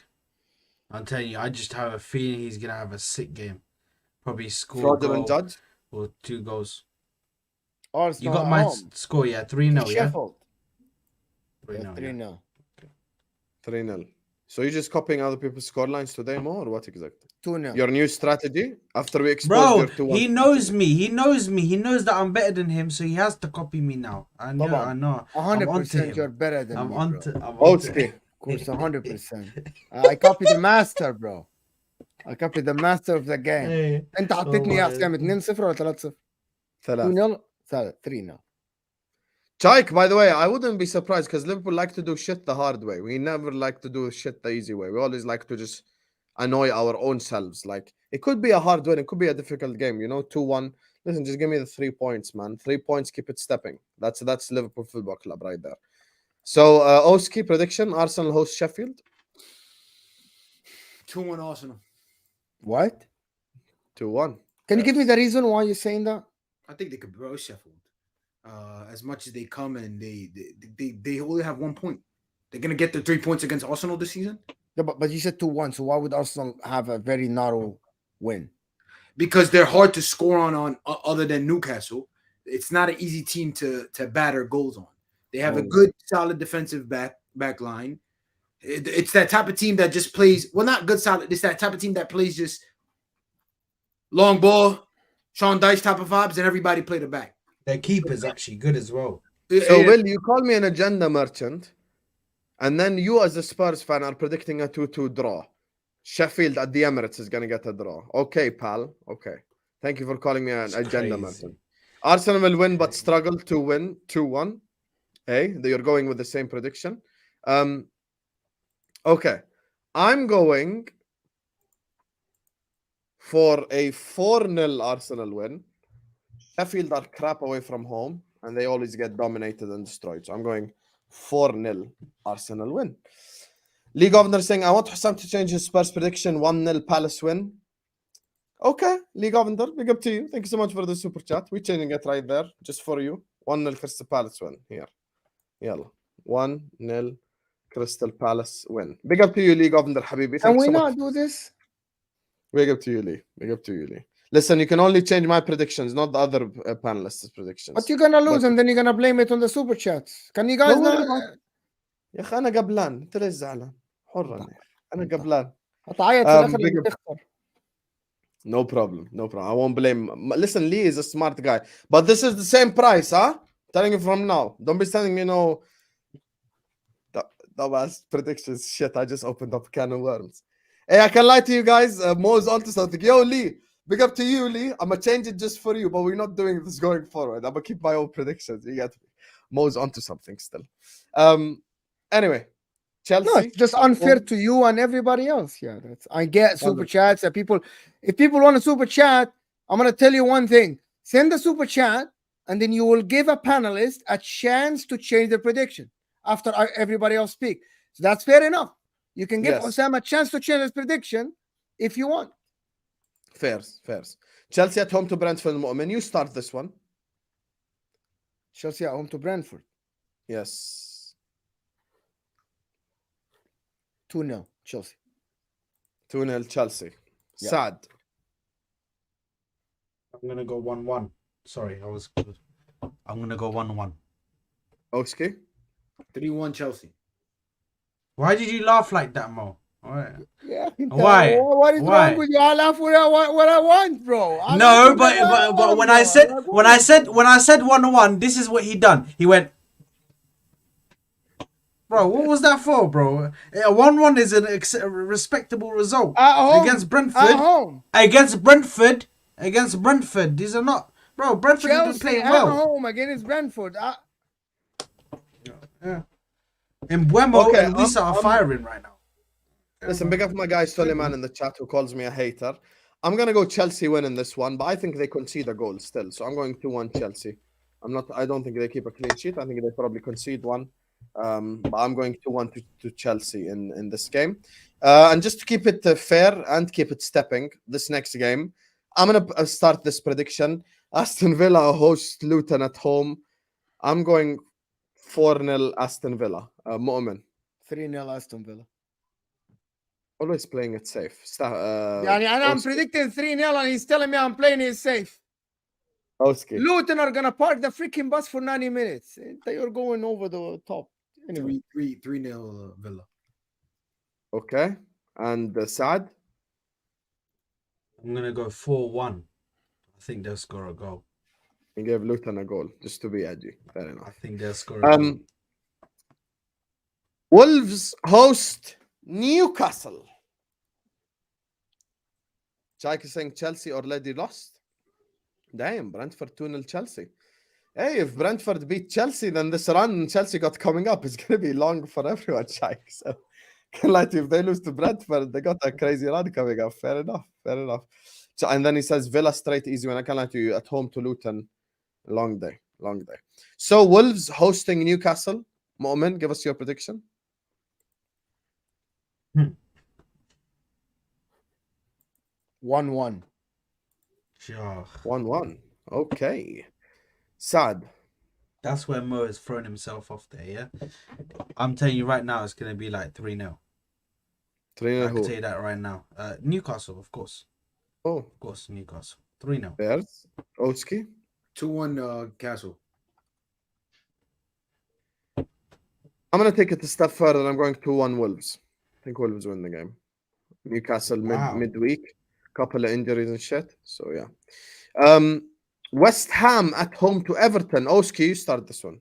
I'm telling you, I just have a feeling he's gonna have a sick game. Probably score a Fraudulent goal judge. or 2 goals. Arsenal You got at my home. score, yeah, 3-0, yeah. Sheffield. 3-0. 3-0. 3-0. So you're just copying other people's scorelines today, Mo, or what exactly? 2-0. Your new strategy after we exposed Bro, your 2-1 he knows strategy. me. He knows me. He knows that I'm better than him, so he has to copy me now. I know. Baba, I know. I'm onto 100% you're him. better than I'm me, onto. bro. I'm onto Oatski. him. Of course, 100%. I copied the master, bro. I copied the master of the game. Hey. انت حطيتني اياه والله. كام 2-0 ولا 3-0؟ 3. 2-0 3-0. Chaik, by the way, I wouldn't be surprised because Liverpool like to do shit the hard way. We never like to do shit the easy way. We always like to just annoy our own selves. Like, it could be a hard win. It could be a difficult game, 2-1. Listen, just give me the 3 points, man. 3 points, keep it stepping. That's Liverpool Football Club right there. So, Oski, prediction, Arsenal host Sheffield? 2-1 Arsenal. What? 2-1. Can you give me the reason why you're saying that? I think they could blow Sheffield. As much as they come and they only have 1 point. They're gonna get the 3 points against Arsenal this season Yeah, but you said 2-1, so why would Arsenal have a very narrow win? because they're hard to score on other than Newcastle. It's not an easy team to batter goals on. They have a good, solid defensive back line. It's that type of team that just plays not good, solid. It's that type of team that plays just long ball, Sean Dyche type of vibes, and everybody play the back. Their keeper's actually good as well. So, Will, you call me an agenda merchant, and then you, as a Spurs fan, are predicting a 2-2 draw. Sheffield at the Emirates is going to get a draw. Okay, pal. Okay. Thank you for calling me an It's agenda crazy. merchant. Arsenal will win, but struggle to win 2-1. Hey, you're going with the same prediction. Okay. I'm going for a 4-0 Arsenal win. Sheffield are crap away from home, and they always get dominated and destroyed. So I'm going 4-0 Arsenal win. League Governor saying, I want Hussam to change his Spurs prediction, 1-0 Palace win. Okay, League Governor, big up to you. Thank you so much for the super chat. We're changing it right there, just for you. 1-0 Crystal Palace win. Here. Yalla. 1-0 Crystal Palace win. Big up to you, League Governor, Habibi. Can Thank you we so not much. do this? Big up to you, Lee. Big up to you, Lee. Listen, you can only change my predictions, not the other panelists' predictions. But you're gonna lose But- and then you're gonna blame it on the super chats. Can you guys No, not? يا اخي انا قبلان انت ليش زعلان؟ حر انا انا قبلان. هتعيط في الاخر big لما up. تخسر. No problem. I won't blame. Listen, Lee is a smart guy, but this is the same price, huh? Telling you from now. Don't be sending me that was predictions. Shit, I just opened up a can of worms. Hey, I can lie to you guys. Mo's onto something. Yo, Lee, big up to you, Lee. I'm gonna change it just for you, but we're not doing this going forward. I'm gonna keep my own predictions. You get me? Mo's onto something still. Anyway, Chelsea. No, it's just unfair to you and everybody else. Yeah, I get super chats that people. If people want a super chat, I'm gonna tell you one thing: send a super chat, and then you will give a panelist a chance to change the prediction after everybody else speak. So that's fair enough. You can give Yes. Osama a chance to change his prediction if you want. Fairs. Chelsea at home to Brentford. Moamen, you start this one. Chelsea at home to Brentford. Yes. 2-0 Chelsea. 2-0 Chelsea. Yeah. Saad. I'm gonna go 1-1. Sorry, I was good. I'm gonna go 1-1. Oski. 3-1 Chelsea. Why did you laugh like that, Mo? All right. Yeah. Why? What is Why? wrong with you? I laugh what I want, bro. I No, laugh what I but want, when bro. I said Like, when I said 1-1, this is what he done. He went, bro. What was that for, bro? 1-1 is a respectable result At home, against Brentford. At home. Against Brentford. These are not Bro, Brentford have been Chelsea playing at well. home against Brentford. Yeah. In Buemo Okay, and Wisa are firing right now. Listen, big up my guy Suleiman in the chat who calls me a hater. I'm gonna go Chelsea win in this one, but I think they concede a goal still. So I'm going 2-1 Chelsea. I don't think they keep a clean sheet. I think they probably concede one. But I'm going 2-1 to Chelsea in this game. And just to keep it fair and keep it stepping, this next game, I'm gonna start this prediction. Aston Villa host Luton at home. I'm going 4-0 Aston Villa. Moamen. 3-0 Aston Villa. Always playing it safe. I'm predicting 3-0 and he's telling me I'm playing it safe. Oski. Luton are gonna park the freaking bus for 90 minutes. You're going over the top. Anyway. 3-0 Villa. Okay. And Saad? I'm gonna go 4-1. I think they'll score a goal. He gave Luton a goal just to be edgy. Fair I enough. think they'll score a goal. Wolves host Newcastle. Chike is saying Chelsea already lost. Damn, Brentford 2-0 Chelsea. Hey, if Brentford beat Chelsea, then this run Chelsea got coming up is going to be long for everyone, Chike. So, like, if they lose to Brentford, they got a crazy run coming up. Fair enough. So, and then he says Villa straight easy when I can lie to you at home to Luton. Long day. So, Wolves hosting Newcastle. Moamen, give us your prediction. 1-1. Sure. 1-1. Okay. Saad. That's where Mo has thrown himself off there, yeah? I'm telling you right now, it's going to be like 3-0. 3-0 I can who? tell you that right now. Newcastle, of course. Oh, Of course, Newcastle. 3-0. Bears. Oski. 2-1 Castle. I'm going to take it a step further. I'm going 2-1 Wolves. I think Wolves win the game. Newcastle Wow. midweek. Couple of injuries and shit. So, yeah. West Ham at home to Everton. Oski, you start this one.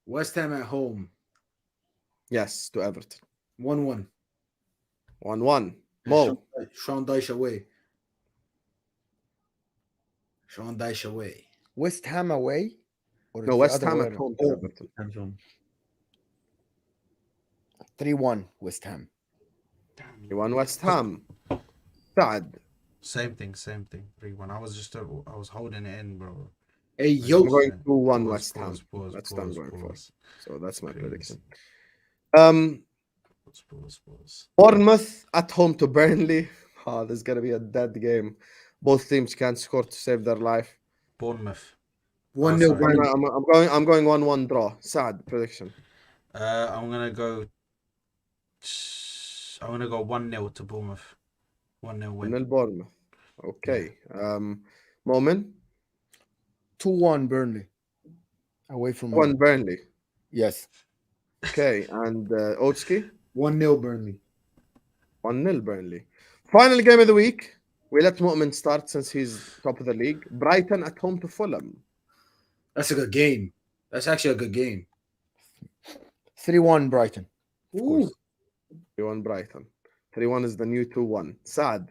West Ham at home. Yes, to Everton. 1-1. 1-1. Mo. Sean Dyche away. West Ham away? Or No, the West other Ham way at around? home to Everton. 3-1 West Ham. Damn. 3-1 West Ham. Saad. Same thing. 3-1. I was holding it in, bro. Hey, I'm yo. going 2-1 Pause, West Ham. pause, That's what I'm going for. pause. So that's my Please. prediction. Pause. Bournemouth at home to Burnley. Oh, this is gonna be a dead game. Both teams can't score to save their life. Bournemouth. 1-0 sorry. Burnley. I'm going 1-1 draw. Sad prediction. I'm gonna go 1-0 to Bournemouth. 1-0 win. 1-0 Bournemouth. Okay. Moamen. 2-1 Burnley. Away from 1 home. Burnley. Yes. Okay. And Otski. 1-0 Burnley. 1-0 Burnley. Final game of the week. We let Moamen start since he's top of the league. Brighton at home to Fulham. That's a good game. That's actually a good game. 3-1 Brighton. Of Ooh. course. 3-1 Brighton. 3-1 is the new 2-1. Sad.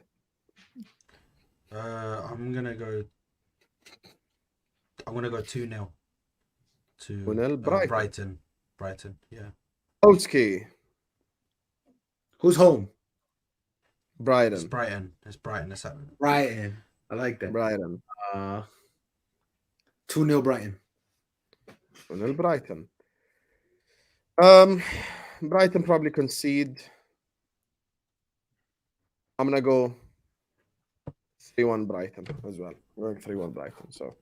I'm gonna go 2-0 to 2-0 Brighton. Brighton, yeah. Otski. Who's home? It's Brighton. Brighton. It's happening. Brighton. I like that. Brighton. 2-0 Brighton. 2-0 Brighton. Brighton probably concede. I'm gonna go 3-1 Brighton as well. I'm going 3-1 Brighton. So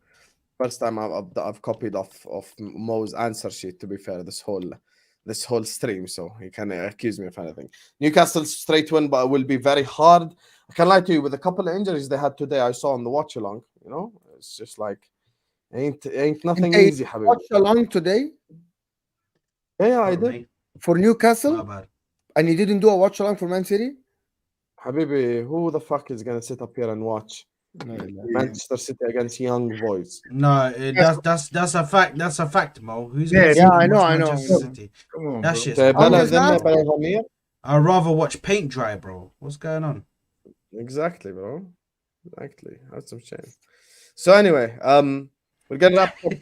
first time I've copied off Mo's answer sheet. To be fair, this whole stream, so he can accuse me of anything. Newcastle straight win, but it will be very hard. I can lie to you, with a couple of injuries they had today, I saw on the watch along. You know, it's just like ain't nothing Hey, easy, Habibi. Watch along today Yeah, I For did. me, for my Newcastle, bad. and you didn't do a watch along for Man City? Habibi, who the fuck is gonna sit up here and watch Manchester City against young boys? No, that's a fact. That's a fact, Mo. Who's Yeah, gonna yeah, watch I know. Manchester City? Come on, That bro. shit's So, I'm just not- Ramir? I'd rather watch paint dry, bro. What's going on? Exactly, bro. Exactly. That's some shame. So anyway, we're gonna wrap up.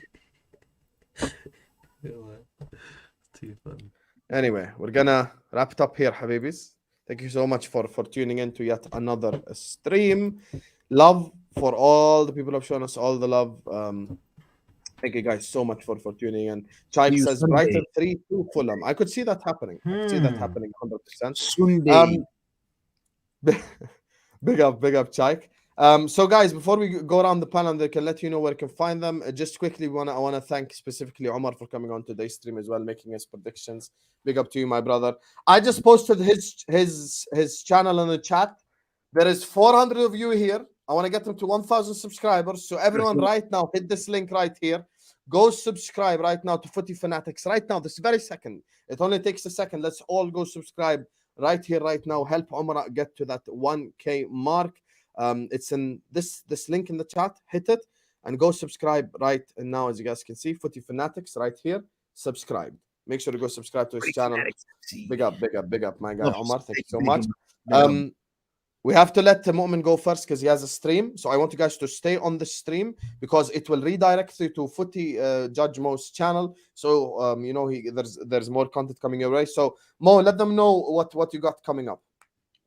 Too funny. Anyway, we're gonna wrap it up here, Habibis. Thank you so much for tuning in to yet another stream. Love for all the people who have shown us all the love. Thank you guys so much for tuning in. Chike You says Sunday. Brighton 3-2 Fulham. I could see that happening. I could see that happening 100%. Sunday. Big up, Chike. So guys, before we go around the panel, they can let you know where you can find them. Just quickly, I want to thank specifically Omar for coming on today's stream as well, making his predictions. Big up to you, my brother. I just posted his channel in the chat. There is 400 of you here. I want to get them to 1,000 subscribers. So everyone right now, hit this link right here. Go subscribe right now to Footy Fanatics. Right now, this very second. It only takes a second. Let's all go subscribe right here, right now. Help Omar get to that 1K mark. It's in this link in the chat. Hit it and go subscribe right now. As you guys can see, Footy Fanatics right here. Subscribe. Make sure to go subscribe to his channel. Big up, my guy Omar. Thank you so much. We have to let Moamen go first because he has a stream. So I want you guys to stay on the stream because it will redirect you to Footy Judge Mo's channel. So you know there's more content coming your way. So Mo, let them know what you got coming up.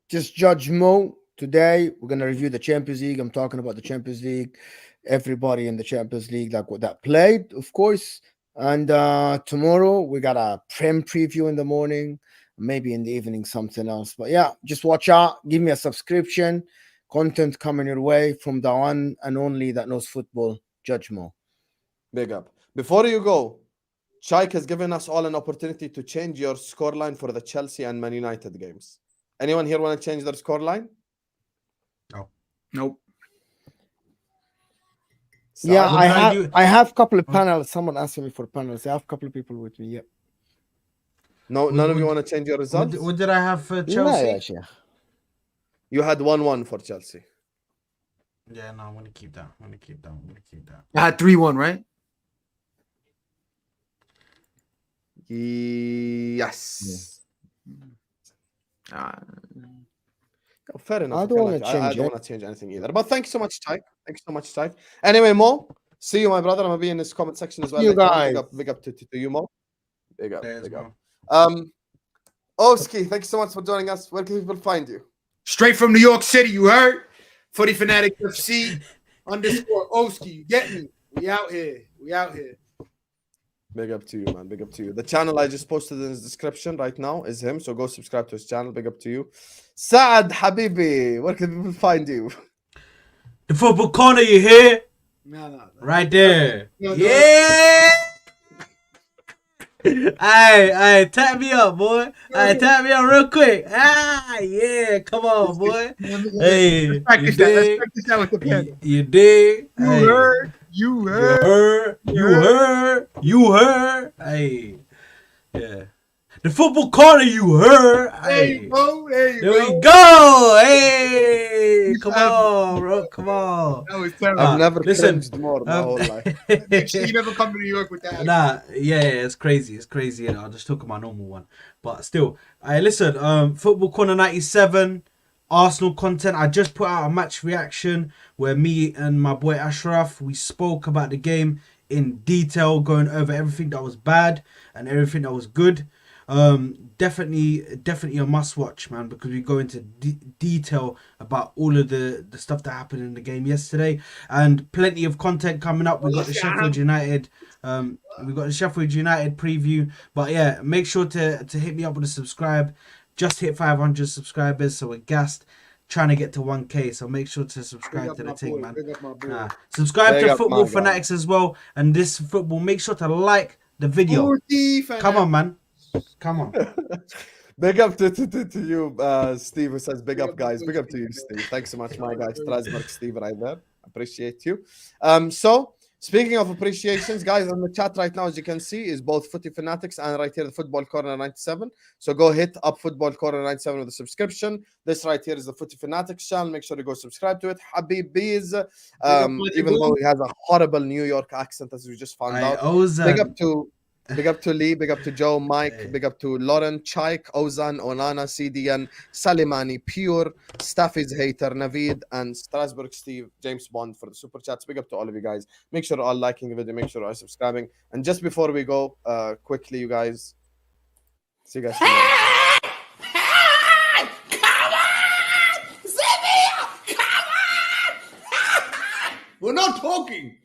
Just Judge Mo. Today we're gonna review the Champions League. I'm talking about the Champions League. Everybody in the Champions League that played, of course. And tomorrow we got a Prem preview in the morning. Maybe in the evening something else, but yeah, just watch out. Give me a subscription. Content coming your way from the one and only that knows football, Judge Mo. Big up. Before you go, Chike has given us all an opportunity to change your scoreline for the Chelsea and Man United games. Anyone here want to change their scoreline? Nope. Saad? Yeah, What I have a couple of panels. Someone asked me for panels. I have a couple of people with me. Yeah. No, none of you want to change your results? What did I have for لا Chelsea? يا شيخ. You had 1-1 for Chelsea. Yeah, no, I'm gonna keep that. I had 3-1, right? Yes. Oh, fair enough. I don't want to I change don't it. want to change anything either. But thank you so much, Chike. Anyway, Mo, see you, my brother. I'm gonna be in this comment section as well. You later on. guys. Big up to you, Mo. Big up. Cheers, bro. Oski, thank you so much for joining us. Where can people find you? Straight from New York City, you heard? Footy Fanatics FC _Oski. You get me? We out here. Big up to you, man. Big up to you. The channel I just posted in his description right now is him. So go subscribe to his channel. Big up to you. Saad Habibi, where can people find you? The football corner, you hear? No. Right there. No. Yeah. Hey, tap me up, boy. Hey, tap me up real quick. Yeah, come on, boy. Hey, Let's practice that with the pen. You dig? You Hey. heard. You heard. Hey, yeah. The football corner, you heard. Hey, Hey. bro. Hey, There bro. we go. Hey, come on, bro. Come on. That was terrible. I've never listen, cringed more my whole life. Make sure you never come to New York with that. Nah, yeah, it's crazy. You know, I'll just talk my normal one. But still, hey, listen, Football Corner 97, Arsenal content. I just put out a match reaction where me and my boy Ashraf, we spoke about the game in detail, going over everything that was bad and everything that was good. Definitely a must watch, man, because we go into detail about all of the stuff that happened in the game yesterday, and plenty of content coming up. We got the Sheffield United preview, but yeah, make sure to hit me up with a subscribe. Just hit 500 subscribers, so we're gassed, trying to get to 1K. So make sure to subscribe to the thing, man. Subscribe Big to up Football my guy. Fanatics as well, and this football. Make sure to like the video. Come on, man. Come on. Big up to you, Steve, who says big up, guys. Big up to you, Steve. Thanks so much, my guy. Strasbourg Steve right there. Appreciate you. So, speaking of appreciations, guys, on the chat right now, as you can see, is both Footy Fanatics and right here, the Football Corner 97. So go hit up Football Corner 97 with a subscription. This right here is the Footy Fanatics channel. Make sure to go subscribe to it. Habibis, even though he has a horrible New York accent, as we just found out. Big up to Big up to Lee, big up to Joe, Mike, big up to Lauren, Chaik, Ozan, Onana, CDN, Salimani, Pure, Staffy's Hater, Navid, and Strasbourg Steve, James Bond for the super chats. Big up to all of you guys. Make sure you're all liking the video, make sure you're all subscribing. And just before we go, quickly, you guys, see you guys tomorrow. We're not talking.